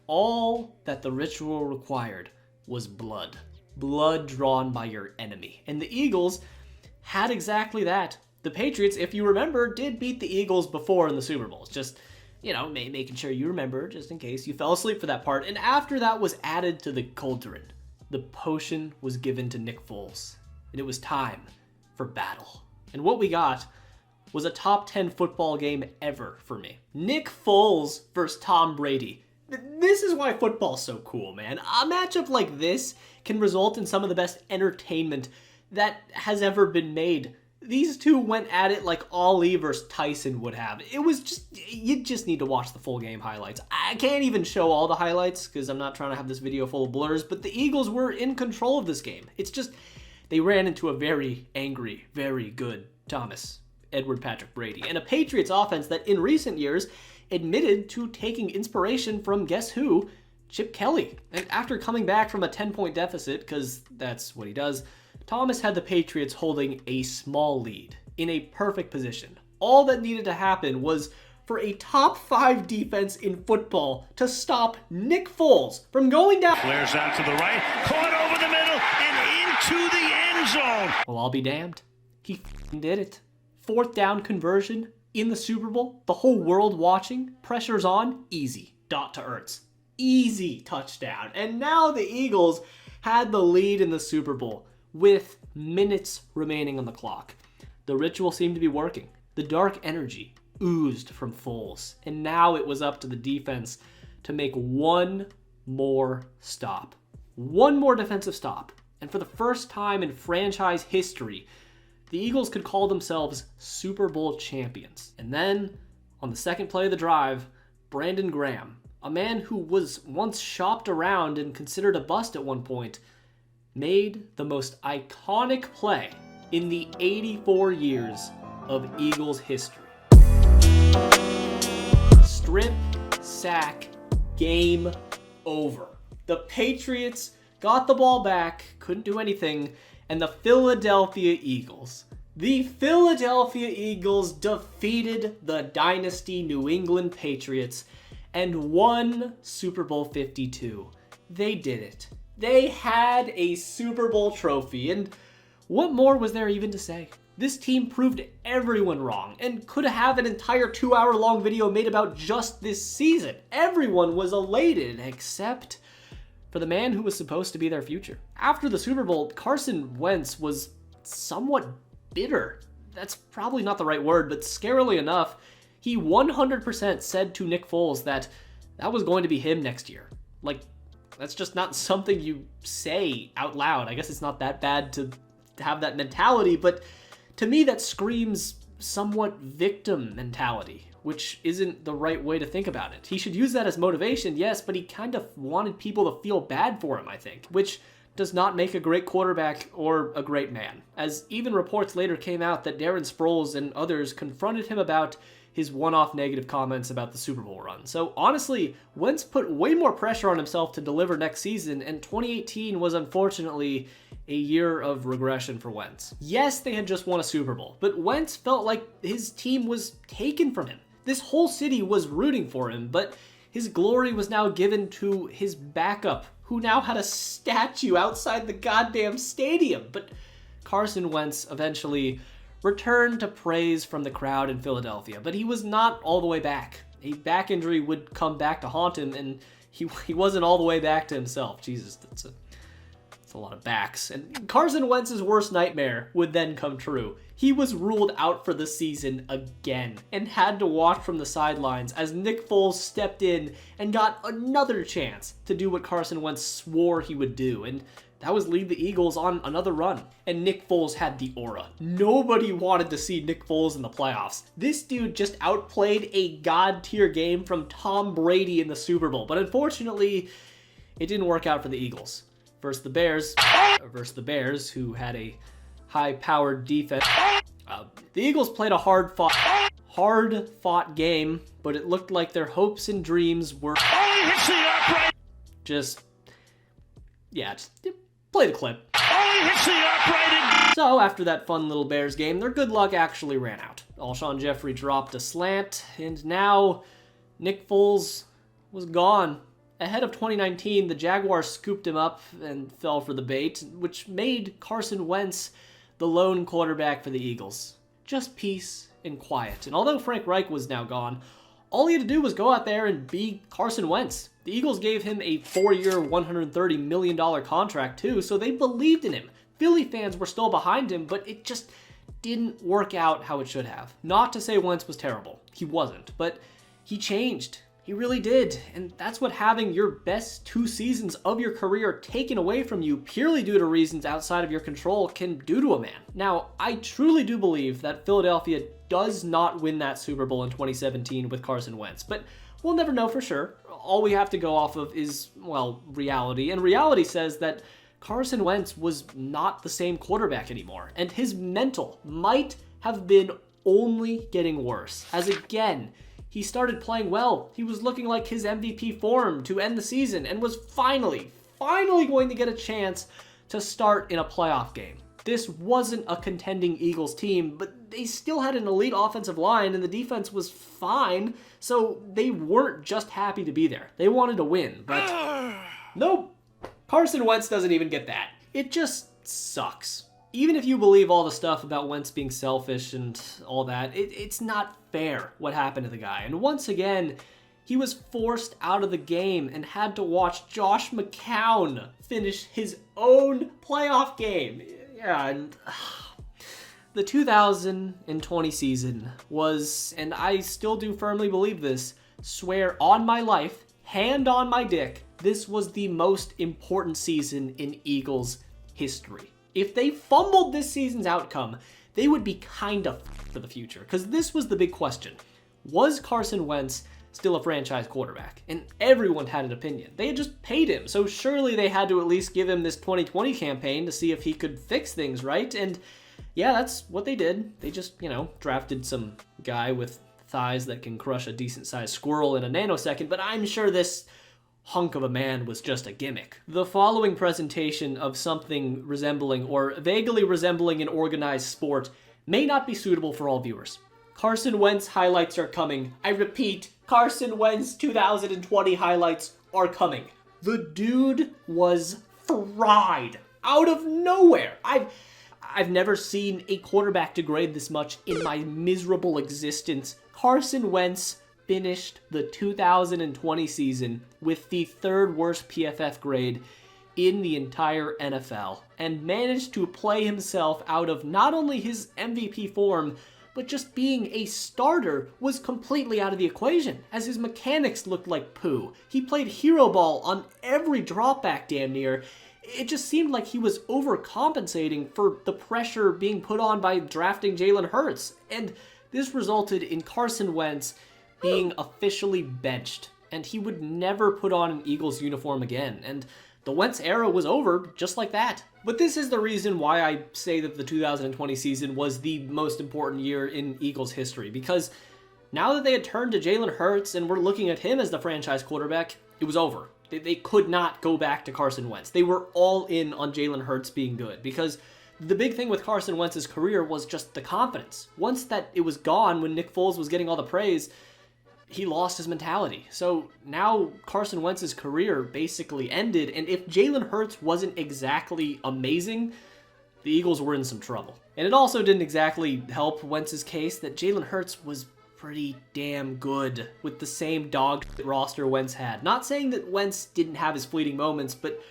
S1: All that the ritual required was blood. Blood drawn by your enemy. And the Eagles had exactly that. The Patriots, if you remember, did beat the Eagles before in the Super Bowls. Just, making sure you remember, just in case you fell asleep for that part. And after that was added to the cauldron, the potion was given to Nick Foles. And it was time for battle. And what we got was a top 10 football game ever for me. Nick Foles versus Tom Brady. This is why football's so cool, man. A matchup like this can result in some of the best entertainment that has ever been made. These two went at it like Ali versus Tyson would have. It was just, you just need to watch the full game highlights. I can't even show all the highlights because I'm not trying to have this video full of blurs, but the Eagles were in control of this game. It's just, they ran into a very angry, very good Thomas Edward Patrick Brady, and a Patriots offense that in recent years admitted to taking inspiration from guess who? Chip Kelly. And after coming back from a 10-point deficit, because that's what he does, Thomas had the Patriots holding a small lead in a perfect position. All that needed to happen was for a top 5 defense in football to stop Nick Foles from going down.
S8: Flares out to the right, caught over the middle and into the end zone.
S1: Well, I'll be damned. He did it. 4th down conversion in the Super Bowl, the whole world watching, pressure's on, easy. Dot to Ertz. Easy touchdown. And now the Eagles had the lead in the Super Bowl with minutes remaining on the clock. The ritual seemed to be working. The dark energy oozed from Foles. And now it was up to the defense to make one more stop. One more defensive stop. And for the first time in franchise history, the Eagles could call themselves Super Bowl champions. And then, on the second play of the drive, Brandon Graham, a man who was once shopped around and considered a bust at one point, made the most iconic play in the 84 years of Eagles history. Strip, sack, game over. The Patriots got the ball back, couldn't do anything, and the Philadelphia Eagles defeated the Dynasty New England Patriots and won Super Bowl 52. They did it. They had a Super Bowl trophy, and what more was there even to say? This team proved everyone wrong and could have an entire 2-hour-long video made about just this season. Everyone was elated except for the man who was supposed to be their future. After the Super Bowl, Carson Wentz was somewhat bitter. That's probably not the right word, but scarily enough, he 100% said to Nick Foles that was going to be him next year. Like, that's just not something you say out loud. I guess it's not that bad to have that mentality, but to me that screams somewhat victim mentality, which isn't the right way to think about it. He should use that as motivation, yes, but he kind of wanted people to feel bad for him, I think, which does not make a great quarterback or a great man, as even reports later came out that Darren Sproles and others confronted him about his one-off negative comments about the Super Bowl run. So honestly, Wentz put way more pressure on himself to deliver next season, and 2018 was unfortunately a year of regression for Wentz. Yes, they had just won a Super Bowl, but Wentz felt like his team was taken from him. This whole city was rooting for him, but his glory was now given to his backup, who now had a statue outside the goddamn stadium. But Carson Wentz eventually returned to praise from the crowd in Philadelphia, but he was not all the way back. A back injury would come back to haunt him, and he wasn't all the way back to himself. Jesus, that's a lot of backs. And Carson Wentz's worst nightmare would then come true. He was ruled out for the season again and had to watch from the sidelines as Nick Foles stepped in and got another chance to do what Carson Wentz swore he would do, and that was lead the Eagles on another run. And Nick Foles had the aura. Nobody wanted to see Nick Foles in the playoffs. This dude just outplayed a god-tier game from Tom Brady in the Super Bowl, but unfortunately, it didn't work out for the Eagles. Versus the Bears, who had a high-powered defense. The Eagles played a hard-fought game, but it looked like their hopes and dreams were just play the clip. So after that fun little Bears game, their good luck actually ran out. Alshon Jeffrey dropped a slant, and now Nick Foles was gone. Ahead of 2019, the Jaguars scooped him up and fell for the bait, which made Carson Wentz the lone quarterback for the Eagles. Just peace and quiet. And although Frank Reich was now gone, all he had to do was go out there and be Carson Wentz. The Eagles gave him a 4-year, $130 million contract too, so they believed in him. Philly fans were still behind him, but it just didn't work out how it should have. Not to say Wentz was terrible. He wasn't, but he changed. He really did, and that's what having your best 2 seasons of your career taken away from you purely due to reasons outside of your control can do to a man. Now, I truly do believe that Philadelphia does not win that Super Bowl in 2017 with Carson Wentz, but we'll never know for sure. All we have to go off of is, well, reality, and reality says that Carson Wentz was not the same quarterback anymore, and his mental might have been only getting worse, as again, he started playing well. He was looking like his MVP form to end the season and was finally going to get a chance to start in a playoff game. This wasn't a contending Eagles team, but they still had an elite offensive line and the defense was fine, so they weren't just happy to be there. They wanted to win, but nope. Carson Wentz doesn't even get that. It just sucks. Even if you believe all the stuff about Wentz being selfish and all that, it's not fair what happened to the guy. And once again, he was forced out of the game and had to watch Josh McCown finish his own playoff game. Yeah, and the 2020 season was, and I still do firmly believe this, swear on my life, hand on my dick, this was the most important season in Eagles history. If they fumbled this season's outcome, they would be kinda for the future, because this was the big question. Was Carson Wentz still a franchise quarterback? And everyone had an opinion. They had just paid him, so surely they had to at least give him this 2020 campaign to see if he could fix things, right? And yeah, that's what they did. They just, drafted some guy with thighs that can crush a decent-sized squirrel in a nanosecond, but I'm sure this hunk of a man was just a gimmick. The following presentation of something resembling or vaguely resembling an organized sport may not be suitable for all viewers. Carson Wentz highlights are coming. I repeat, Carson Wentz 2020 highlights are coming. The dude was fried out of nowhere. I've never seen a quarterback degrade this much in my miserable existence. Carson Wentz finished the 2020 season with the third worst PFF grade in the entire NFL and managed to play himself out of not only his MVP form, but just being a starter was completely out of the equation, as his mechanics looked like poo. He played hero ball on every dropback damn near. It just seemed like he was overcompensating for the pressure being put on by drafting Jalen Hurts, and this resulted in Carson Wentz being officially benched, and he would never put on an Eagles uniform again, and the Wentz era was over just like that. But this is the reason why I say that the 2020 season was the most important year in Eagles history, because now that they had turned to Jalen Hurts and were looking at him as the franchise quarterback, it was over. They could not go back to Carson Wentz. They were all in on Jalen Hurts being good, because the big thing with Carson Wentz's career was just the confidence. Once that it was gone when Nick Foles was getting all the praise, he lost his mentality. So now Carson Wentz's career basically ended, and if Jalen Hurts wasn't exactly amazing, the Eagles were in some trouble. And it also didn't exactly help Wentz's case that Jalen Hurts was pretty damn good with the same dog roster Wentz had. Not saying that Wentz didn't have his fleeting moments, but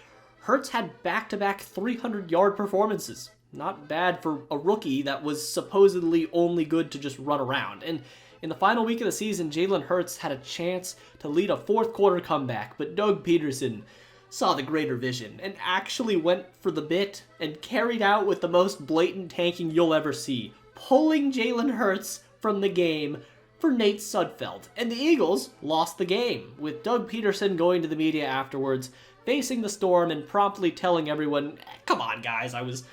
S1: Hurts had back-to-back 300-yard performances. Not bad for a rookie that was supposedly only good to just run around. And in the final week of the season, Jalen Hurts had a chance to lead a fourth-quarter comeback, but Doug Peterson saw the greater vision and actually went for the bit and carried out with the most blatant tanking you'll ever see, pulling Jalen Hurts from the game for Nate Sudfeld. And the Eagles lost the game, with Doug Peterson going to the media afterwards, facing the storm and promptly telling everyone, "Come on, guys, I was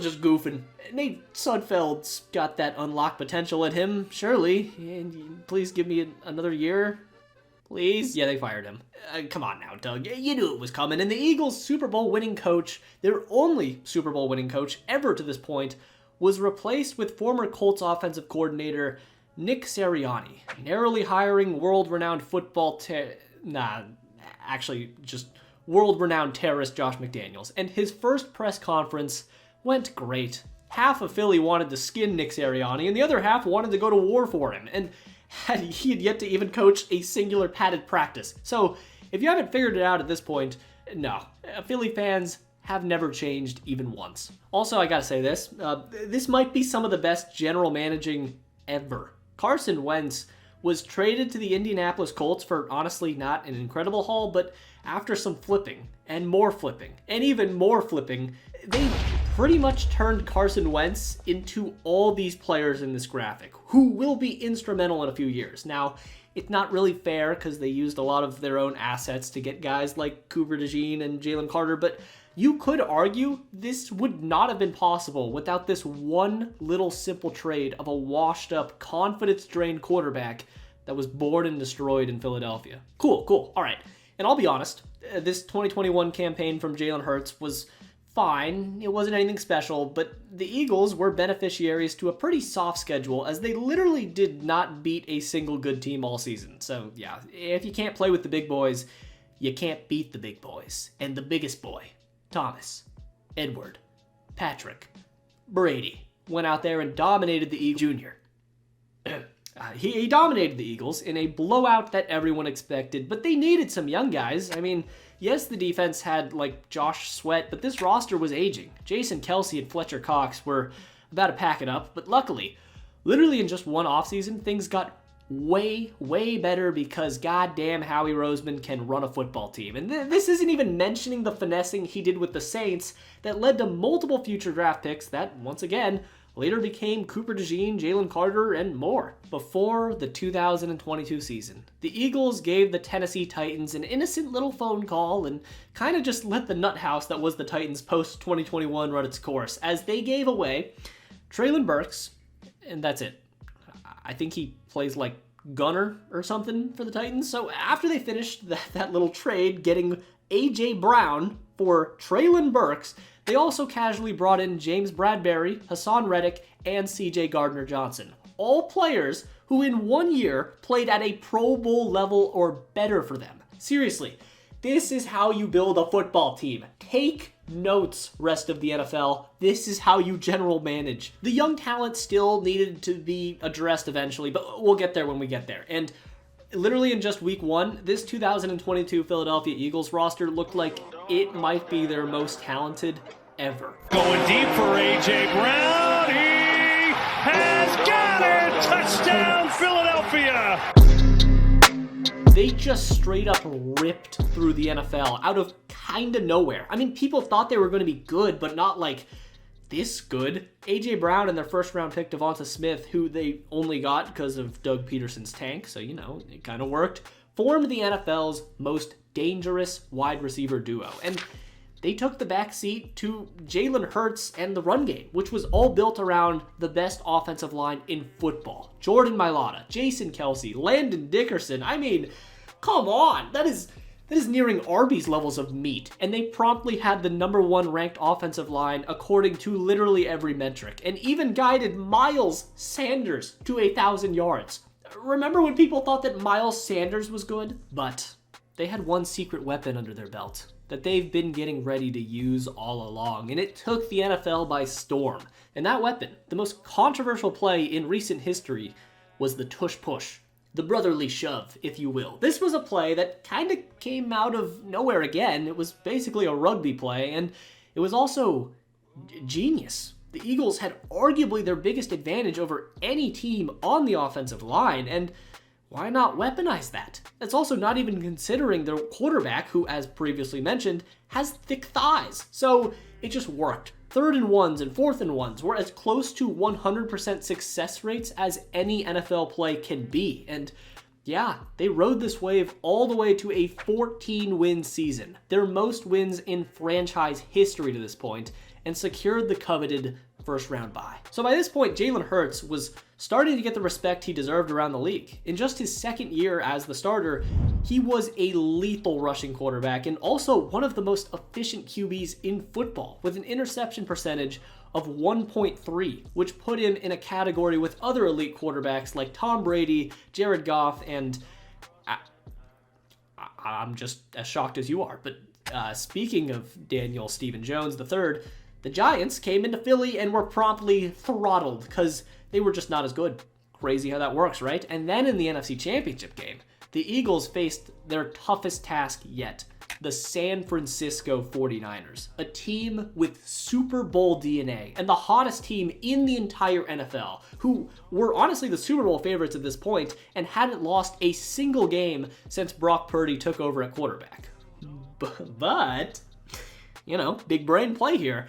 S1: just goofing. Nate Sudfeld's got that unlocked potential in him, surely. And please give me another year, please." Yeah, they fired him. Come on now, Doug. You knew it was coming. And the Eagles' Super Bowl winning coach, their only Super Bowl winning coach ever to this point, was replaced with former Colts offensive coordinator Nick Sirianni, narrowly hiring world-renowned world-renowned terrorist Josh McDaniels. And his first press conference went great. Half of Philly wanted to skin Nick Sirianni, and the other half wanted to go to war for him, and he had yet to even coach a singular padded practice. So, if you haven't figured it out at this point, no. Philly fans have never changed even once. Also, I gotta say this. This might be some of the best general managing ever. Carson Wentz was traded to the Indianapolis Colts for honestly not an incredible haul, but after some flipping, and more flipping, and even more flipping, they pretty much turned Carson Wentz into all these players in this graphic, who will be instrumental in a few years. Now, it's not really fair because they used a lot of their own assets to get guys like Cooper DeJean and Jalen Carter, but you could argue this would not have been possible without this one little simple trade of a washed-up, confidence-drained quarterback that was born and destroyed in Philadelphia. Cool. All right. And I'll be honest, this 2021 campaign from Jalen Hurts was fine. It wasn't anything special, but the Eagles were beneficiaries to a pretty soft schedule as they literally did not beat a single good team all season. So yeah, if you can't play with the big boys, you can't beat the big boys. And the biggest boy, Thomas, Edward, Patrick, Brady, went out there and dominated the Eagles Jr. He dominated the Eagles in a blowout that everyone expected, but they needed some young guys. I mean, yes, the defense had, like, Josh Sweat, but this roster was aging. Jason Kelce and Fletcher Cox were about to pack it up, but luckily, literally in just one offseason, things got way better because goddamn Howie Roseman can run a football team. And this isn't even mentioning the finessing he did with the Saints that led to multiple future draft picks that, once again, later became Cooper DeJean, Jalen Carter, and more. Before the 2022 season, the Eagles gave the Tennessee Titans an innocent little phone call and kind of just let the nut house that was the Titans post-2021 run its course, as they gave away Treylon Burks, and that's it. I think he plays like gunner or something for the Titans. So after they finished that little trade, getting A.J. Brown for Treylon Burks, they also casually brought in James Bradbury, Hassan Reddick, and C.J. Gardner-Johnson. All players who in 1 year played at a Pro Bowl level or better for them. Seriously, this is how you build a football team. Take notes, rest of the NFL. This is how you general manage. The young talent still needed to be addressed eventually, but we'll get there when we get there. And literally in just week one, this 2022 Philadelphia Eagles roster looked like it might be their most talented ever.
S8: Going deep for A.J. Brown. He has got it. Touchdown, Philadelphia.
S1: They just straight up ripped through the NFL out of kind of nowhere. I mean, people thought they were going to be good, but not like this good. A.J. Brown and their first round pick, Devonta Smith, who they only got because of Doug Peterson's tank, so you know, it kind of worked, formed the NFL's most dangerous wide receiver duo. And they took the back seat to Jalen Hurts and the run game, which was all built around the best offensive line in football. Jordan Mailata, Jason Kelce, Landon Dickerson. I mean, come on. That is nearing Arby's levels of meat. And they promptly had the #1 ranked offensive line according to literally every metric, and even guided Miles Sanders to 1,000 yards. Remember when people thought that Miles Sanders was good? But they had one secret weapon under their belt that they've been getting ready to use all along, and it took the NFL by storm. And that weapon, the most controversial play in recent history, was the tush push, the brotherly shove, if you will. This was a play that kind of came out of nowhere again. It was basically a rugby play, and it was also genius. The Eagles had arguably their biggest advantage over any team on the offensive line, and why not weaponize that? That's also not even considering their quarterback, who, as previously mentioned, has thick thighs. So it just worked. 3rd and 1s and 4th and 1s were as close to 100% success rates as any NFL play can be. And yeah, they rode this wave all the way to a 14-win season, their most wins in franchise history to this point, and secured the coveted first-round bye. So by this point, Jalen Hurts was starting to get the respect he deserved around the league. In just his second year as the starter, he was a lethal rushing quarterback and also one of the most efficient QBs in football, with an interception percentage of 1.3, which put him in a category with other elite quarterbacks like Tom Brady, Jared Goff, and I'm just as shocked as you are. But speaking of Daniel Stephen Jones III, the Giants came into Philly and were promptly throttled because they were just not as good. Crazy how that works, right? And then in the NFC Championship game, the Eagles faced their toughest task yet, the San Francisco 49ers, a team with Super Bowl DNA and the hottest team in the entire NFL, who were honestly the Super Bowl favorites at this point and hadn't lost a single game since Brock Purdy took over at quarterback. But, you know, big brain play here.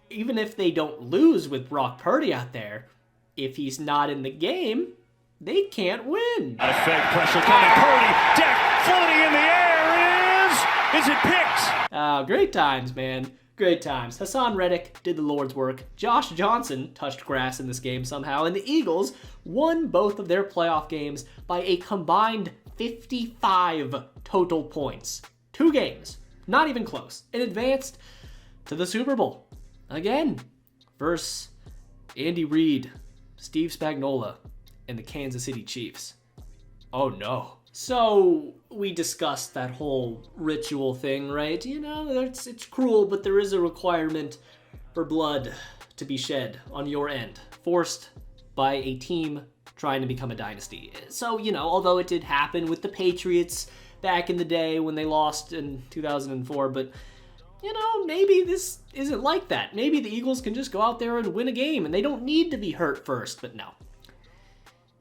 S1: Even if they don't lose with Brock Purdy out there, if he's not in the game, they can't win.
S8: A fake pressure coming. Purdy, deck, floating in the air is Is it picked?
S1: Great times, man. Great times. Hassan Reddick did the Lord's work. Josh Johnson touched grass in this game somehow, and the Eagles won both of their playoff games by a combined 55 total points. 2 games, not even close, and advanced to the Super Bowl. Again, versus Andy Reid, Steve Spagnuolo, and the Kansas City Chiefs. Oh no. So, we discussed that whole ritual thing, right? You know, it's cruel, but there is a requirement for blood to be shed on your end, forced by a team trying to become a dynasty. So, you know, although it did happen with the Patriots back in the day when they lost in 2004, but, you know, maybe this isn't like that. Maybe the Eagles can just go out there and win a game, and they don't need to be hurt first, but no.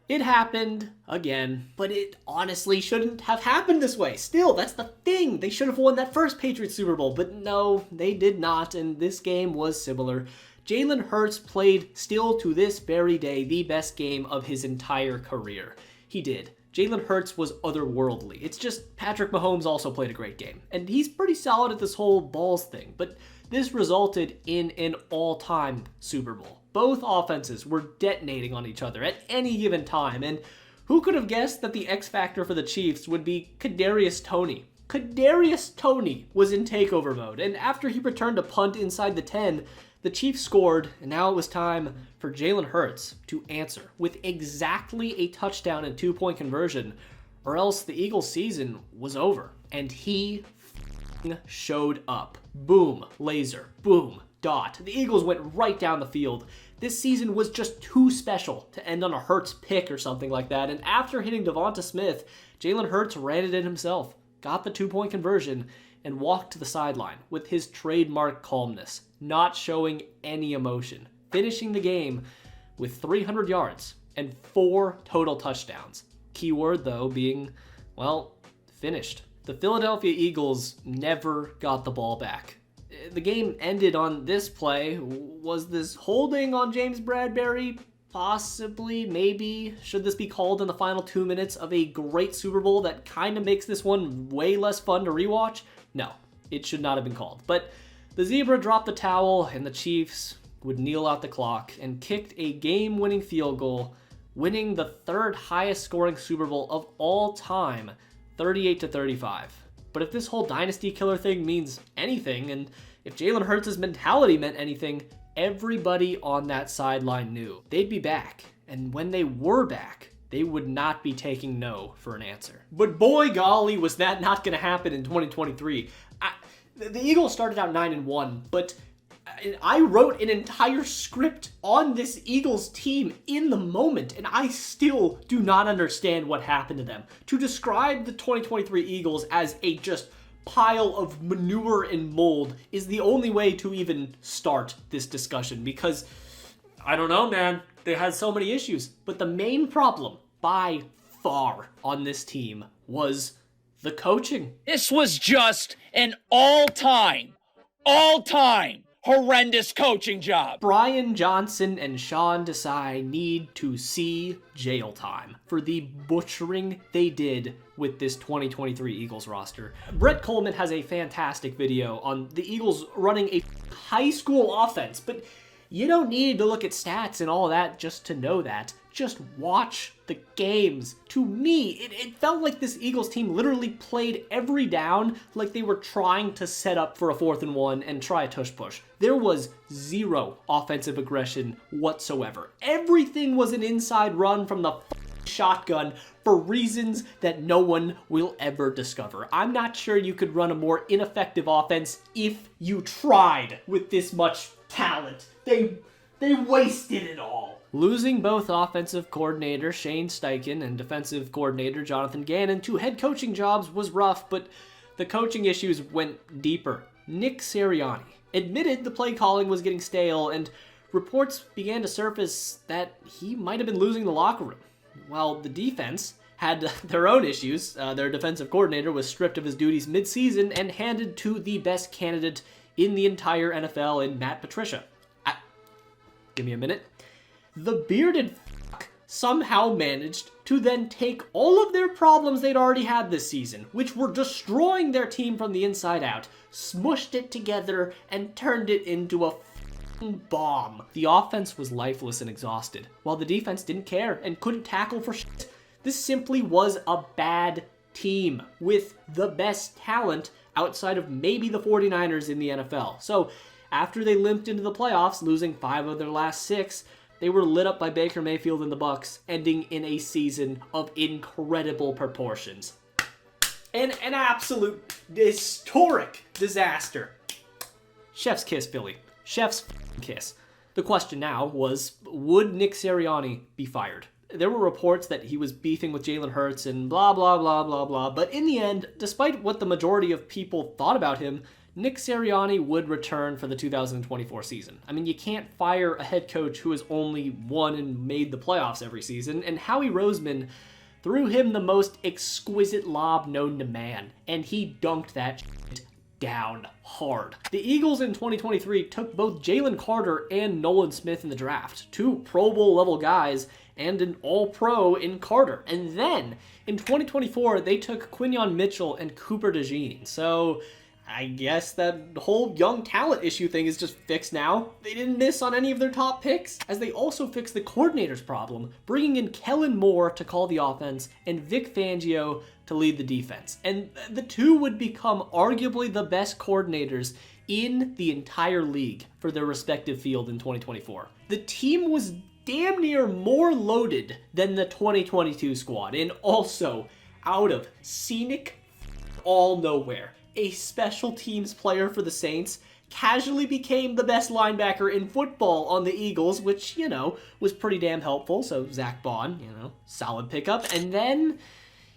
S1: It happened again, but it honestly shouldn't have happened this way. Still, that's the thing. They should have won that first Patriots Super Bowl, but no, they did not, and this game was similar. Jalen Hurts played, still to this very day, the best game of his entire career. He did. Jalen Hurts was otherworldly. It's just Patrick Mahomes also played a great game, and he's pretty solid at this whole balls thing, but this resulted in an all-time Super Bowl. Both offenses were detonating on each other at any given time, and who could have guessed that the X factor for the Chiefs would be Kadarius Toney? Kadarius Toney was in takeover mode, and after he returned a punt inside the 10, the Chiefs scored, and now it was time for Jalen Hurts to answer with exactly a touchdown and 2-point conversion, or else the Eagles' season was over, and he showed up. Boom, laser, boom, dot. The Eagles went right down the field. This season was just too special to end on a Hurts pick or something like that, and after hitting Devonta Smith, Jalen Hurts ran it in himself, got the 2-point conversion, and walked to the sideline with his trademark calmness, not showing any emotion, finishing the game with 300 yards and 4 total touchdowns. Keyword, though, being, well, finished. The Philadelphia Eagles never got the ball back. The game ended on this play. Was this holding on James Bradbury? Possibly, maybe. Should this be called in the final 2 minutes of a great Super Bowl that kind of makes this one way less fun to rewatch? No, it should not have been called. But the Zebra dropped the towel, and the Chiefs would kneel out the clock and kicked a game-winning field goal, winning the 3rd highest scoring Super Bowl of all time, 38-35. But if this whole dynasty killer thing means anything, and if Jalen Hurts' mentality meant anything, everybody on that sideline knew they'd be back. And when they were back, they would not be taking no for an answer. But boy golly, was that not going to happen in 2023. The Eagles started out 9-1, but I wrote an entire script on this Eagles team in the moment, and I still do not understand what happened to them. To describe the 2023 Eagles as a just pile of manure and mold is the only way to even start this discussion, because, I don't know, man, they had so many issues. But the main problem, by far, on this team was the coaching.
S10: This was just an all-time horrendous coaching job.
S1: Brian Johnson and Sean Desai need to see jail time for the butchering they did with this 2023 Eagles roster. Brett Coleman has a fantastic video on the Eagles running a high school offense, but you don't need to look at stats and all that just to know that. Just watch the games. To me, it felt like this Eagles team literally played every down like they were trying to set up for a 4th and 1 and try a tush push. There was zero offensive aggression whatsoever. Everything was an inside run from the shotgun for reasons that no one will ever discover. I'm not sure you could run a more ineffective offense if you tried with this much talent. They wasted it all. Losing both offensive coordinator Shane Steichen and defensive coordinator Jonathan Gannon to head coaching jobs was rough, but the coaching issues went deeper. Nick Sirianni admitted the play calling was getting stale, and reports began to surface that he might have been losing the locker room. While the defense had their own issues, their defensive coordinator was stripped of his duties mid-season and handed to the best candidate in the entire NFL in Matt Patricia. Give me a minute. The bearded somehow managed to then take all of their problems they'd already had this season, which were destroying their team from the inside out, smushed it together, and turned it into a bomb. The offense was lifeless and exhausted, while the defense didn't care and couldn't tackle for shit. This simply was a bad team with the best talent outside of maybe the 49ers in the NFL. So after they limped into the playoffs, losing 5 of their last 6, they were lit up by Baker Mayfield and the Bucs, ending in a season of incredible proportions. An absolute historic disaster. Chef's kiss, Philly. Chef's kiss. The question now was, would Nick Sirianni be fired? There were reports that he was beefing with Jalen Hurts and blah, blah, blah, blah, blah. But in the end, despite what the majority of people thought about him, Nick Sirianni would return for the 2024 season. I mean, you can't fire a head coach who has only won and made the playoffs every season, and Howie Roseman threw him the most exquisite lob known to man, and he dunked that shit down hard. The Eagles in 2023 took both Jalen Carter and Nolan Smith in the draft, 2 Pro Bowl level guys and an All-Pro in Carter. And then in 2024, they took Quinyon Mitchell and Cooper DeJean. So I guess that whole young talent issue thing is just fixed now. They didn't miss on any of their top picks, as they also fixed the coordinator's problem, bringing in Kellen Moore to call the offense and Vic Fangio to lead the defense. And the two would become arguably the best coordinators in the entire league for their respective field in 2024. The team was damn near more loaded than the 2022 squad, and also out of scenic all nowhere, a special teams player for the Saints casually became the best linebacker in football on the Eagles, which, was pretty damn helpful. So Zach Bond, solid pickup. And then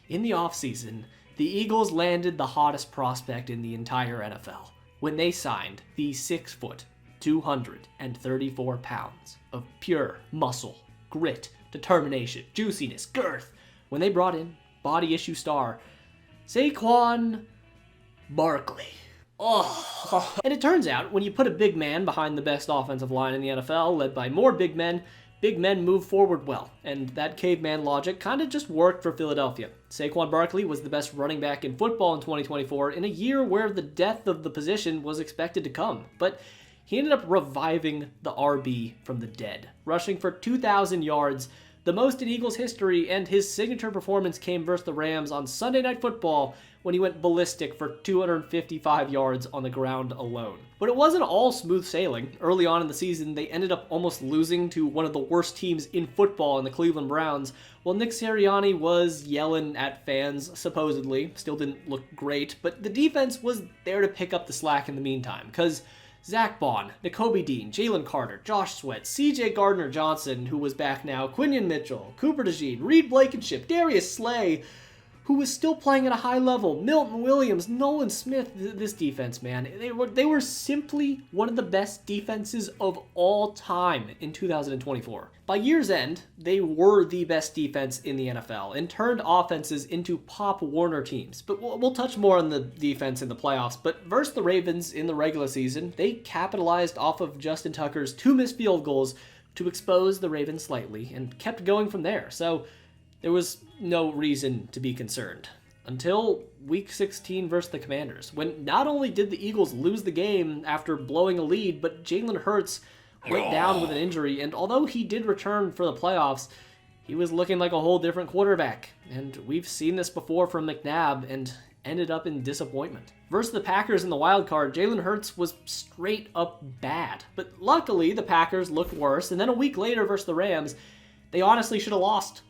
S1: in the offseason, the Eagles landed the hottest prospect in the entire NFL when they signed the 6 foot, 234 pounds of pure muscle, grit, determination, juiciness, girth, when they brought in body issue star Saquon Barkley. Oh. And it turns out, when you put a big man behind the best offensive line in the NFL, led by more big men move forward well. And that caveman logic kind of just worked for Philadelphia. Saquon Barkley was the best running back in football in 2024 in a year where the death of the position was expected to come. But he ended up reviving the RB from the dead, rushing for 2,000 yards, the most in Eagles history, and his signature performance came versus the Rams on Sunday Night Football when he went ballistic for 255 yards on the ground alone. But it wasn't all smooth sailing. Early on in the season, they ended up almost losing to one of the worst teams in football in the Cleveland Browns, while Nick Sirianni was yelling at fans, supposedly. Still didn't look great, but the defense was there to pick up the slack in the meantime, because Zach Bond, Nakobe Dean, Jalen Carter, Josh Sweat, CJ Gardner-Johnson, who was back now, Quinyon Mitchell, Cooper DeJean, Reid Blankenship, Darius Slay, who was still playing at a high level, Milton Williams, Nolan Smith. This defense, man, they were simply one of the best defenses of all time in 2024. By year's end, they were the best defense in the NFL and turned offenses into Pop Warner teams. But we'll touch more on the defense in the playoffs. But versus the Ravens in the regular season, they capitalized off of Justin Tucker's 2 missed field goals to expose the Ravens slightly and kept going from there. So there was no reason to be concerned until Week 16 versus the Commanders, when not only did the Eagles lose the game after blowing a lead, but Jalen Hurts went down with an injury, and although he did return for the playoffs, he was looking like a whole different quarterback, and we've seen this before from McNabb and ended up in disappointment. Versus the Packers in the wild card, Jalen Hurts was straight up bad, but luckily the Packers looked worse, and then a week later versus the Rams, they honestly should have lost.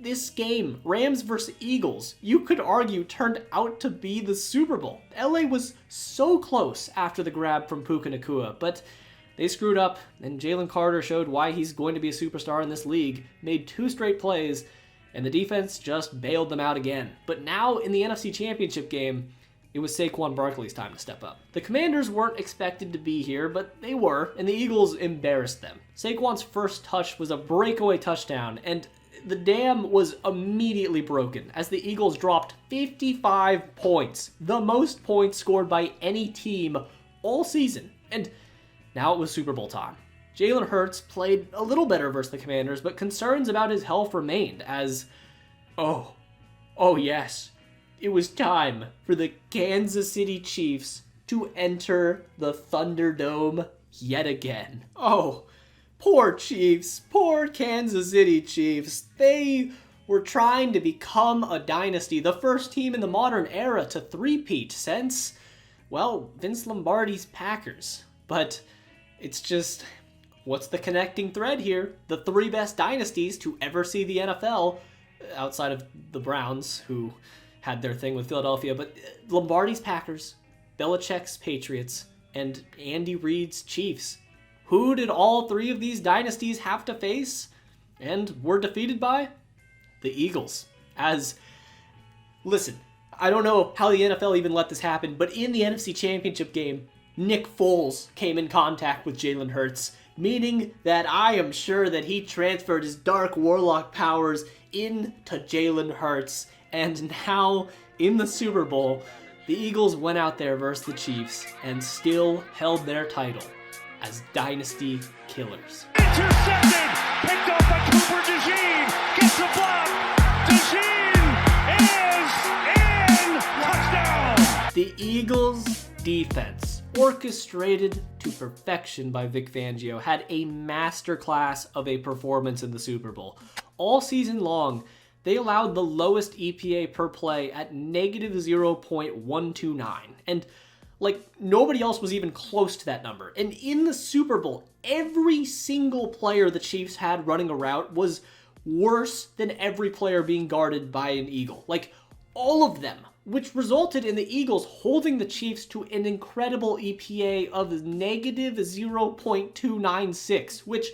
S1: This game, Rams versus Eagles, you could argue turned out to be the Super Bowl. LA was so close after the grab from Puka Nacua, but they screwed up, and Jalen Carter showed why he's going to be a superstar in this league, made 2 straight plays, and the defense just bailed them out again. But now in the NFC Championship game, it was Saquon Barkley's time to step up. The Commanders weren't expected to be here, but they were, and the Eagles embarrassed them. Saquon's first touch was a breakaway touchdown, and the dam was immediately broken as the Eagles dropped 55 points, the most points scored by any team all season. And now it was Super Bowl time. Jalen Hurts played a little better versus the Commanders, but concerns about his health remained as, oh yes, it was time for the Kansas City Chiefs to enter the Thunderdome yet again. Oh, poor Chiefs, poor Kansas City Chiefs. They were trying to become a dynasty, the first team in the modern era to three-peat since, well, Vince Lombardi's Packers. But it's just, what's the connecting thread here? The three best dynasties to ever see the NFL, outside of the Browns, who had their thing with Philadelphia, but Lombardi's Packers, Belichick's Patriots, and Andy Reid's Chiefs. Who did all three of these dynasties have to face and were defeated by? The Eagles. Listen, I don't know how the NFL even let this happen, but in the NFC Championship game, Nick Foles came in contact with Jalen Hurts, meaning that I am sure that he transferred his Dark Warlock powers into Jalen Hurts, and now in the Super Bowl, the Eagles went out there versus the Chiefs and still held their title as Dynasty Killers.
S8: Intercepted, picked off by Cooper DeJean, gets the block, DeJean is in, touchdown!
S1: The Eagles' defense, orchestrated to perfection by Vic Fangio, had a masterclass of a performance in the Super Bowl. All season long, they allowed the lowest EPA per play at negative 0.129. And nobody else was even close to that number. And in the Super Bowl, every single player the Chiefs had running a route was worse than every player being guarded by an Eagle. All of them, which resulted in the Eagles holding the Chiefs to an incredible EPA of negative 0.296, which,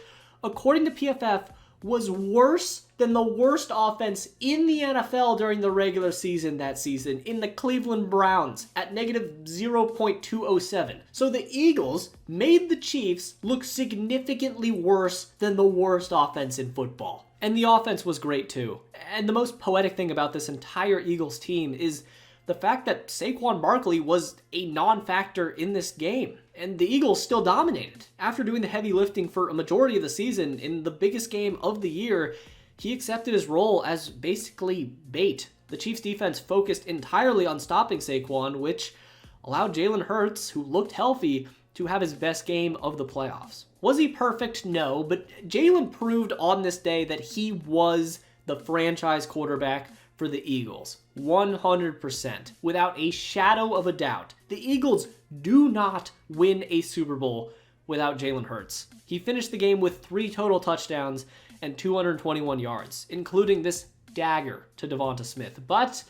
S1: according to PFF, was worse than the worst offense in the NFL during the regular season that season in the Cleveland Browns at negative 0.207. So the Eagles made the Chiefs look significantly worse than the worst offense in football. And the offense was great too. And the most poetic thing about this entire Eagles team is the fact that Saquon Barkley was a non-factor in this game. And the Eagles still dominated. After doing the heavy lifting for a majority of the season, in the biggest game of the year, he accepted his role as basically bait. The Chiefs' defense focused entirely on stopping Saquon, which allowed Jalen Hurts, who looked healthy, to have his best game of the playoffs. Was he perfect? No, but Jalen proved on this day that he was the franchise quarterback for the Eagles. 100%. Without a shadow of a doubt. The Eagles do not win a Super Bowl without Jalen Hurts. He finished the game with 3 total touchdowns and 221 yards, including this dagger to Devonta Smith. But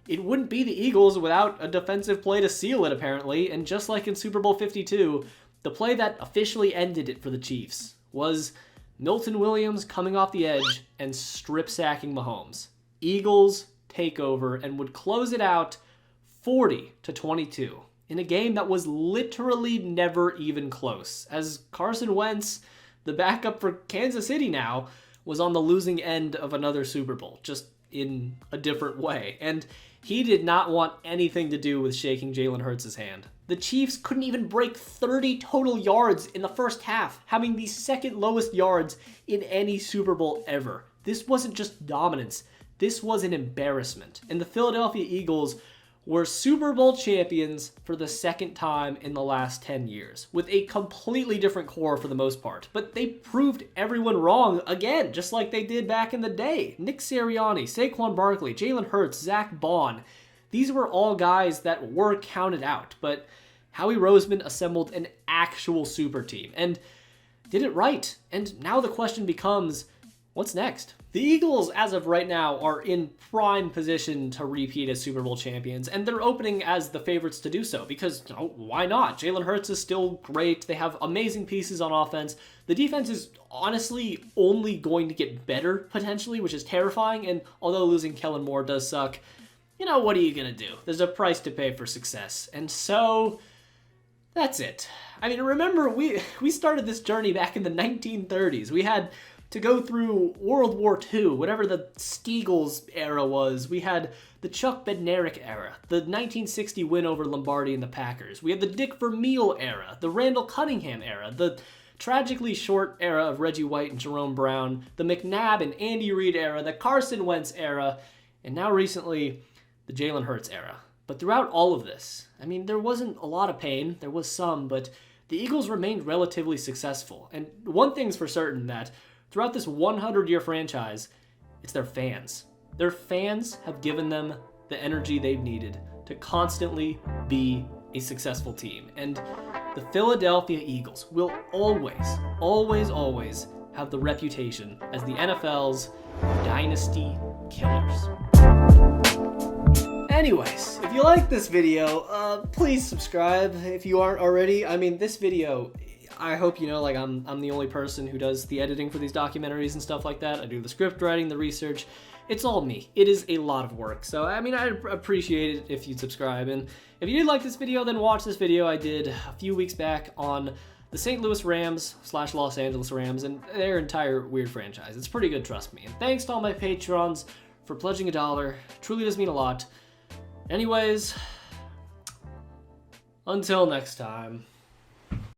S1: it wouldn't be the Eagles without a defensive play to seal it, apparently. And just like in Super Bowl 52, the play that officially ended it for the Chiefs was Milton Williams coming off the edge and strip sacking Mahomes. Eagles take over and would close it out 40-22 in a game that was literally never even close, as Carson Wentz, the backup for Kansas City now, was on the losing end of another Super Bowl, just in a different way. And he did not want anything to do with shaking Jalen Hurts' hand. The Chiefs couldn't even break 30 total yards in the first half, having the second lowest yards in any Super Bowl ever. This wasn't just dominance. This was an embarrassment. And the Philadelphia Eagles were Super Bowl champions for the second time in the last 10 years, with a completely different core for the most part. But they proved everyone wrong again, just like they did back in the day. Nick Sirianni, Saquon Barkley, Jalen Hurts, Zach Bond, these were all guys that were counted out, but Howie Roseman assembled an actual super team and did it right. And now the question becomes, what's next? The Eagles, as of right now, are in prime position to repeat as Super Bowl champions, and they're opening as the favorites to do so, because, why not? Jalen Hurts is still great. They have amazing pieces on offense. The defense is honestly only going to get better, potentially, which is terrifying, and although losing Kellen Moore does suck, what are you going to do? There's a price to pay for success, and so that's it. I mean, remember, we started this journey back in the 1930s. We had to go through World War II, whatever the Steagles era was. We had the Chuck Bednarik era, the 1960 win over Lombardi and the Packers. We had the Dick Vermeil era, the Randall Cunningham era, the tragically short era of Reggie White and Jerome Brown, the McNabb and Andy Reid era, the Carson Wentz era, and now recently, the Jalen Hurts era. But throughout all of this, I mean, there wasn't a lot of pain, there was some, but the Eagles remained relatively successful. And one thing's for certain, that throughout this 100-year franchise, it's their fans. Their fans have given them the energy they've needed to constantly be a successful team. And the Philadelphia Eagles will always, always, always have the reputation as the NFL's Dynasty killers. Anyways, if you like this video, please subscribe if you aren't already. I mean, this video, I hope you know, like, I'm the only person who does the editing for these documentaries and stuff like that. I do the script writing, the research. It's all me. It is a lot of work. So, I mean, I'd appreciate it if you'd subscribe. And if you did like this video, then watch this video I did a few weeks back on the St. Louis Rams / Los Angeles Rams and their entire weird franchise. It's pretty good, trust me. And thanks to all my patrons for pledging $1. It truly does mean a lot. Anyways, until next time.